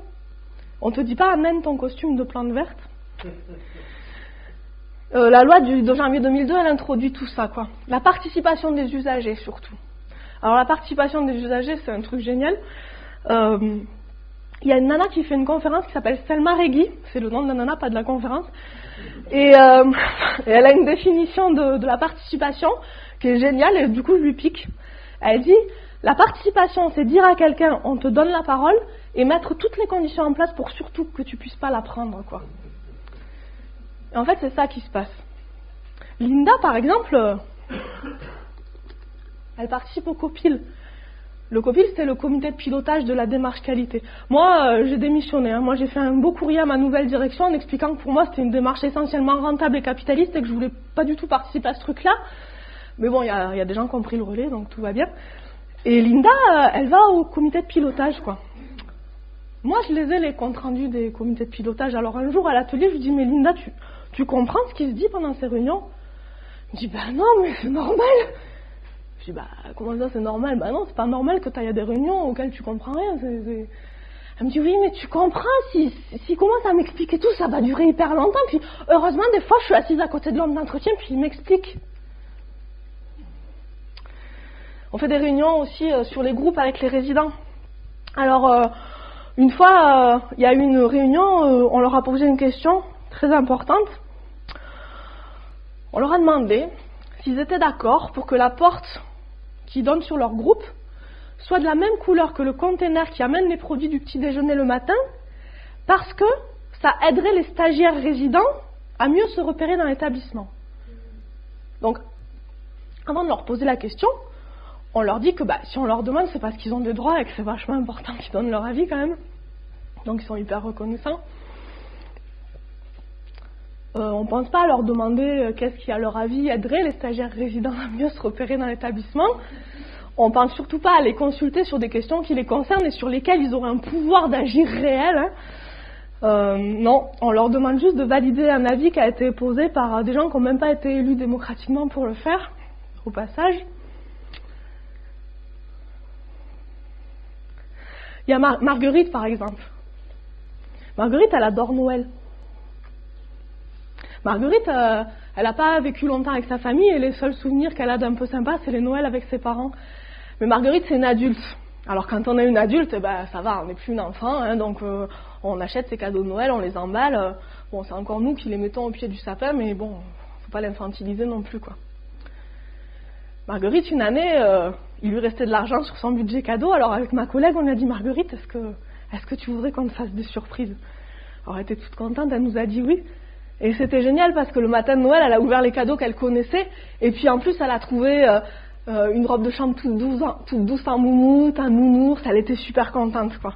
On te dit pas amène ton costume de plante verte. La loi du 2 janvier 2002, elle introduit tout ça, quoi. La participation des usagers, surtout. Alors la participation des usagers, c'est un truc génial. Il y a une nana qui fait une conférence qui s'appelle Selma Regui, c'est le nom de la nana, pas de la conférence, et elle a une définition de la participation qui est géniale, et du coup je lui pique. Elle dit, la participation, c'est dire à quelqu'un, on te donne la parole, et mettre toutes les conditions en place pour surtout que tu puisses pas la prendre, quoi. Et en fait, c'est ça qui se passe. Linda, par exemple, elle participe au COPIL. Le COPIL, c'était le comité de pilotage de la démarche qualité. Moi, j'ai démissionné. Hein. Moi, j'ai fait un beau courrier à ma nouvelle direction en expliquant que pour moi, c'était une démarche essentiellement rentable et capitaliste et que je voulais pas du tout participer à ce truc-là. Mais bon, il y a des gens qui ont pris le relais, donc tout va bien. Et Linda, elle va au comité de pilotage, quoi. Moi, je les ai, les comptes rendus des comités de pilotage. Alors, un jour, à l'atelier, je lui dis, mais Linda, tu comprends ce qui se dit pendant ces réunions? Elle me dit, non, mais c'est normal. Je dis, comment ça, c'est normal? Non, c'est pas normal que tu ailles à des réunions auxquelles tu comprends rien. Elle me dit, oui, mais tu comprends, si commence à m'expliquer tout, ça va durer hyper longtemps. Puis, heureusement, des fois, je suis assise à côté de l'homme d'entretien, puis il m'explique. On fait des réunions aussi sur les groupes avec les résidents. Alors, une fois, il y a eu une réunion, on leur a posé une question très importante. On leur a demandé s'ils étaient d'accord pour que la porte qui donne sur leur groupe soit de la même couleur que le container qui amène les produits du petit déjeuner le matin, parce que ça aiderait les stagiaires résidents à mieux se repérer dans l'établissement. Donc, avant de leur poser la question, on leur dit que si on leur demande, c'est parce qu'ils ont des droits et que c'est vachement important qu'ils donnent leur avis quand même. Donc ils sont hyper reconnaissants. On ne pense pas à leur demander qu'est-ce qui, à leur avis, aiderait les stagiaires résidents à mieux se repérer dans l'établissement. On ne pense surtout pas à les consulter sur des questions qui les concernent et sur lesquelles ils auraient un pouvoir d'agir réel. Non, on leur demande juste de valider un avis qui a été posé par des gens qui n'ont même pas été élus démocratiquement pour le faire, au passage. Il y a Marguerite, par exemple. Marguerite, elle adore Noël. Marguerite, elle n'a pas vécu longtemps avec sa famille et les seuls souvenirs qu'elle a d'un peu sympa, c'est les Noëls avec ses parents. Mais Marguerite, c'est une adulte. Alors quand on est une adulte, ça va, on n'est plus une enfant, donc on achète ses cadeaux de Noël, on les emballe. Bon, c'est encore nous qui les mettons au pied du sapin, mais bon, faut pas l'infantiliser non plus, quoi. Marguerite, une année, il lui restait de l'argent sur son budget cadeau, alors avec ma collègue, on lui a dit, Marguerite, est-ce que tu voudrais qu'on te fasse des surprises? Alors elle était toute contente, elle nous a dit oui. Et c'était génial parce que le matin de Noël, elle a ouvert les cadeaux qu'elle connaissait, et puis en plus, elle a trouvé une robe de chambre toute douce en moumoute, un nounours, elle était super contente, quoi.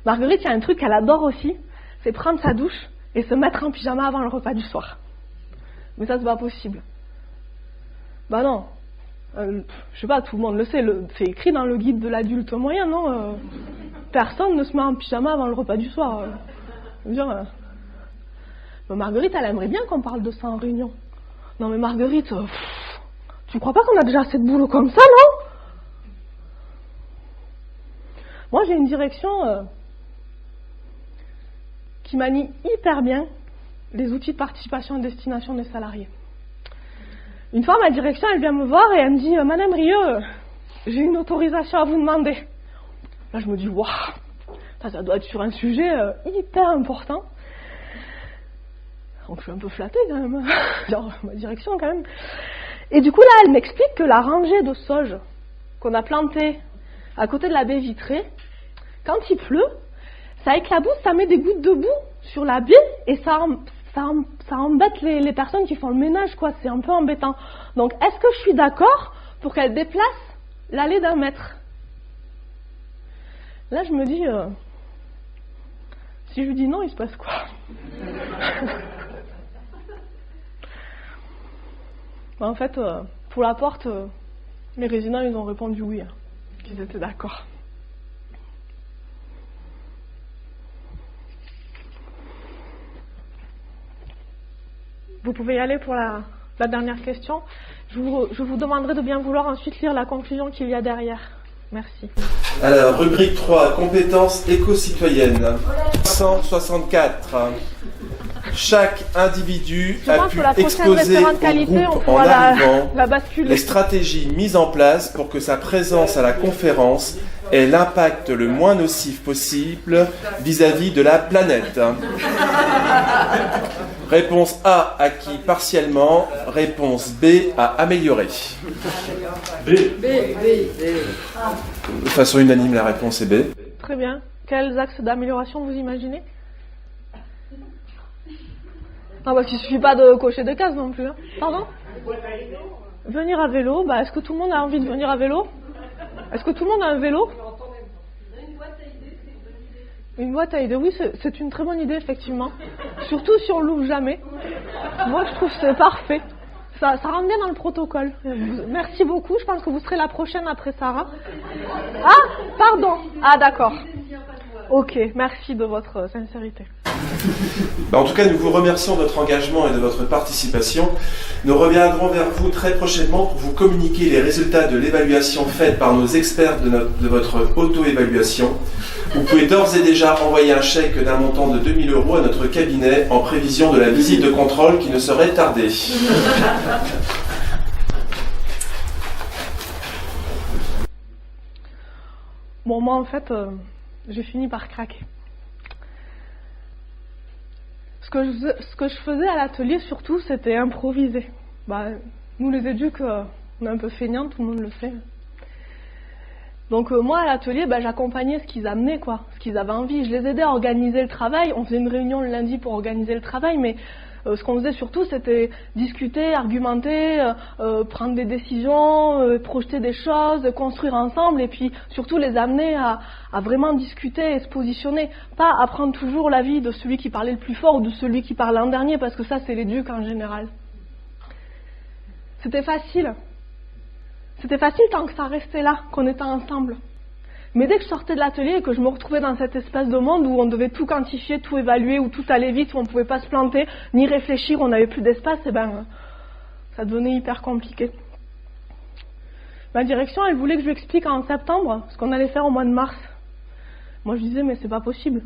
Marguerite, il y a un truc qu'elle adore aussi, c'est prendre sa douche et se mettre en pyjama avant le repas du soir. Mais ça, c'est pas possible. Bah non. Je sais pas, tout le monde le sait, c'est écrit dans le guide de l'adulte moyen, non? Personne ne se met en pyjama avant le repas du soir. Je veux dire, Marguerite, elle aimerait bien qu'on parle de ça en réunion. Non mais Marguerite, tu crois pas qu'on a déjà assez de boulot comme ça, non? Moi, j'ai une direction qui manie hyper bien les outils de participation et de destination des salariés. Une fois, ma direction, elle vient me voir et elle me dit « Madame Rieu, j'ai une autorisation à vous demander. » Là, je me dis « Waouh, ça doit être sur un sujet hyper important. » Donc, je suis un peu flattée quand même, genre ma direction quand même. Et du coup, là, elle m'explique que la rangée de sauge qu'on a plantée à côté de la baie vitrée, quand il pleut, ça éclabousse, ça met des gouttes de boue sur la baie et ça embête les personnes qui font le ménage, quoi. C'est un peu embêtant. Donc, est-ce que je suis d'accord pour qu'elle déplace l'allée d'1 mètre? Là, je me dis, si je lui dis non, il se passe quoi? En fait, pour la porte, les résidents, ils ont répondu oui, qu'ils étaient d'accord. Vous pouvez y aller pour la dernière question. Je vous demanderai de bien vouloir ensuite lire la conclusion qu'il y a derrière. Merci. Alors, rubrique 3, compétences éco-citoyennes. 164. Chaque individu a pu exposer au groupe en arrivant les stratégies mises en place pour que sa présence à la conférence ait l'impact le moins nocif possible vis-à-vis de la planète. Réponse A, acquis partiellement. Réponse B, à améliorer. B. De façon unanime, la réponse est B. Très bien. Quels axes d'amélioration vous imaginez? Parce qu'il ne suffit pas de cocher de cases non plus. Pardon? Venir à vélo. Est-ce que tout le monde a envie de venir à vélo? Est-ce que tout le monde a un vélo? Une boîte à idées, oui, c'est une très bonne idée, effectivement. Surtout si on l'ouvre jamais. Moi, je trouve que c'est parfait. Ça rentre bien dans le protocole. Merci beaucoup, je pense que vous serez la prochaine après Sarah. Ah, pardon. Ah, d'accord. Ok, merci de votre sincérité. En tout cas, nous vous remercions de votre engagement et de votre participation. Nous reviendrons vers vous très prochainement pour vous communiquer les résultats de l'évaluation faite par nos experts de votre auto-évaluation. Vous pouvez d'ores et déjà envoyer un chèque d'un montant de 2 000 € à notre cabinet en prévision de la visite de contrôle qui ne serait tardée. Bon, moi, en fait, j'ai fini par craquer. Ce que je faisais à l'atelier, surtout, c'était improviser. Nous, les éduques, on est un peu feignants, tout le monde le sait. Donc moi, à l'atelier, j'accompagnais ce qu'ils amenaient, ce qu'ils avaient envie. Je les aidais à organiser le travail. On faisait une réunion le lundi pour organiser le travail, mais ce qu'on faisait surtout, c'était discuter, argumenter, prendre des décisions, projeter des choses, construire ensemble, et puis surtout les amener à vraiment discuter et se positionner. Pas à prendre toujours l'avis de celui qui parlait le plus fort ou de celui qui parlait en dernier, parce que ça, c'est l'éduc en général. C'était facile. C'était facile tant que ça restait là, qu'on était ensemble. Mais dès que je sortais de l'atelier et que je me retrouvais dans cette espèce de monde où on devait tout quantifier, tout évaluer, où tout allait vite, où on ne pouvait pas se planter, ni réfléchir, on n'avait plus d'espace, ça devenait hyper compliqué. Ma direction, elle voulait que je lui explique en septembre ce qu'on allait faire au mois de mars. Moi, je disais, mais c'est pas possible.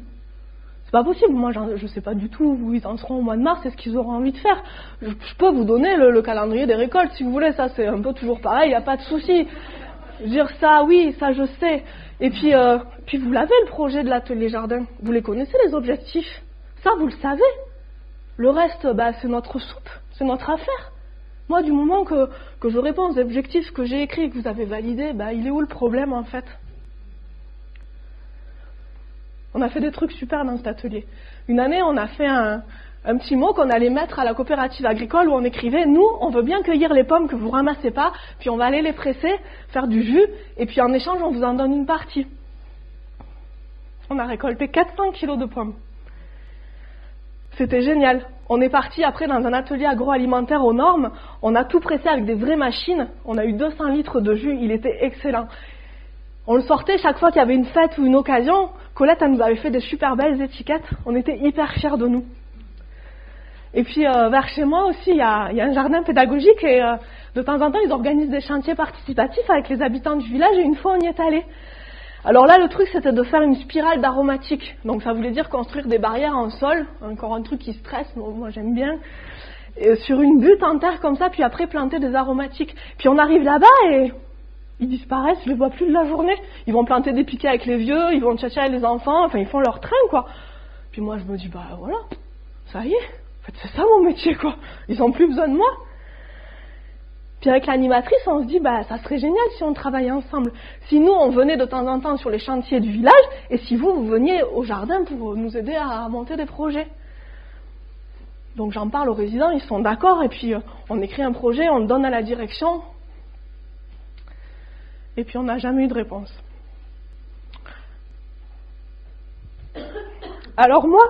C'est pas possible, moi je sais pas du tout où ils en seront au mois de mars et ce qu'ils auront envie de faire. Je peux vous donner le calendrier des récoltes si vous voulez, ça c'est un peu toujours pareil, il n'y a pas de souci. Dire ça, oui, ça je sais. Et puis vous l'avez le projet de l'atelier jardin, vous les connaissez les objectifs, ça vous le savez. Le reste, c'est notre soupe, c'est notre affaire. Moi du moment que je réponds aux objectifs que j'ai écrits et que vous avez validés, il est où le problème en fait ? On a fait des trucs super dans cet atelier. Une année, on a fait un petit mot qu'on allait mettre à la coopérative agricole où on écrivait « Nous, on veut bien cueillir les pommes que vous ramassez pas, puis on va aller les presser, faire du jus, et puis en échange, on vous en donne une partie. » On a récolté 400 kilos de pommes. C'était génial. On est parti après dans un atelier agroalimentaire aux normes. On a tout pressé avec des vraies machines. On a eu 200 litres de jus. Il était excellent. On le sortait chaque fois qu'il y avait une fête ou une occasion. Colette, elle nous avait fait des super belles étiquettes. On était hyper fiers de nous. Et puis, vers chez moi aussi, il y a un jardin pédagogique et de temps en temps, ils organisent des chantiers participatifs avec les habitants du village et une fois, on y est allé. Alors là, le truc, c'était de faire une spirale d'aromatique. Donc, ça voulait dire construire des barrières en sol. Encore un truc qui stresse, mais moi, j'aime bien. Et sur une butte en terre comme ça, puis après, planter des aromatiques. Puis on arrive là-bas et ils disparaissent, je les vois plus de la journée. Ils vont planter des piquets avec les vieux, ils vont tchatcher avec les enfants, enfin, ils font leur train, quoi. Puis moi, je me dis, voilà, ça y est. En fait, c'est ça mon métier, quoi. Ils n'ont plus besoin de moi. Puis avec l'animatrice, on se dit, ça serait génial si on travaillait ensemble. Si nous, on venait de temps en temps sur les chantiers du village, et si vous veniez au jardin pour nous aider à monter des projets. Donc j'en parle aux résidents, ils sont d'accord, et puis on écrit un projet, on le donne à la direction, et puis on n'a jamais eu de réponse. Alors moi,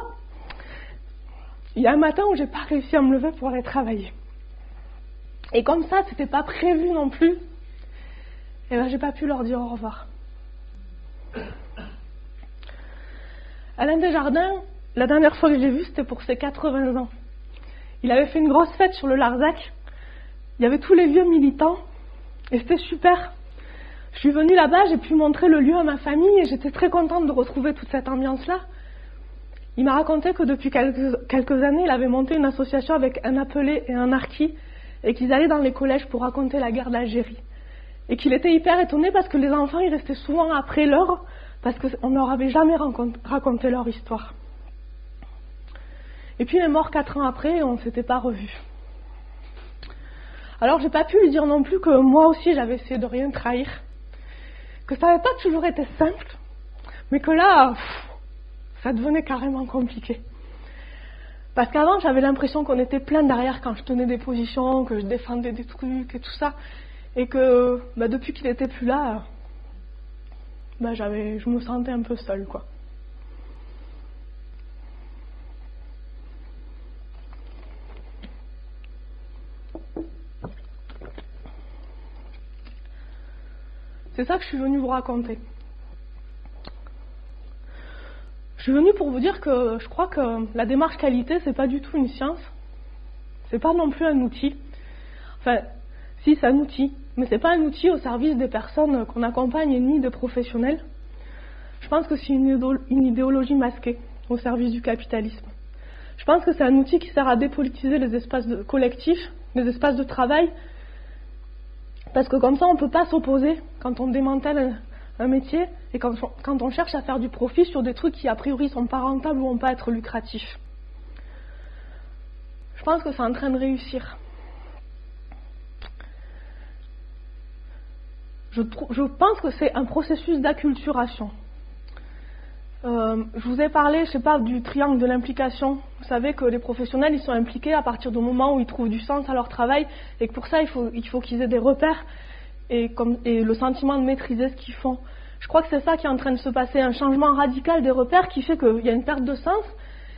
il y a un matin où j'ai pas réussi à me lever pour aller travailler. Et comme ça, c'était pas prévu non plus, et j'ai pas pu leur dire au revoir. Alain Desjardins, la dernière fois que je l'ai vu, c'était pour ses 80 ans. Il avait fait une grosse fête sur le Larzac. Il y avait tous les vieux militants, et c'était super. Je suis venue là-bas, j'ai pu montrer le lieu à ma famille, et j'étais très contente de retrouver toute cette ambiance-là. Il m'a raconté que depuis quelques années, il avait monté une association avec un appelé et un harki, et qu'ils allaient dans les collèges pour raconter la guerre d'Algérie. Et qu'il était hyper étonné parce que les enfants, ils restaient souvent après l'heure, parce qu'on ne leur avait jamais raconté leur histoire. Et puis il est mort 4 ans après et on ne s'était pas revus. Alors j'ai pas pu lui dire non plus que moi aussi j'avais essayé de rien trahir, que ça n'avait pas toujours été simple, mais que là, ça devenait carrément compliqué. Parce qu'avant, j'avais l'impression qu'on était plein derrière quand je tenais des positions, que je défendais des trucs et tout ça. Et que depuis qu'il n'était plus là, je me sentais un peu seule, quoi. C'est ça que je suis venue vous raconter. Je suis venue pour vous dire que je crois que la démarche qualité, c'est pas du tout une science. C'est pas non plus un outil. Enfin, si, c'est un outil, mais c'est pas un outil au service des personnes qu'on accompagne ni des professionnels. Je pense que c'est une idéologie masquée au service du capitalisme. Je pense que c'est un outil qui sert à dépolitiser les espaces collectifs, les espaces de travail, parce que comme ça, on peut pas s'opposer quand on démantèle un métier et quand on cherche à faire du profit sur des trucs qui a priori sont pas rentables ou vont pas être lucratifs. Je pense que c'est en train de réussir. Je pense que c'est un processus d'acculturation. Je vous ai parlé, je sais pas, du triangle de l'implication. Vous savez que les professionnels, ils sont impliqués à partir du moment où ils trouvent du sens à leur travail et que pour ça, il faut qu'ils aient des repères et le sentiment de maîtriser ce qu'ils font. Je crois que c'est ça qui est en train de se passer, un changement radical des repères qui fait qu'il y a une perte de sens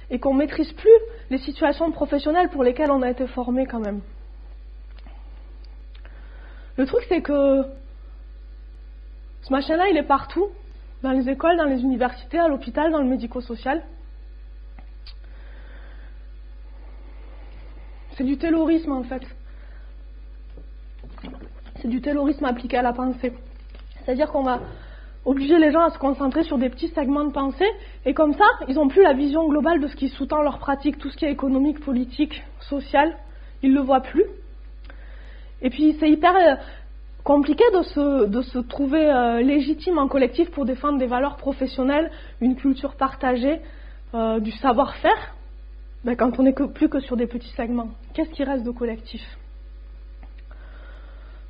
et qu'on ne maîtrise plus les situations professionnelles pour lesquelles on a été formé quand même. Le truc, c'est que ce machin-là, il est partout, dans les écoles, dans les universités, à l'hôpital, dans le médico-social. C'est du taylorisme, en fait. C'est du taylorisme appliqué à la pensée. C'est-à-dire qu'on va obliger les gens à se concentrer sur des petits segments de pensée, et comme ça, ils n'ont plus la vision globale de ce qui sous-tend leur pratique, tout ce qui est économique, politique, social, ils ne le voient plus. Et puis c'est hyper compliqué de se trouver légitime en collectif pour défendre des valeurs professionnelles, une culture partagée, du savoir-faire, quand on n'est plus que sur des petits segments. Qu'est-ce qui reste de collectif ?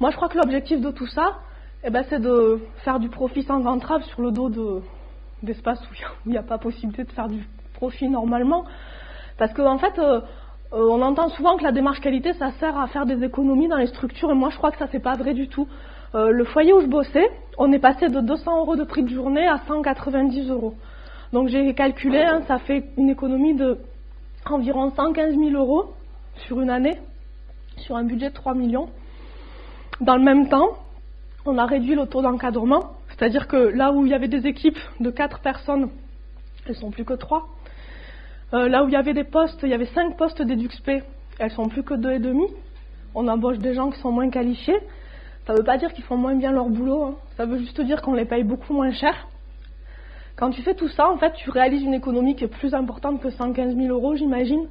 Moi, je crois que l'objectif de tout ça, c'est de faire du profit sans entrave sur le dos d'espaces où il n'y a pas possibilité de faire du profit normalement. Parce qu'en fait, on entend souvent que la démarche qualité, ça sert à faire des économies dans les structures, et moi je crois que ça, c'est pas vrai du tout. Le foyer où je bossais, on est passé de 200 € de prix de journée à 190 €. Donc j'ai calculé, ça fait une économie de environ 115 000 € sur une année, sur un budget de 3 millions. Dans le même temps, on a réduit le taux d'encadrement, c'est-à-dire que là où il y avait des équipes de 4 personnes, elles sont plus que 3. Là où il y avait des postes, il y avait 5 postes d'EduxP, elles sont plus que 2,5. On embauche des gens qui sont moins qualifiés. Ça ne veut pas dire qu'ils font moins bien leur boulot, ça veut juste dire qu'on les paye beaucoup moins cher. Quand tu fais tout ça, en fait, tu réalises une économie qui est plus importante que 115 000 €, j'imagine.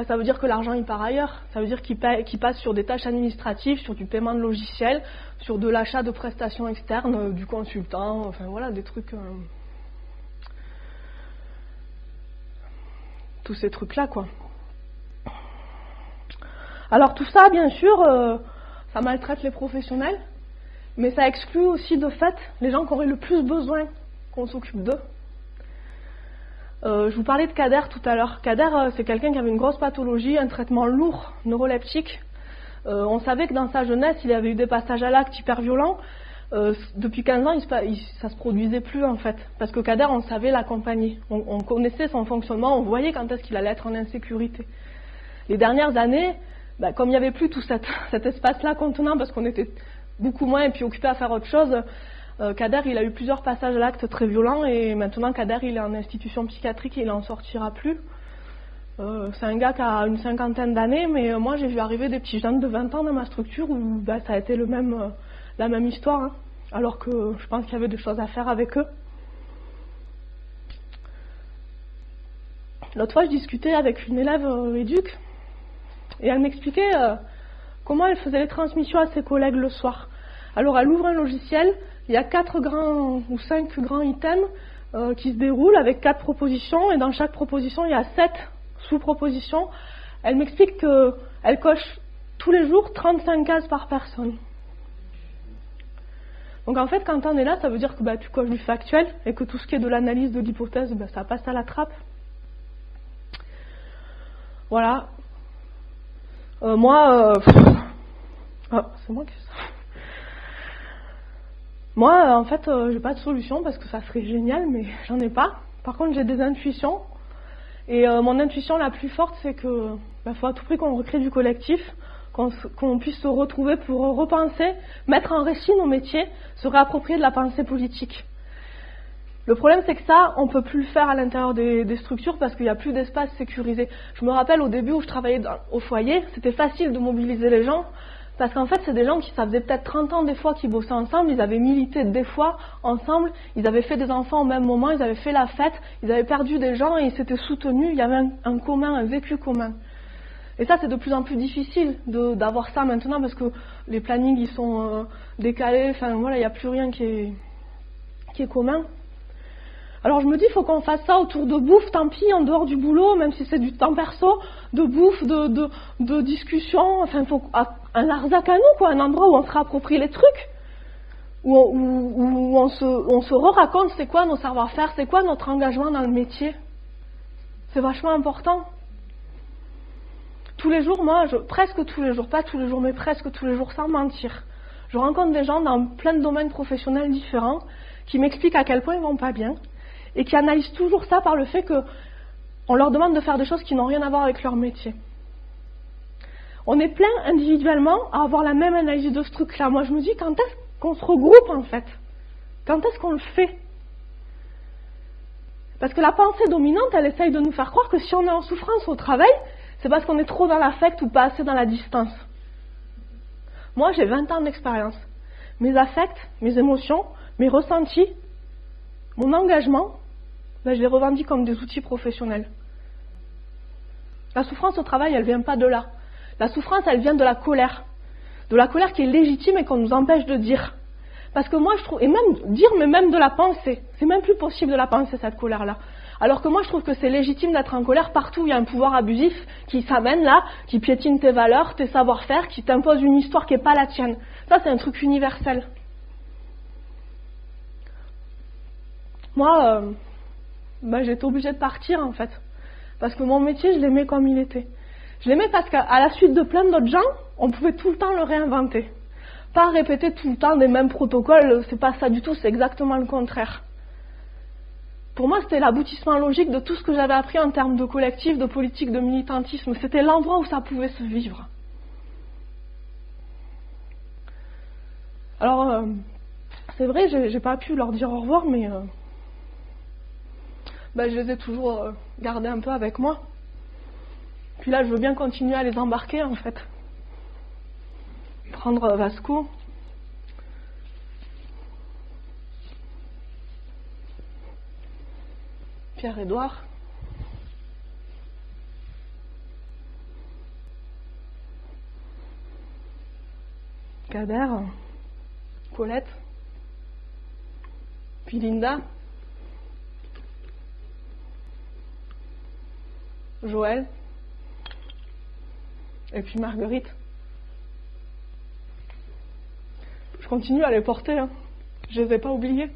Ça veut dire que l'argent il part ailleurs. Ça veut dire qu'il passe sur des tâches administratives, sur du paiement de logiciels, sur de l'achat de prestations externes, du consultant, enfin voilà, des trucs... tous ces trucs-là, quoi. Alors tout ça, bien sûr, ça maltraite les professionnels, mais ça exclut aussi de fait les gens qui auraient le plus besoin qu'on s'occupe d'eux. Je vous parlais de Kader tout à l'heure. Kader, c'est quelqu'un qui avait une grosse pathologie, un traitement lourd, neuroleptique. On savait que dans sa jeunesse, il avait eu des passages à l'acte hyper violents. Depuis 15 ans, ça se produisait plus en fait. Parce que Kader, on savait l'accompagner. On connaissait son fonctionnement, on voyait quand est-ce qu'il allait être en insécurité. Les dernières années, comme il n'y avait plus tout cet espace-là contenant, parce qu'on était beaucoup moins et puis occupé à faire autre chose, Kader, il a eu plusieurs passages à l'acte très violents et maintenant Kader, il est en institution psychiatrique et il n'en sortira plus. C'est un gars qui a une 50aine d'années, mais moi j'ai vu arriver des petits jeunes de 20 ans dans ma structure où ça a été la même histoire, alors que je pense qu'il y avait des choses à faire avec eux. L'autre fois, je discutais avec une élève éduc et elle m'expliquait comment elle faisait les transmissions à ses collègues le soir. Alors elle ouvre un logiciel, il y a 4 grands ou 5 grands items qui se déroulent avec 4 propositions et dans chaque proposition il y a 7 sous-propositions. Elle m'explique qu'elle coche tous les jours 35 cases par personne. Donc en fait quand on est là, ça veut dire que tu coches du factuel et que tout ce qui est de l'analyse de l'hypothèse, ça passe à la trappe. Voilà. Moi, c'est moi qui fais ça. Moi, en fait, j'ai pas de solution parce que ça serait génial, mais j'en ai pas. Par contre, j'ai des intuitions. Et mon intuition la plus forte, c'est que faut à tout prix qu'on recrée du collectif, qu'on puisse se retrouver pour repenser, mettre en récit nos métiers, se réapproprier de la pensée politique. Le problème, c'est que ça, on peut plus le faire à l'intérieur des structures parce qu'il n'y a plus d'espace sécurisé. Je me rappelle au début où je travaillais au foyer, c'était facile de mobiliser les gens. Parce qu'en fait, c'est des gens qui, ça faisait peut-être 30 ans des fois qu'ils bossaient ensemble, ils avaient milité des fois ensemble, ils avaient fait des enfants au même moment, ils avaient fait la fête, ils avaient perdu des gens et ils s'étaient soutenus, il y avait un commun, un vécu commun. Et ça, c'est de plus en plus difficile d'avoir ça maintenant parce que les plannings, ils sont décalés. Enfin, voilà, il n'y a plus rien qui est commun. Alors je me dis, il faut qu'on fasse ça autour de bouffe, tant pis, en dehors du boulot, même si c'est du temps perso, de bouffe, de discussion. Enfin, il faut un Larzac à nous, quoi, un endroit où on se réapproprie les trucs, où on se re-raconte c'est quoi nos savoir-faire, c'est quoi notre engagement dans le métier. C'est vachement important. Tous les jours, moi, presque tous les jours, pas tous les jours, mais presque tous les jours, sans mentir, je rencontre des gens dans plein de domaines professionnels différents qui m'expliquent à quel point ils vont pas bien et qui analysent toujours ça par le fait qu'on leur demande de faire des choses qui n'ont rien à voir avec leur métier. On est plein individuellement à avoir la même analyse de ce truc-là. Moi, je me dis, quand est-ce qu'on se regroupe, en fait? Quand est-ce qu'on le fait? Parce que la pensée dominante, elle essaye de nous faire croire que si on est en souffrance au travail, c'est parce qu'on est trop dans l'affect ou pas assez dans la distance. Moi, j'ai 20 ans d'expérience. Mes affects, mes émotions, mes ressentis, mon engagement, je les revendique comme des outils professionnels. La souffrance au travail, elle ne vient pas de là. La souffrance, elle vient de la colère. De la colère qui est légitime et qu'on nous empêche de dire. Parce que moi, je trouve, et même dire, mais même de la penser, c'est même plus possible de la penser, cette colère-là. Alors que moi, je trouve que c'est légitime d'être en colère partout où il y a un pouvoir abusif qui s'amène là, qui piétine tes valeurs, tes savoir-faire, qui t'impose une histoire qui n'est pas la tienne. Ça, c'est un truc universel. Moi, j'étais obligée de partir, en fait. Parce que mon métier, je l'aimais comme il était. Je l'aimais parce qu'à la suite de plein d'autres gens, on pouvait tout le temps le réinventer. Pas répéter tout le temps les mêmes protocoles, c'est pas ça du tout, c'est exactement le contraire. Pour moi, c'était l'aboutissement logique de tout ce que j'avais appris en termes de collectif, de politique, de militantisme. C'était l'endroit où ça pouvait se vivre. Alors, c'est vrai, j'ai pas pu leur dire au revoir, mais je les ai toujours gardés un peu avec moi. Puis là, je veux bien continuer à les embarquer, en fait. Prendre Vasco. Pierre-Édouard. Kader. Colette. Puis Linda. Joël. Et puis Marguerite. Je continue à les porter, hein. Je les ai pas oubliés.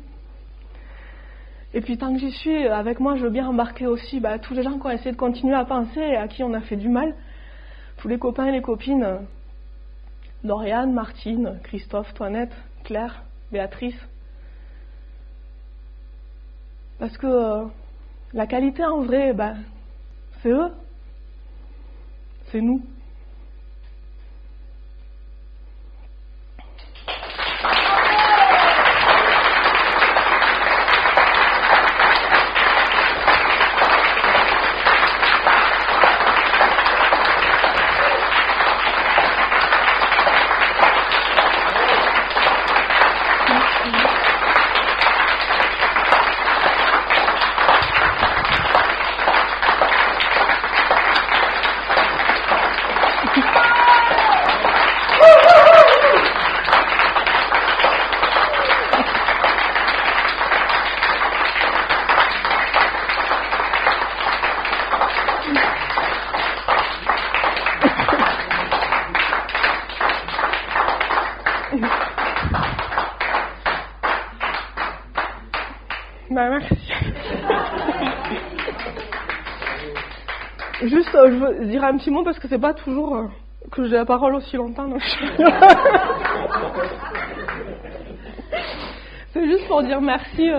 Et puis tant que j'y suis, avec moi, je veux bien embarquer aussi tous les gens qui ont essayé de continuer à penser et à qui on a fait du mal. Tous les copains et les copines. Doriane, Martine, Christophe, Toinette, Claire, Béatrice. Parce que la qualité en vrai, c'est eux. C'est nous. Merci. Juste, je veux dire un petit mot parce que c'est pas toujours que j'ai la parole aussi longtemps. Donc c'est juste pour dire merci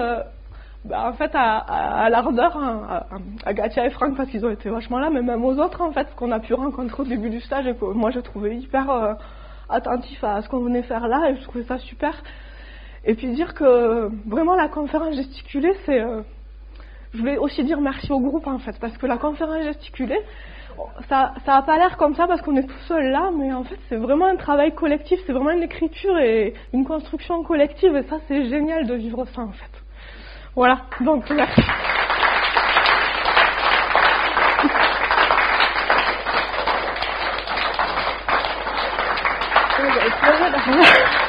en fait à l'Ardeur, à Gatia et Franck parce qu'ils ont été vachement là, mais même aux autres en fait qu'on a pu rencontrer au début du stage et que moi j'ai trouvé hyper attentif à ce qu'on venait faire là et je trouvais ça super. Et puis dire que vraiment la conférence gesticulée, c'est... je voulais aussi dire merci au groupe en fait, parce que la conférence gesticulée, ça a pas l'air comme ça parce qu'on est tout seul là, mais en fait c'est vraiment un travail collectif, c'est vraiment une écriture et une construction collective et ça c'est génial de vivre ça en fait. Voilà, donc merci. Voilà.